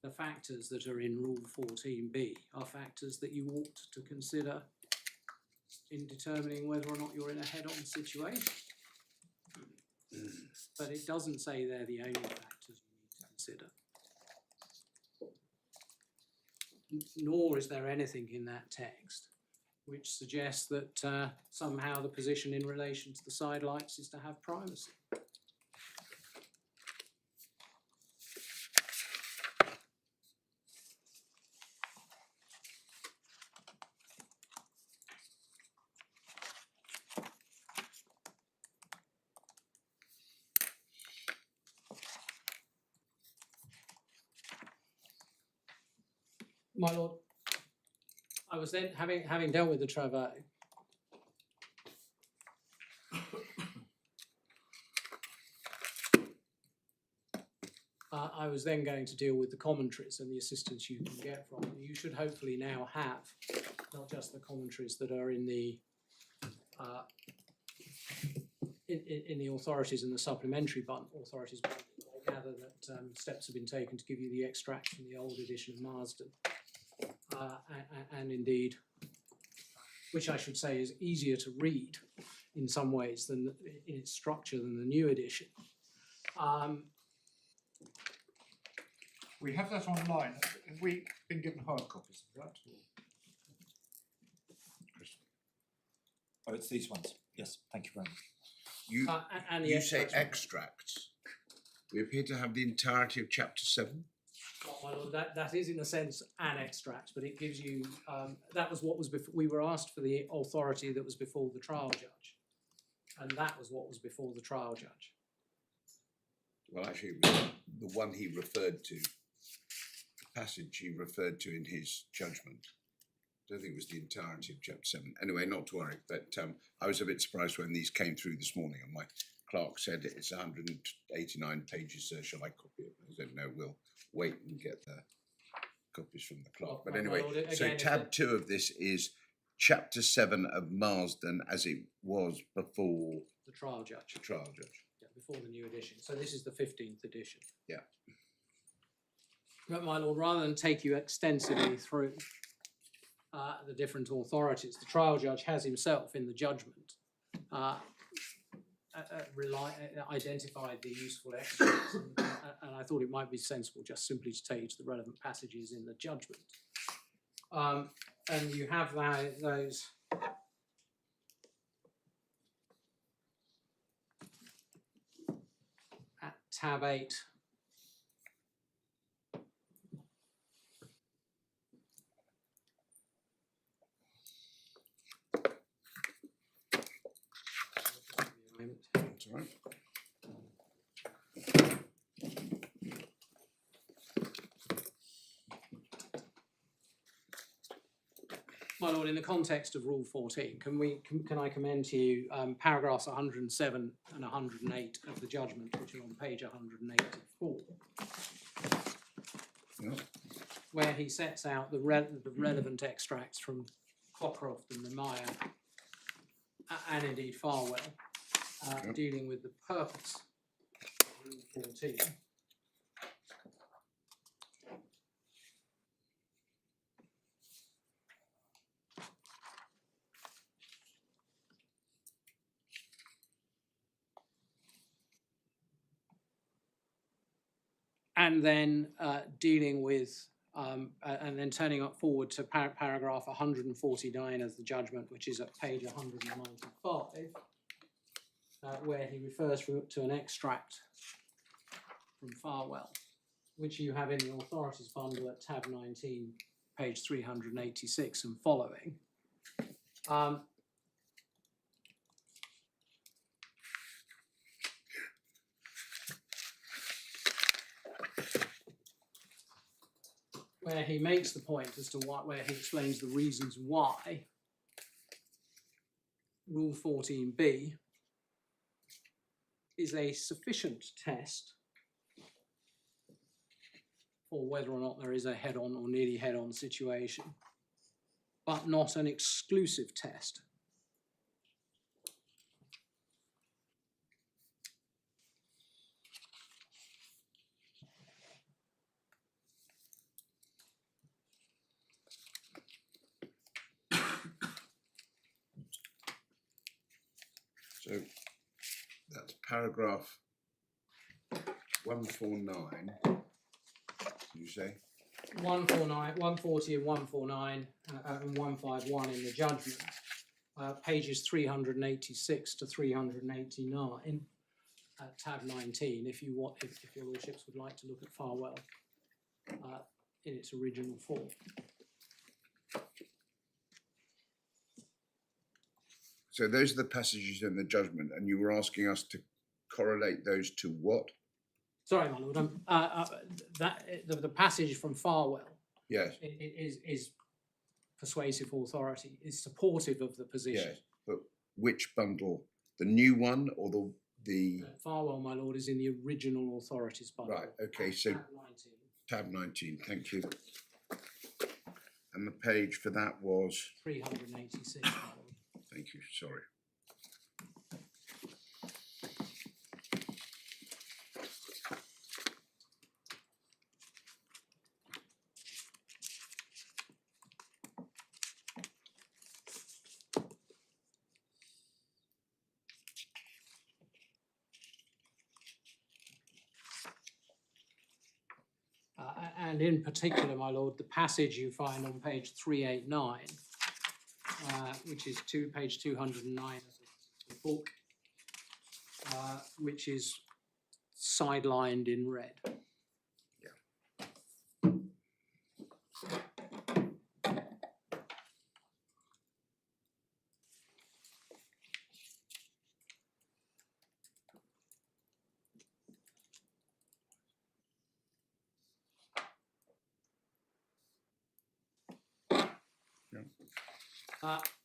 the factors that are in Rule 14b are factors that you ought to consider in determining whether or not you're in a head-on situation. But it doesn't say they're the only factors you need to consider. Nor is there anything in that text which suggests that somehow the position in relation to the sidelights is to have primacy. My lord, I was then, having dealt with the Travaux, I was then going to deal with the commentaries and the assistance you can get from them. You should hopefully now have not just the commentaries that are in the in the authorities and the supplementary authorities bundle. I gather that steps have been taken to give you the extract from the old edition of Marsden. And indeed, which I should say is easier to read in some ways than in its structure than the new edition. We have that online. Have we been given hard copies of that? Oh, it's these ones. Yes, thank you very much. And the You say extracts- extracts. We appear to have the entirety of chapter 7. Well, that is in a sense an extract, but it gives you, that was what was before, we were asked for the authority that was before the trial judge. And that was what was before the trial judge. Well, actually, it was the one he referred to, the passage he referred to in his judgment. I don't think it was the entirety of chapter 7. Anyway, not to worry, but I was a bit surprised when these came through this morning and my clerk said it's 189 pages, shall I copy it? I said, no, we'll wait and get the copies from the clerk. But Well, anyway, well, so again, if tab it- 2 of this is chapter 7 of Marsden as it was before The trial judge, the trial judge. yeah, before the new edition. So this is the 15th edition. Yeah. But my lord, rather than take you extensively through the different authorities, the trial judge has himself in the judgment identified the useful extracts, and I thought it might be sensible just simply to take you to the relevant passages in the judgment. And you have those at tab 8. That's all right. My lord, in the context of Rule 14, can I commend to you paragraphs 107 and 108 of the judgment, which are on page 184, Yeah. where he sets out the relevant extracts from Cockcroft and Meyer, and indeed Farwell, dealing with the purpose of Rule 14. And then dealing with, and then turning up forward to paragraph 149 of the judgment, which is at page 195, where he refers to an extract from Farwell, which you have in the authorities bundle at tab 19, page 386 and following. Where he makes the point as to where he explains the reasons why Rule 14b is a sufficient test for whether or not there is a head-on or nearly head-on situation, but not an exclusive test. So that's paragraph 149. Did you say? 149, 140 and 149 and 151 in the judgment, pages 386 to 389, tab 19. If you want, if your lordships would like to look at Farwell in its original form. So those are the passages in the judgment, and you were asking us to correlate those to what? Sorry, my lord. The passage from Farwell Yes. is persuasive authority, is supportive of the position. Yes. But which bundle? The new one or the Farwell, my lord, is in the original authorities bundle. right? Okay. So Tab 19. tab 19. Thank you. And the page for that was. 386, my lord. Thank you. Sorry. And in particular, my lord, the passage you find on page 389, which is page 209 of the book, which is sidelined in red.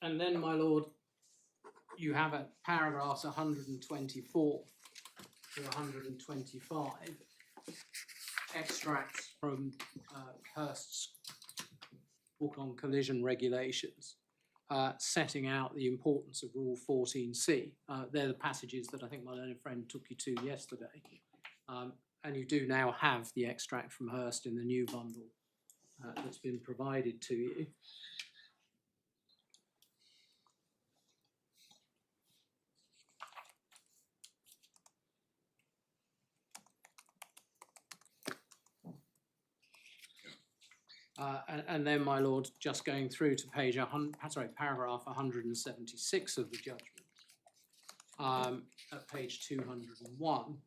And then, my lord, you have at paragraphs 124 to 125, extracts from Hurst's book on collision regulations, setting out the importance of Rule 14C. They're the passages that I think my learned friend took you to yesterday. And you do now have the extract from Hurst in the new bundle that's been provided to you. And then, my lord, just going through to paragraph 176 of the judgment, at page 201,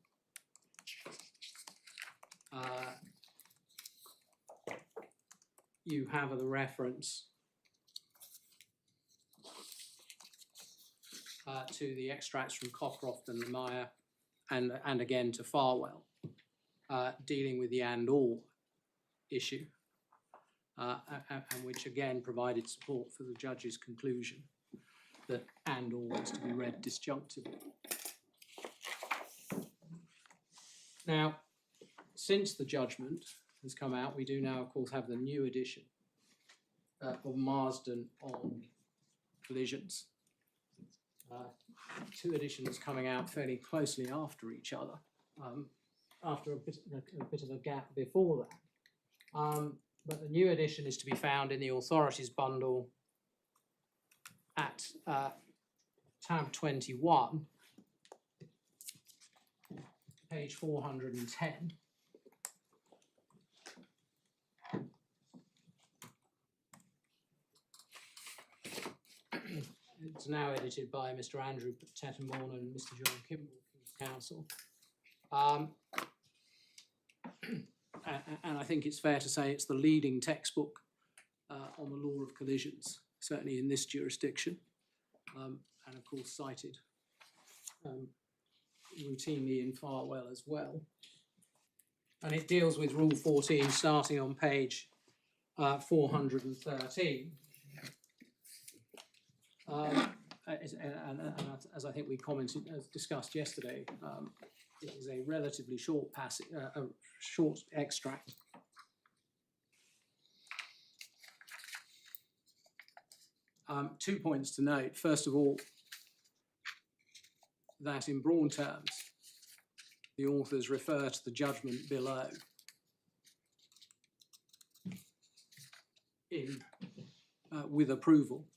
you have the reference to the extracts from Cockcroft and Meyer, and again to Farwell, dealing with the and/or issue. And which again provided support for the judge's conclusion that and/or is to be read disjunctively. Now, since the judgment has come out, we do now, of course, have the new edition of Marsden on collisions. Two editions coming out fairly closely after each other, after a bit of a gap before that. But the new edition is to be found in the authorities bundle at tab 21, page 410. It's now edited by Mr. Andrew Tettenborn and Mr. John Kimball, King's Counsel. And I think it's fair to say it's the leading textbook on the law of collisions, certainly in this jurisdiction, and of course cited routinely in Farwell as well. And it deals with Rule 14 starting on page 413. And as I think we commented, as discussed yesterday, it is a relatively short passage, a short extract. Two points to note. First of all, that in broad terms, the authors refer to the judgment below in with approval.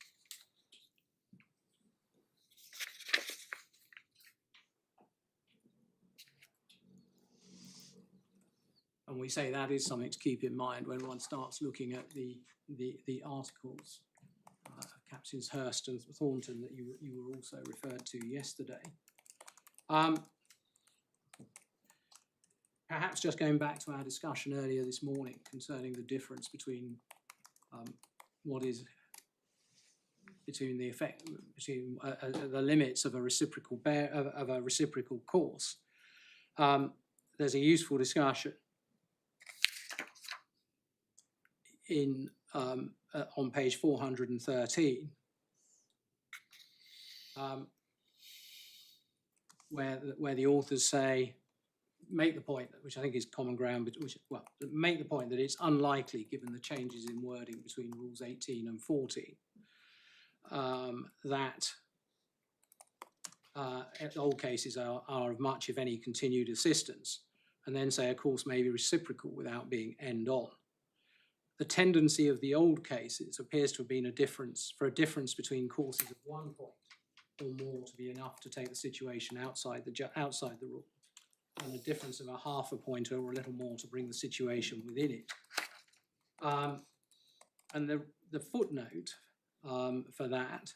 And we say that is something to keep in mind when one starts looking at the articles of Captains Hurst and Thornton that you were also referred to yesterday. Perhaps just going back to our discussion earlier this morning concerning the difference between what is between the effect between the limits of a reciprocal course. There's a useful discussion in on page 413, where the authors make the point, which I think is common ground, but make the point that it's unlikely, given the changes in wording between rules 18 and 14, that old cases are of much, if any, continued assistance, and then say a course may be reciprocal without being end-on. The tendency of the old cases appears to have been a difference between courses of 1 point or more to be enough to take the situation outside the rule, and a difference of a half a point or a little more to bring the situation within it. And the footnote for that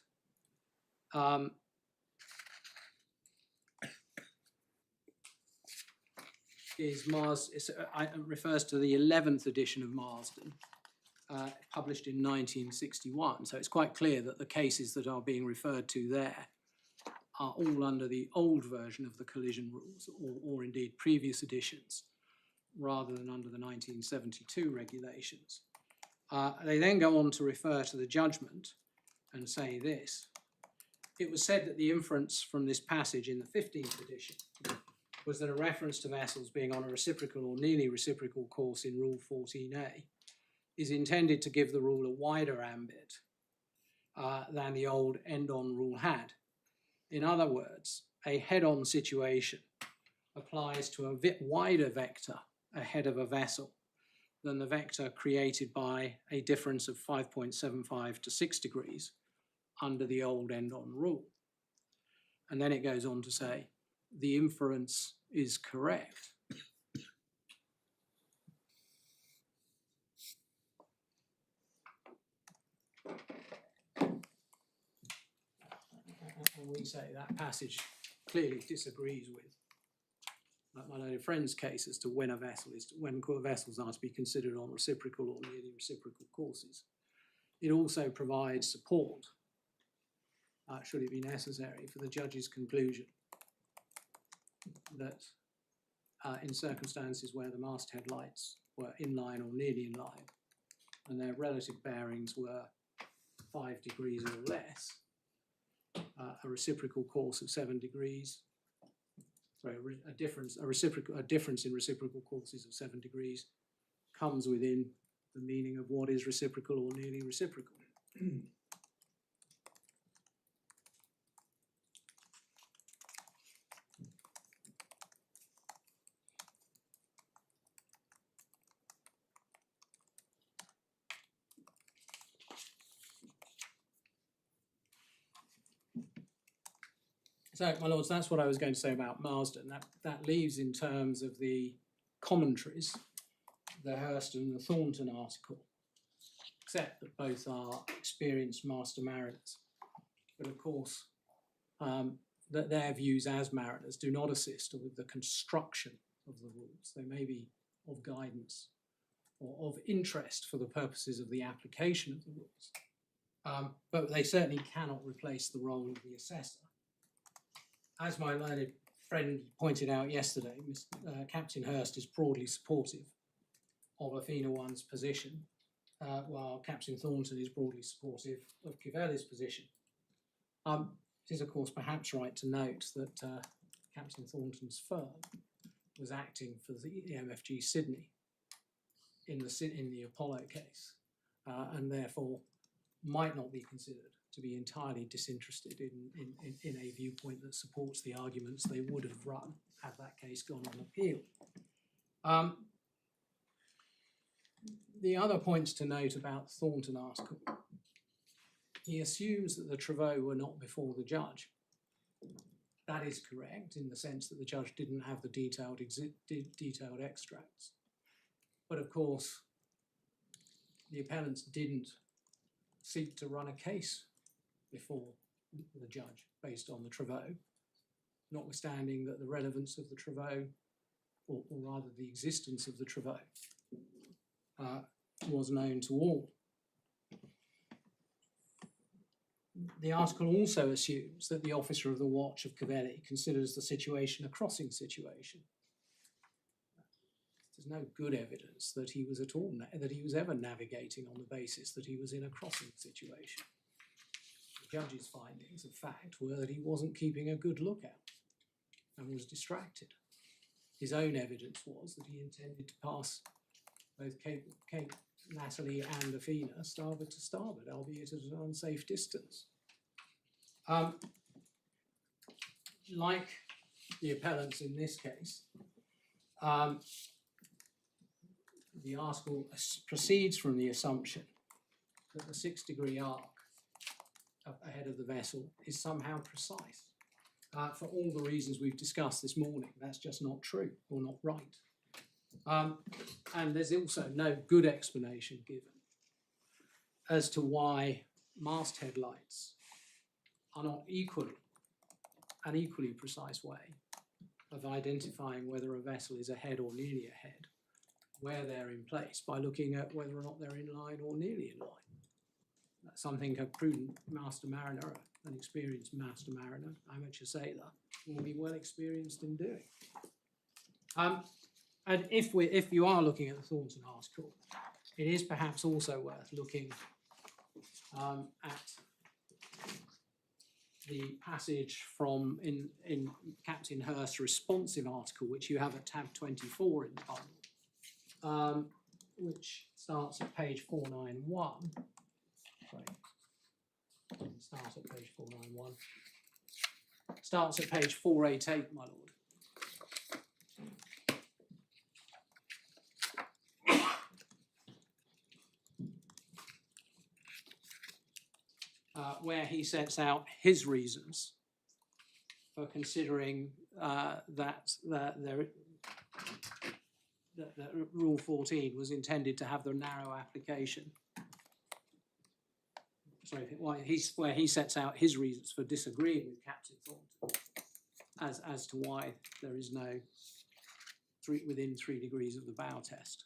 refers to the 11th edition of Marsden, published in 1961. So it's quite clear that the cases that are being referred to there are all under the old version of the collision rules, or indeed previous editions, rather than under the 1972 regulations. They then go on to refer to the judgment and say this: it was said that the inference from this passage in the 15th edition was that a reference to vessels being on a reciprocal or nearly reciprocal course in Rule 14A is intended to give the rule a wider ambit than the old end-on rule had. In other words, a head-on situation applies to a wider vector ahead of a vessel than the vector created by a difference of 5.75 to 6 degrees under the old end-on rule. And then it goes on to say, the inference is correct. And we say that passage clearly disagrees with my learned friend's case as to when vessels are to be considered on reciprocal or nearly reciprocal courses. It also provides support, should it be necessary, for the judge's conclusion that in circumstances where the masthead lights were in line or nearly in line and their relative bearings were 5 degrees or less, a reciprocal course of 7 degrees, sorry, a difference in reciprocal courses of 7 degrees comes within the meaning of what is reciprocal or nearly reciprocal. So, my lords, that's what I was going to say about Marsden. That leaves, in terms of the commentaries, the Hurst and the Thornton article, except that both are experienced master mariners. But of course, that their views as mariners do not assist with the construction of the rules. They may be of guidance or of interest for the purposes of the application of the rules, but they certainly cannot replace the role of the assessor. As my learned friend pointed out yesterday, Captain Hurst is broadly supportive of AFINA I's position, while Captain Thornton is broadly supportive of KIVELI's position. It is, of course, perhaps right to note that Captain Thornton's firm was acting for the MFG Sydney in the Apollo case, and therefore might not be considered to be entirely disinterested in a viewpoint that supports the arguments they would have run had that case gone on appeal. The other points to note about the Thornton article, he assumes that the travaux were not before the judge. That is correct in the sense that the judge didn't have the detailed extracts. But of course, the appellants didn't seek to run a case before the judge based on the travaux, notwithstanding that the relevance of the travaux, or rather the existence of the travaux, was known to all. The article also assumes that the officer of the watch of KIVELI considers the situation a crossing situation. There's no good evidence that he was ever navigating on the basis that he was in a crossing situation. The judge's findings of fact were that he wasn't keeping a good lookout and was distracted. His own evidence was that he intended to pass both Cape Natalie and AFINA starboard to starboard, albeit at an unsafe distance. Like the appellants in this case, the article proceeds from the assumption that the 6-degree arc ahead of the vessel is somehow precise. For all the reasons we've discussed this morning, that's just not true or not right. And there's also no good explanation given as to why masthead lights are not an equally precise way of identifying whether a vessel is ahead or nearly ahead, where they're in place, by looking at whether or not they're in line or nearly in line. That's something a prudent master mariner, an experienced master mariner, amateur sailor, will be well experienced in doing. And if you are looking at the Thornton article, it is perhaps also worth looking at the passage from in Captain Hurst's responsive article, which you have at tab 24 in the bundle, which starts at page 491. Sorry. Starts at page 491. Starts at page 488, my lord. Where he sets out his reasons for considering that Rule 14 was intended to have the narrow application. Sorry, where he sets out his reasons for disagreeing with Captain Thornton as to why there is no within 3 degrees of the bow test.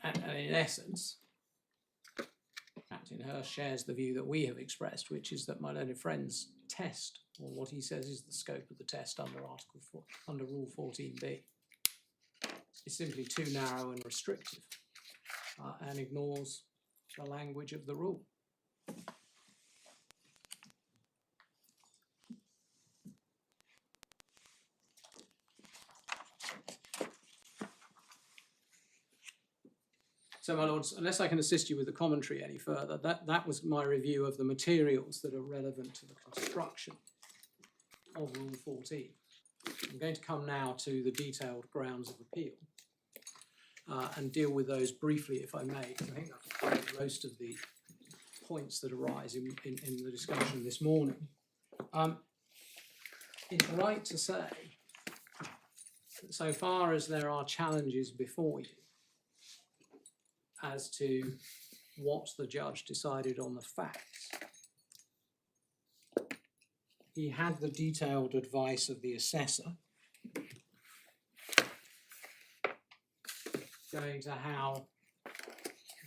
And in essence, Captain Hurst shares the view that we have expressed, which is that my learned friend's test, or what he says is the scope of the test under Rule 14b, is simply too narrow and restrictive, and ignores the language of the rule. So, my lords, unless I can assist you with the commentary any further, that was my review of the materials that are relevant to the construction of Rule 14. I'm going to come now to the detailed grounds of appeal and deal with those briefly, if I may. I think I've covered most of the points that arise in the discussion this morning. It's right to say that so far as there are challenges before you as to what the judge decided on the facts, he had the detailed advice of the assessor going to how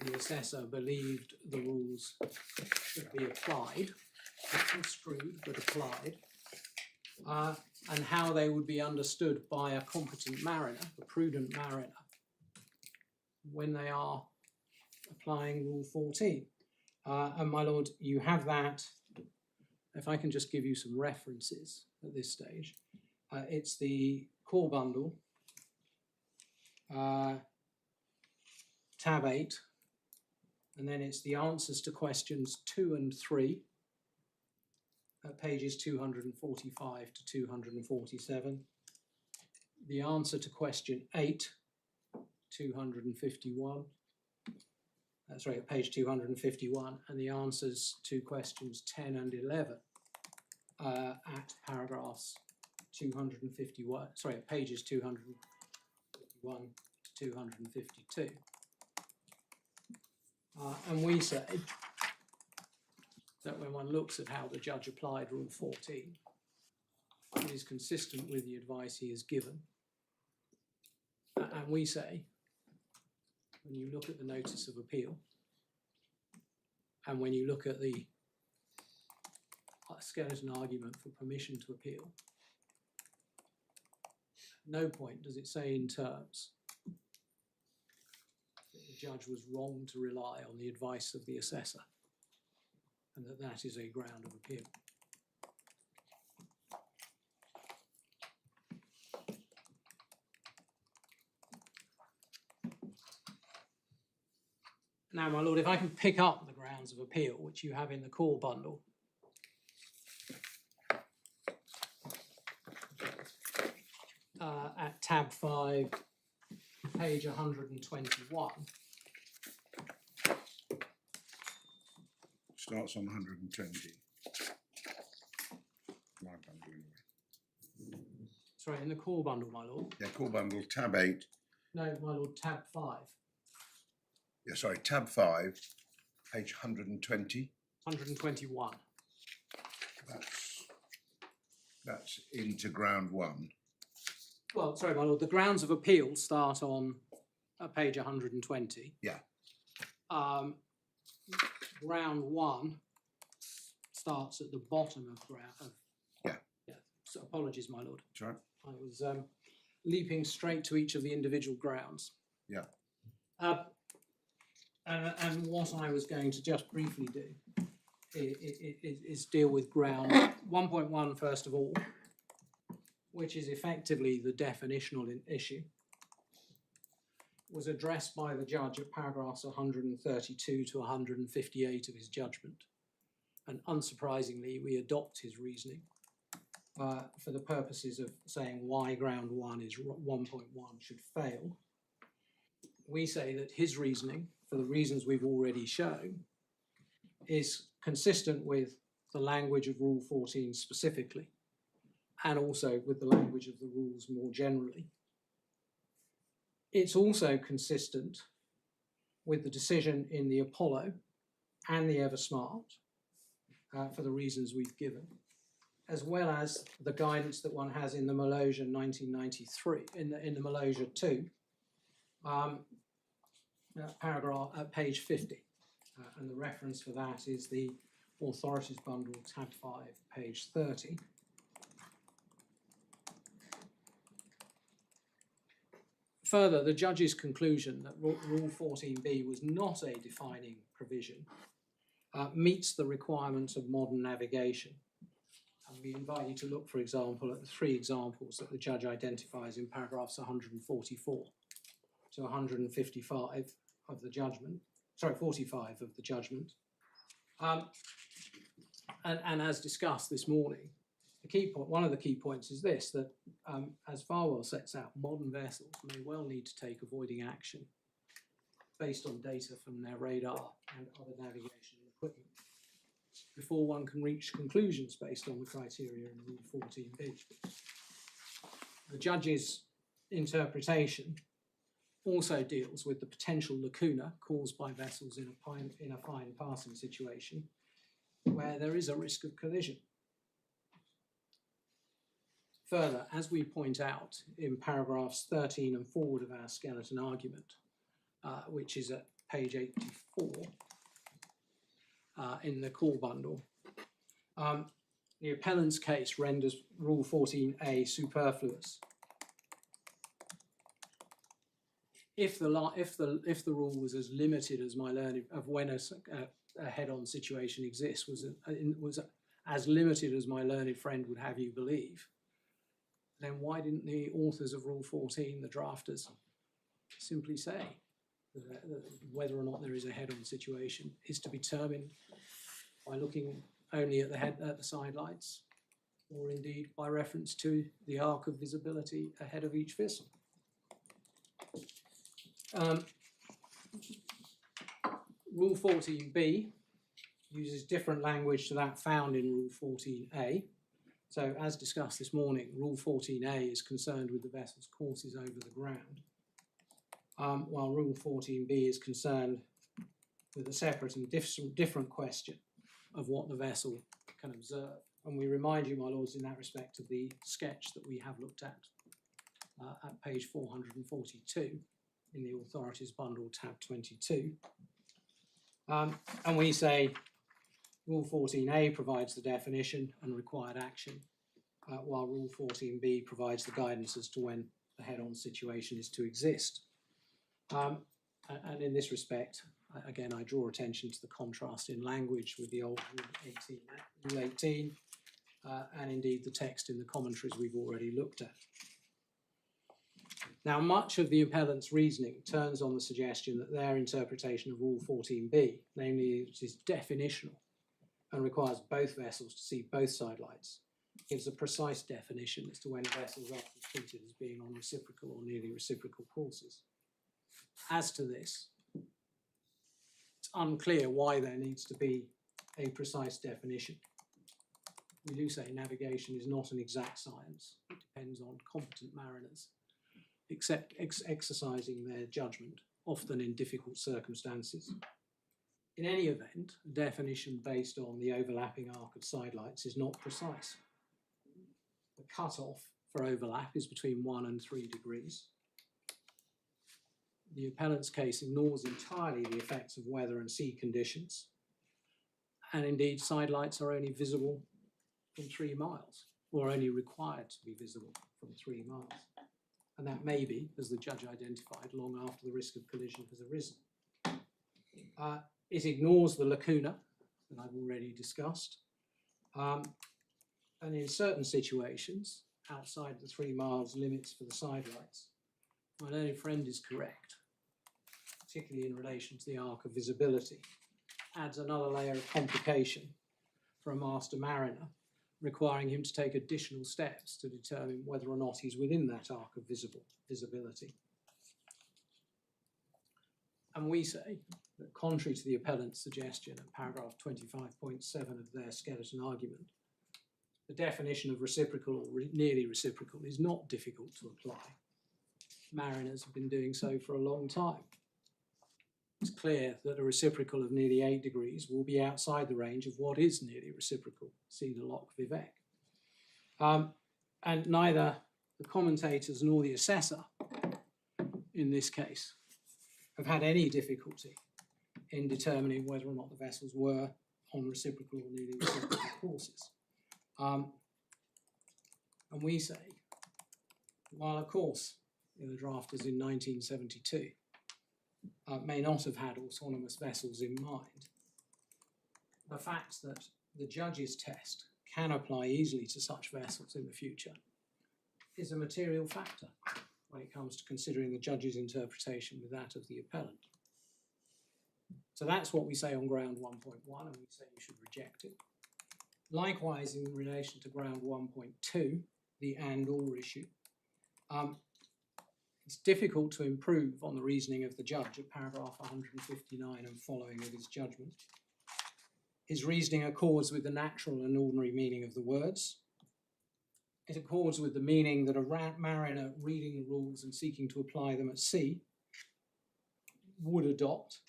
the assessor believed the rules should be applied, not construed but applied, and how they would be understood by a competent mariner, a prudent mariner, when they are applying Rule 14. And my lord, you have that. If I can just give you some references at this stage. It's the core bundle, tab 8, and then it's the answers to questions 2 and 3 at pages 245 to 247. The answer to question 8, 251. Sorry, at page 251, and the answers to questions 10 and 11 at paragraphs 251, sorry, at pages 251 to 252. And we say that when one looks at how the judge applied Rule 14, it is consistent with the advice he has given. And we say, when you look at the notice of appeal, and when you look at the skeleton argument for permission to appeal, at no point does it say in terms that the judge was wrong to rely on the advice of the assessor, and that that is a ground of appeal. Now, my lord, if I can pick up the grounds of appeal, which you have in the core bundle, at tab 5, page 121. Starts on 120. My bundle anyway. Sorry, in the core bundle, my lord. Yeah, core bundle, tab 8. No, my lord, tab 5. Yeah, sorry, tab 5, page 120. 121. That's into ground one. Well, sorry, my lord, the grounds of appeal start on page 120. Yeah. Ground one starts at the bottom of ground. Yeah. So apologies, my lord. Sorry. I was leaping straight to each of the individual grounds. Yeah. And what I was going to just briefly do is deal with ground 1.1 first of all, which is effectively the definitional issue, was addressed by the judge at paragraphs 132 to 158 of his judgment. And unsurprisingly, we adopt his reasoning for the purposes of saying why ground 1.1 should fail. We say that his reasoning, for the reasons we've already shown, is consistent with the language of Rule 14 specifically, and also with the language of the rules more generally. It's also consistent with the decision in the Apollo and the Eversmart, for the reasons we've given, as well as the guidance that one has in the Malosia 1993, in the Malosia 2, paragraph at page 50, and the reference for that is the Authorities Bundle, tab 5, page 30. Further, the judge's conclusion that Rule 14b was not a defining provision meets the requirements of modern navigation. And we invite you to look, for example, at the three examples that the judge identifies in paragraphs 144 to 155 of the judgment, 45 of the judgment. And as discussed this morning, the key point, one of the key points is this, that as Farwell sets out, modern vessels may well need to take avoiding action based on data from their radar and other navigation equipment before one can reach conclusions based on the criteria in Rule 14b. The judge's interpretation also deals with the potential lacuna caused by vessels in a fine passing situation where there is a risk of collision. Further, as we point out in paragraphs 13 and forward of our skeleton argument, which is at page 84 in the call bundle, the appellant's case renders Rule 14a superfluous. If the rule was as limited as my learning of when a head-on situation exists was as limited as my learned friend would have you believe, then why didn't the authors of Rule 14, the drafters, simply say that whether or not there is a head-on situation is to be determined by looking only at the side lights, or indeed by reference to the arc of visibility ahead of each vessel? Rule 14b uses different language to that found in Rule 14a. So as discussed this morning, Rule 14a is concerned with the vessel's courses over the ground, while Rule 14b is concerned with a separate and different question of what the vessel can observe. And we remind you, my lords, in that respect of the sketch that we have looked at page 442 in the Authorities Bundle, tab 22. And we say Rule 14a provides the definition and required action, while Rule 14b provides the guidance as to when the head-on situation is to exist. And in this respect, again, I draw attention to the contrast in language with the old Rule 18, and indeed the text in the commentaries we've already looked at. Now, much of the appellant's reasoning turns on the suggestion that their interpretation of Rule 14b, namely it is definitional and requires both vessels to see both side lights, gives a precise definition as to when a vessel is often treated as being on reciprocal or nearly reciprocal courses. As to this, it's unclear why there needs to be a precise definition. We do say navigation is not an exact science. It depends on competent mariners exercising their judgment, often in difficult circumstances. In any event, a definition based on the overlapping arc of sidelights is not precise. The cutoff for overlap is between 1 and 3 degrees. The appellant's case ignores entirely the effects of weather and sea conditions, and indeed sidelights are only visible from 3 miles, or only required to be visible from 3 miles. And that may be, as the judge identified, long after the risk of collision has arisen. It ignores the lacuna that I've already discussed. And in certain situations, outside the 3 miles limits for the sidelights, my learned friend is correct, particularly in relation to the arc of visibility, adds another layer of complication for a master mariner, requiring him to take additional steps to determine whether or not he's within that arc of visibility. And we say that contrary to the appellant's suggestion at paragraph 25.7 of their skeleton argument, the definition of reciprocal or nearly reciprocal is not difficult to apply. Mariners have been doing so for a long time. It's clear that a reciprocal of nearly 8 degrees will be outside the range of what is nearly reciprocal. See the Locke Vivek. And neither the commentators nor the assessor in this case have had any difficulty in determining whether or not the vessels were on reciprocal or nearly reciprocal courses. And we say, while of course the drafters in 1972 may not have had autonomous vessels in mind, the fact that the judge's test can apply easily to such vessels in the future is a material factor when it comes to considering the judge's interpretation with that of the appellant. So that's what we say on ground 1.1, and we say you should reject it. Likewise, in relation to ground 1.2, the and/or issue, it's difficult to improve on the reasoning of the judge at paragraph 159 and following of his judgment. His reasoning accords with the natural and ordinary meaning of the words. It accords with the meaning that a mariner reading the rules and seeking to apply them at sea would adopt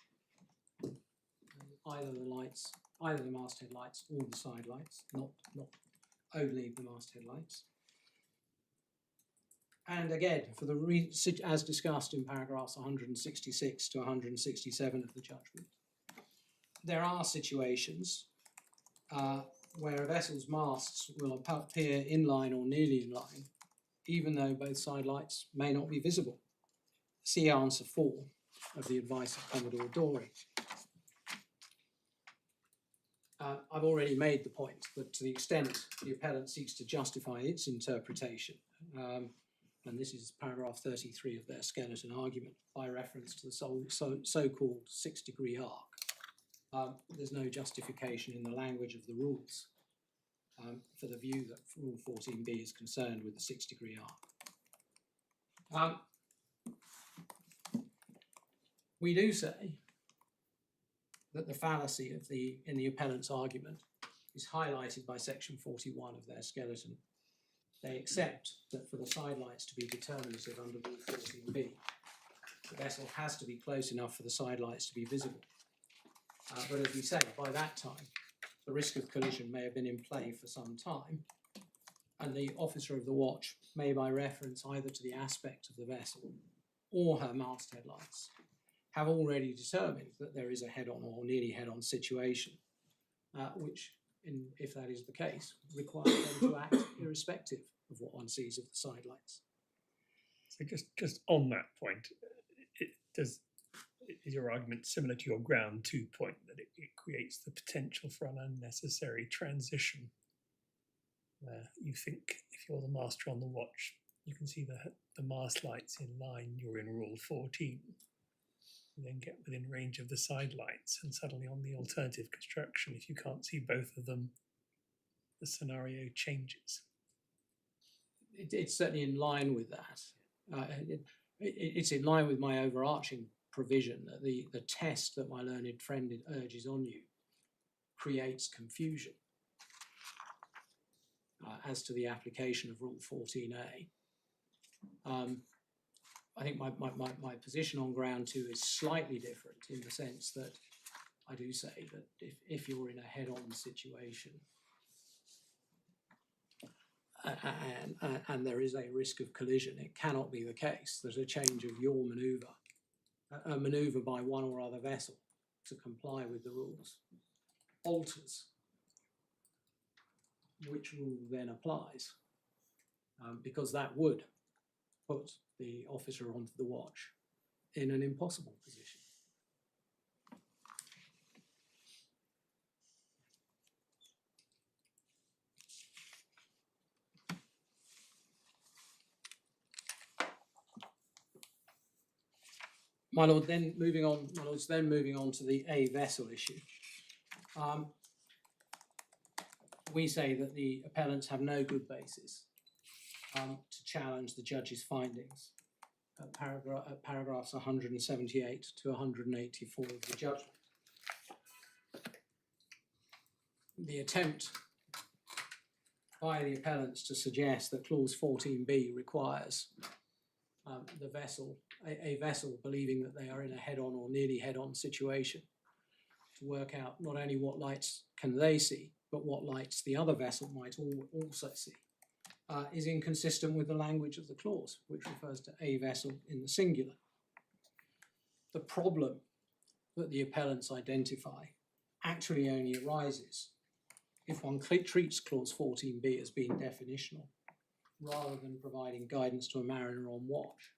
either the masthead lights or the side lights, not only the masthead lights. And again, for the as discussed in paragraphs 166 to 167 of the judgment, there are situations where a vessel's masts will appear in line or nearly in line, even though both side lights may not be visible. See answer 4 of the advice of Commodore Dory. I've already made the point that to the extent the appellant seeks to justify its interpretation, and this is paragraph 33 of their skeleton argument, by reference to the so-called 6-degree arc, there's no justification in the language of the rules for the view that Rule 14b is concerned with the 6-degree arc. We do say that the fallacy of in the appellant's argument is highlighted by section 41 of their skeleton. They accept that for the sidelights to be determinative under Rule 14b, the vessel has to be close enough for the sidelights to be visible. But as we say, by that time, the risk of collision may have been in play for some time, and the officer of the watch may, by reference either to the aspect of the vessel or her masthead lights, have already determined that there is a head-on or nearly head-on situation, which, if that is the case, requires them to act irrespective of what one sees of the sidelights. So just on that point, is your argument similar to your ground 2 point, that it creates the potential for an unnecessary transition, where you think if you're the master on the watch, you can see the mast lights in line, you're in Rule 14. You then get within range of the side lights, and suddenly on the alternative construction, if you can't see both of them, the scenario changes. It's certainly in line with that. It's in line with my overarching provision that the test that my learned friend urges on you creates confusion as to the application of Rule 14a. I think my position on ground 2 is slightly different in the sense that I do say that if you're in a head-on situation and there is a risk of collision, it cannot be the case that a change of your manoeuvre, a manoeuvre by one or other vessel to comply with the rules, alters which rule then applies, because that would put the officer onto the watch in an impossible position. My lord, then moving on to the A vessel issue. We say that the appellants have no good basis to challenge the judge's findings at paragraphs 178 to 184 of the judgment. The attempt by the appellants to suggest that clause 14b requires the vessel, a vessel believing that they are in a head-on or nearly head-on situation, to work out not only what lights can they see, but what lights the other vessel might also see, is inconsistent with the language of the clause, which refers to a vessel in the singular. The problem that the appellants identify actually only arises if one treats clause 14b as being definitional, rather than providing guidance to a mariner on watch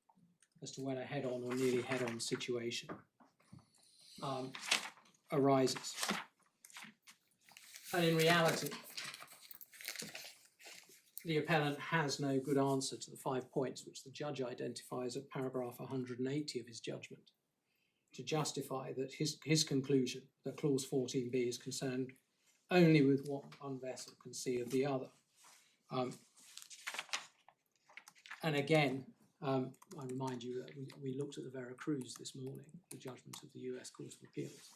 as to when a head-on or nearly head-on situation arises. And in reality, the appellant has no good answer to the 5 points which the judge identifies at paragraph 180 of his judgment to justify that his conclusion that clause 14b is concerned only with what one vessel can see of the other. And again, I remind you that we looked at the Veracruz this morning, the judgment of the US Court of Appeals,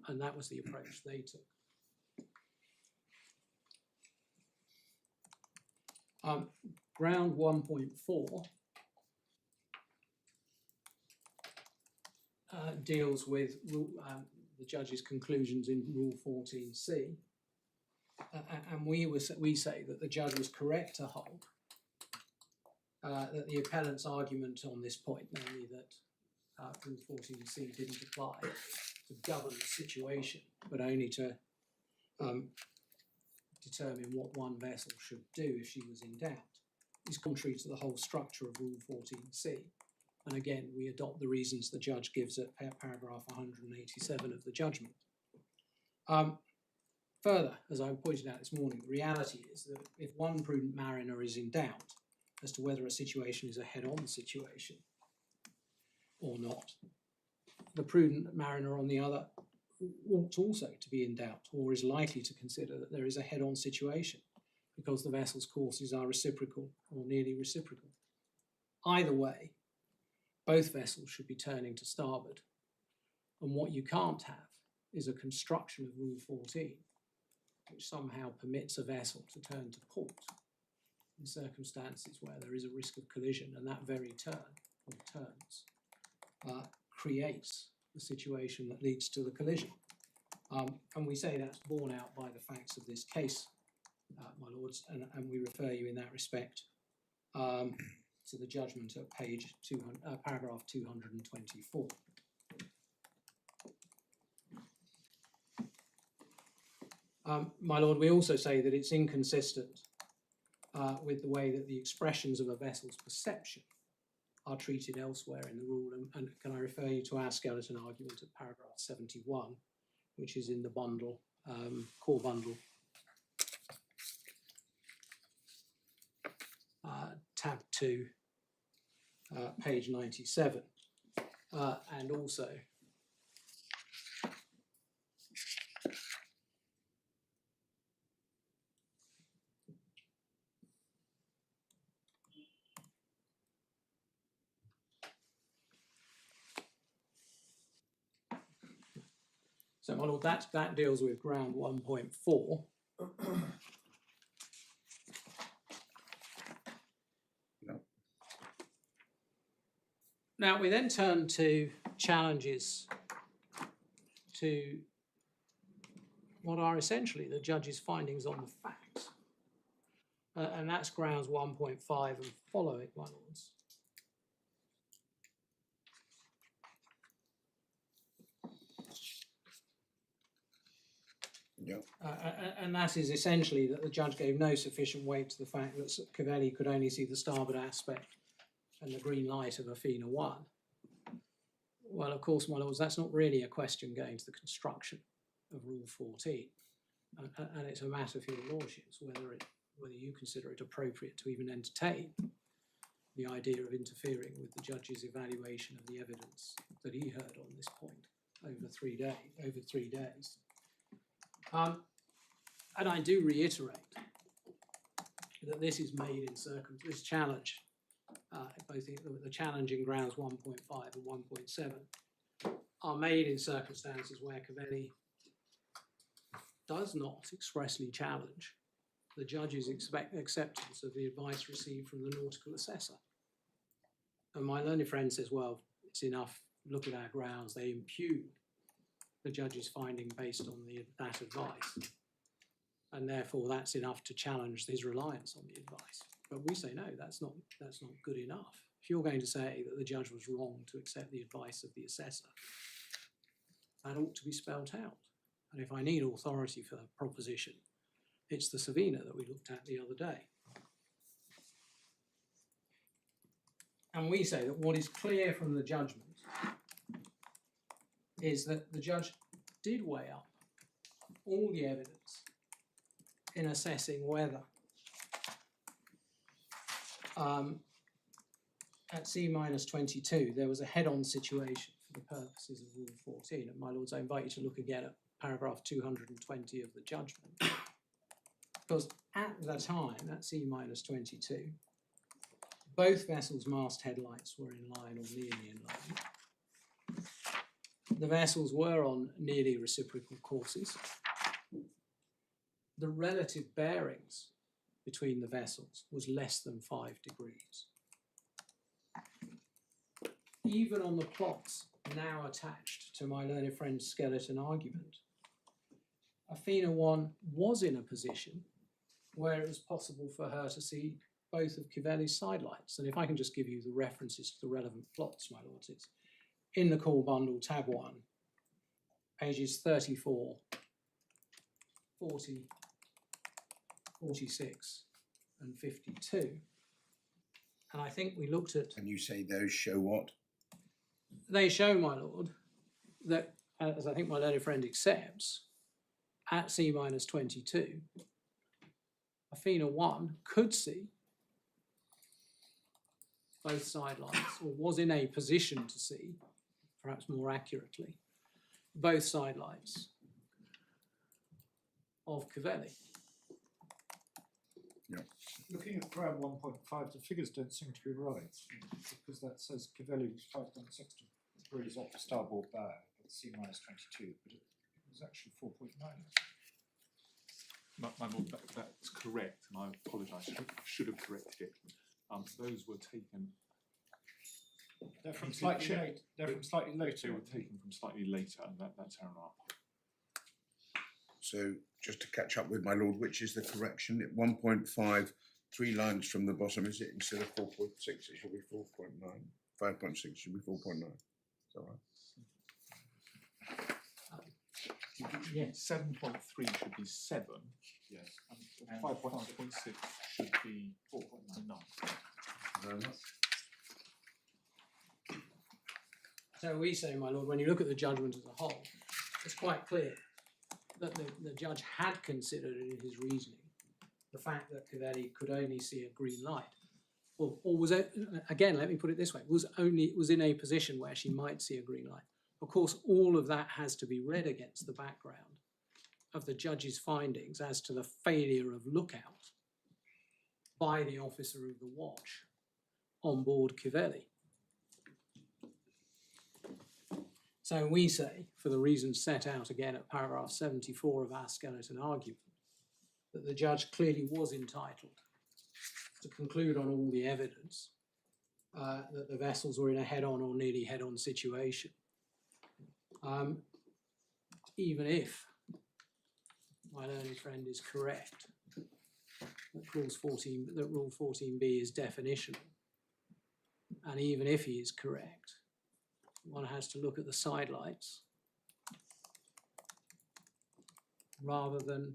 and that was the approach they took. Ground 1.4 deals with the judge's conclusions in Rule 14c, and we say that the judge was correct to hold that the appellant's argument on this point, namely that Rule 14c didn't apply to govern the situation, but only to determine what one vessel should do if she was in doubt, is contrary to the whole structure of Rule 14c. And again, we adopt the reasons the judge gives at paragraph 187 of the judgment. Further, as I pointed out this morning, the reality is that if one prudent mariner is in doubt as to whether a situation is a head-on situation or not, the prudent mariner on the other ought also to be in doubt, or is likely to consider that there is a head-on situation because the vessel's courses are reciprocal or nearly reciprocal. Either way, both vessels should be turning to starboard, and what you can't have is a construction of Rule 14 which somehow permits a vessel to turn to port in circumstances where there is a risk of collision, and that very turn or turns creates the situation that leads to the collision. And we say that's borne out by the facts of this case, my lords, and we refer you in that respect to the judgment at paragraph 224. My lord, we also say that it's inconsistent with the way that the expressions of a vessel's perception are treated elsewhere in the rule, and can I refer you to our skeleton argument at paragraph 71, which is in the bundle, core bundle, tab 2, page 97, and also so, my lord, that deals with ground 1.4. No. Now we then turn to challenges to what are essentially the judge's findings on the facts. And that's grounds 1.5 and following, my lords. Yeah. And that is essentially that the judge gave no sufficient weight to the fact that KIVELI could only see the starboard aspect and the green light of AFINA I. Well, of course, my lords, that's not really a question going to the construction of Rule 14. And it's a matter for your lordships whether you consider it appropriate to even entertain the idea of interfering with the judge's evaluation of the evidence that he heard on this point over 3 days. And I do reiterate that this is made in this challenge, both the challenge in grounds 1.5 and 1.7 are made in circumstances where KIVELI does not expressly challenge the judge's acceptance of the advice received from the nautical assessor. And my learned friend says, well, it's enough, look at our grounds, they impugn the judge's finding based on that advice. And therefore that's enough to challenge his reliance on the advice. But we say, no, that's not good enough. If you're going to say that the judge was wrong to accept the advice of the assessor, that ought to be spelt out. And if I need authority for the proposition, it's the Savina that we looked at the other day. And we say that what is clear from the judgment is that the judge did weigh up all the evidence in assessing whether at C-22 there was a head-on situation for the purposes of Rule 14. And my lords, I invite you to look again at paragraph 220 of the judgment. Because at the time, at C-22, both vessels' mast headlights were in line or nearly in line. The vessels were on nearly reciprocal courses. The relative bearings between the vessels was less than 5 degrees. Even on the plots now attached to my learned friend's skeleton argument, AFINA I was in a position where it was possible for her to see both of KIVELI's sidelights. And if I can just give you the references to the relevant plots, my lords, it's in the call bundle, tab 1, pages 34, 40, 46, and 52. And I think we looked at... And you say those show what? They show, my lord, that, as I think my learned friend accepts, at C-22, AFINA I could see both sidelights, or was in a position to see, perhaps more accurately, both sidelights of KIVELI. Yeah. Looking at ground 1.5, the figures don't seem to be right, because that says KIVELI was 5.6 degrees off the starboard bow at C-22, but it was actually 4.9. My lord, that's correct, and I apologise. I should have corrected it. Those were taken. They're from slightly late. They're from slightly later. They were taken from slightly later, and that's our part. So just to catch up with my lord, which is the correction? At 1.5, 3 lines from the bottom, is it? Instead of 4.6, it should be 4.9. 5.6 should be 4.9. Is that right? Yes. 7.3 should be 7. Yes. And 5.6 should be 4.9. Very much. So we say, my lord, when you look at the judgment as a whole, it's quite clear that the judge had considered in his reasoning the fact that KIVELI could only see a green light, or was it, again, let me put it this way, was in a position where she might see a green light. Of course, all of that has to be read against the background of the judge's findings as to the failure of lookout by the officer of the watch on board KIVELI. So we say, for the reasons set out again at paragraph 74 of our skeleton argument, that the judge clearly was entitled to conclude on all the evidence that the vessels were in a head-on or nearly head-on situation, even if my learned friend is correct, that Rule 14b is definitional. And even if he is correct, one has to look at the sidelights rather than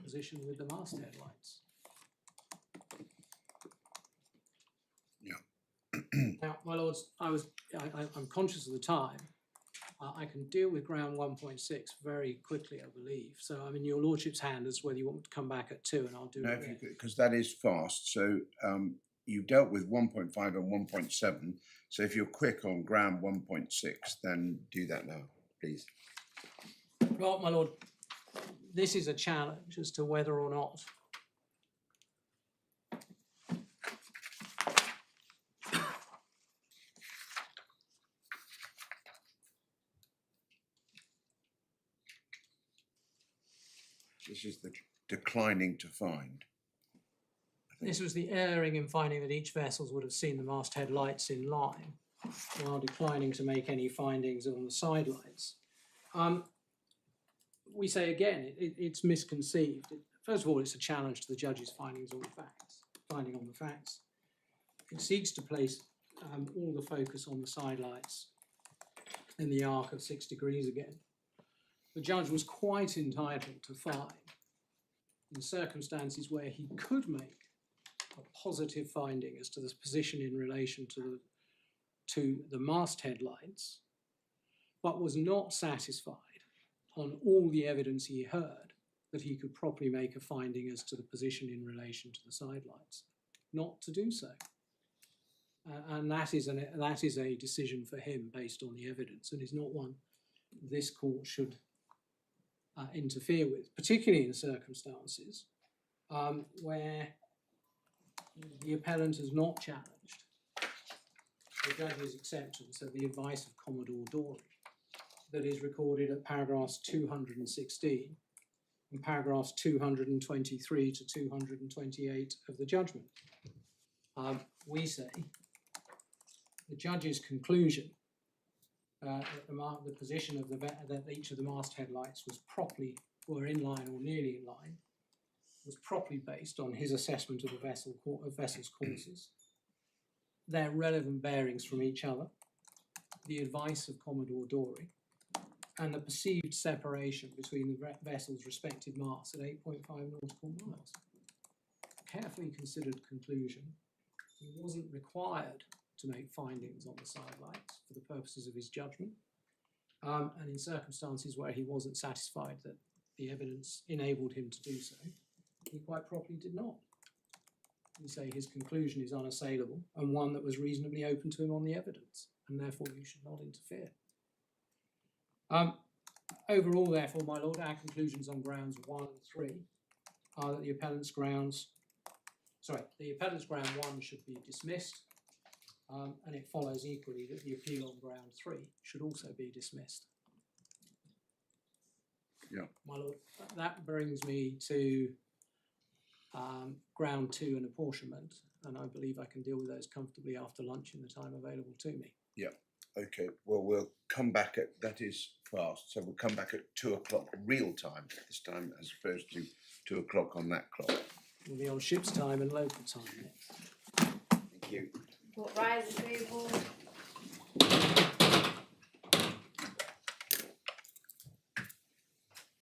position with the masthead lights. Now, my lords, I'm conscious of the time. I can deal with ground 1.6 very quickly, I believe. So I'm in your lordship's hand as whether you want to come back at 2, and I'll do No, it if you then. could, because that is fast. So you've dealt with 1.5 and 1.7. So if you're quick on ground 1.6, then do that now, please. Well, my lord, this is a challenge as to whether or not This is the declining to find. this was the erring in finding that each vessels would have seen the masthead lights in line, while declining to make any findings on the side lights. We say again, it's misconceived. First of all, it's a challenge to the judge's finding on the facts. It seeks to place all the focus on the side lights in the arc of 6 degrees again. The judge was quite entitled to find, in circumstances where he could make a positive finding as to the position in relation to the masthead lights, but was not satisfied on all the evidence he heard that he could properly make a finding as to the position in relation to the side lights, not to do so. And that is a decision for him based on the evidence, and is not one this court should interfere with, particularly in circumstances where the appellant has not challenged the judge's acceptance of the advice of Commodore Dory that is recorded at paragraphs 216 and paragraphs 223 to 228 of the judgment. We say the judge's conclusion that the position of that each of the masthead lights were in line or nearly in line was properly based on his assessment of the vessel's courses, their relevant bearings from each other, the advice of Commodore Dory, and the perceived separation between the vessel's respective masts at 8.5 nautical miles. Carefully considered conclusion. He wasn't required to make findings on the side lights for the purposes of his judgment, and in circumstances where he wasn't satisfied that the evidence enabled him to do so, he quite properly did not. We say his conclusion is unassailable and one that was reasonably open to him on the evidence, and therefore you should not interfere. Overall, therefore, my lord, our conclusions on grounds 1 and 3 are that the appellant's ground 1 should be dismissed, and it follows equally that the appeal on ground 3 should also be dismissed. Yeah. My lord, that brings me to ground 2 and apportionment, and I believe I can deal with those comfortably after lunch in the time available to me. Yeah. Okay. Well, we'll come back at, that is fast, so we'll come back at 2 o'clock real time this time, as opposed to 2 o'clock on that clock. We'll be on ship's time and local time next. Thank you. Court rise, table.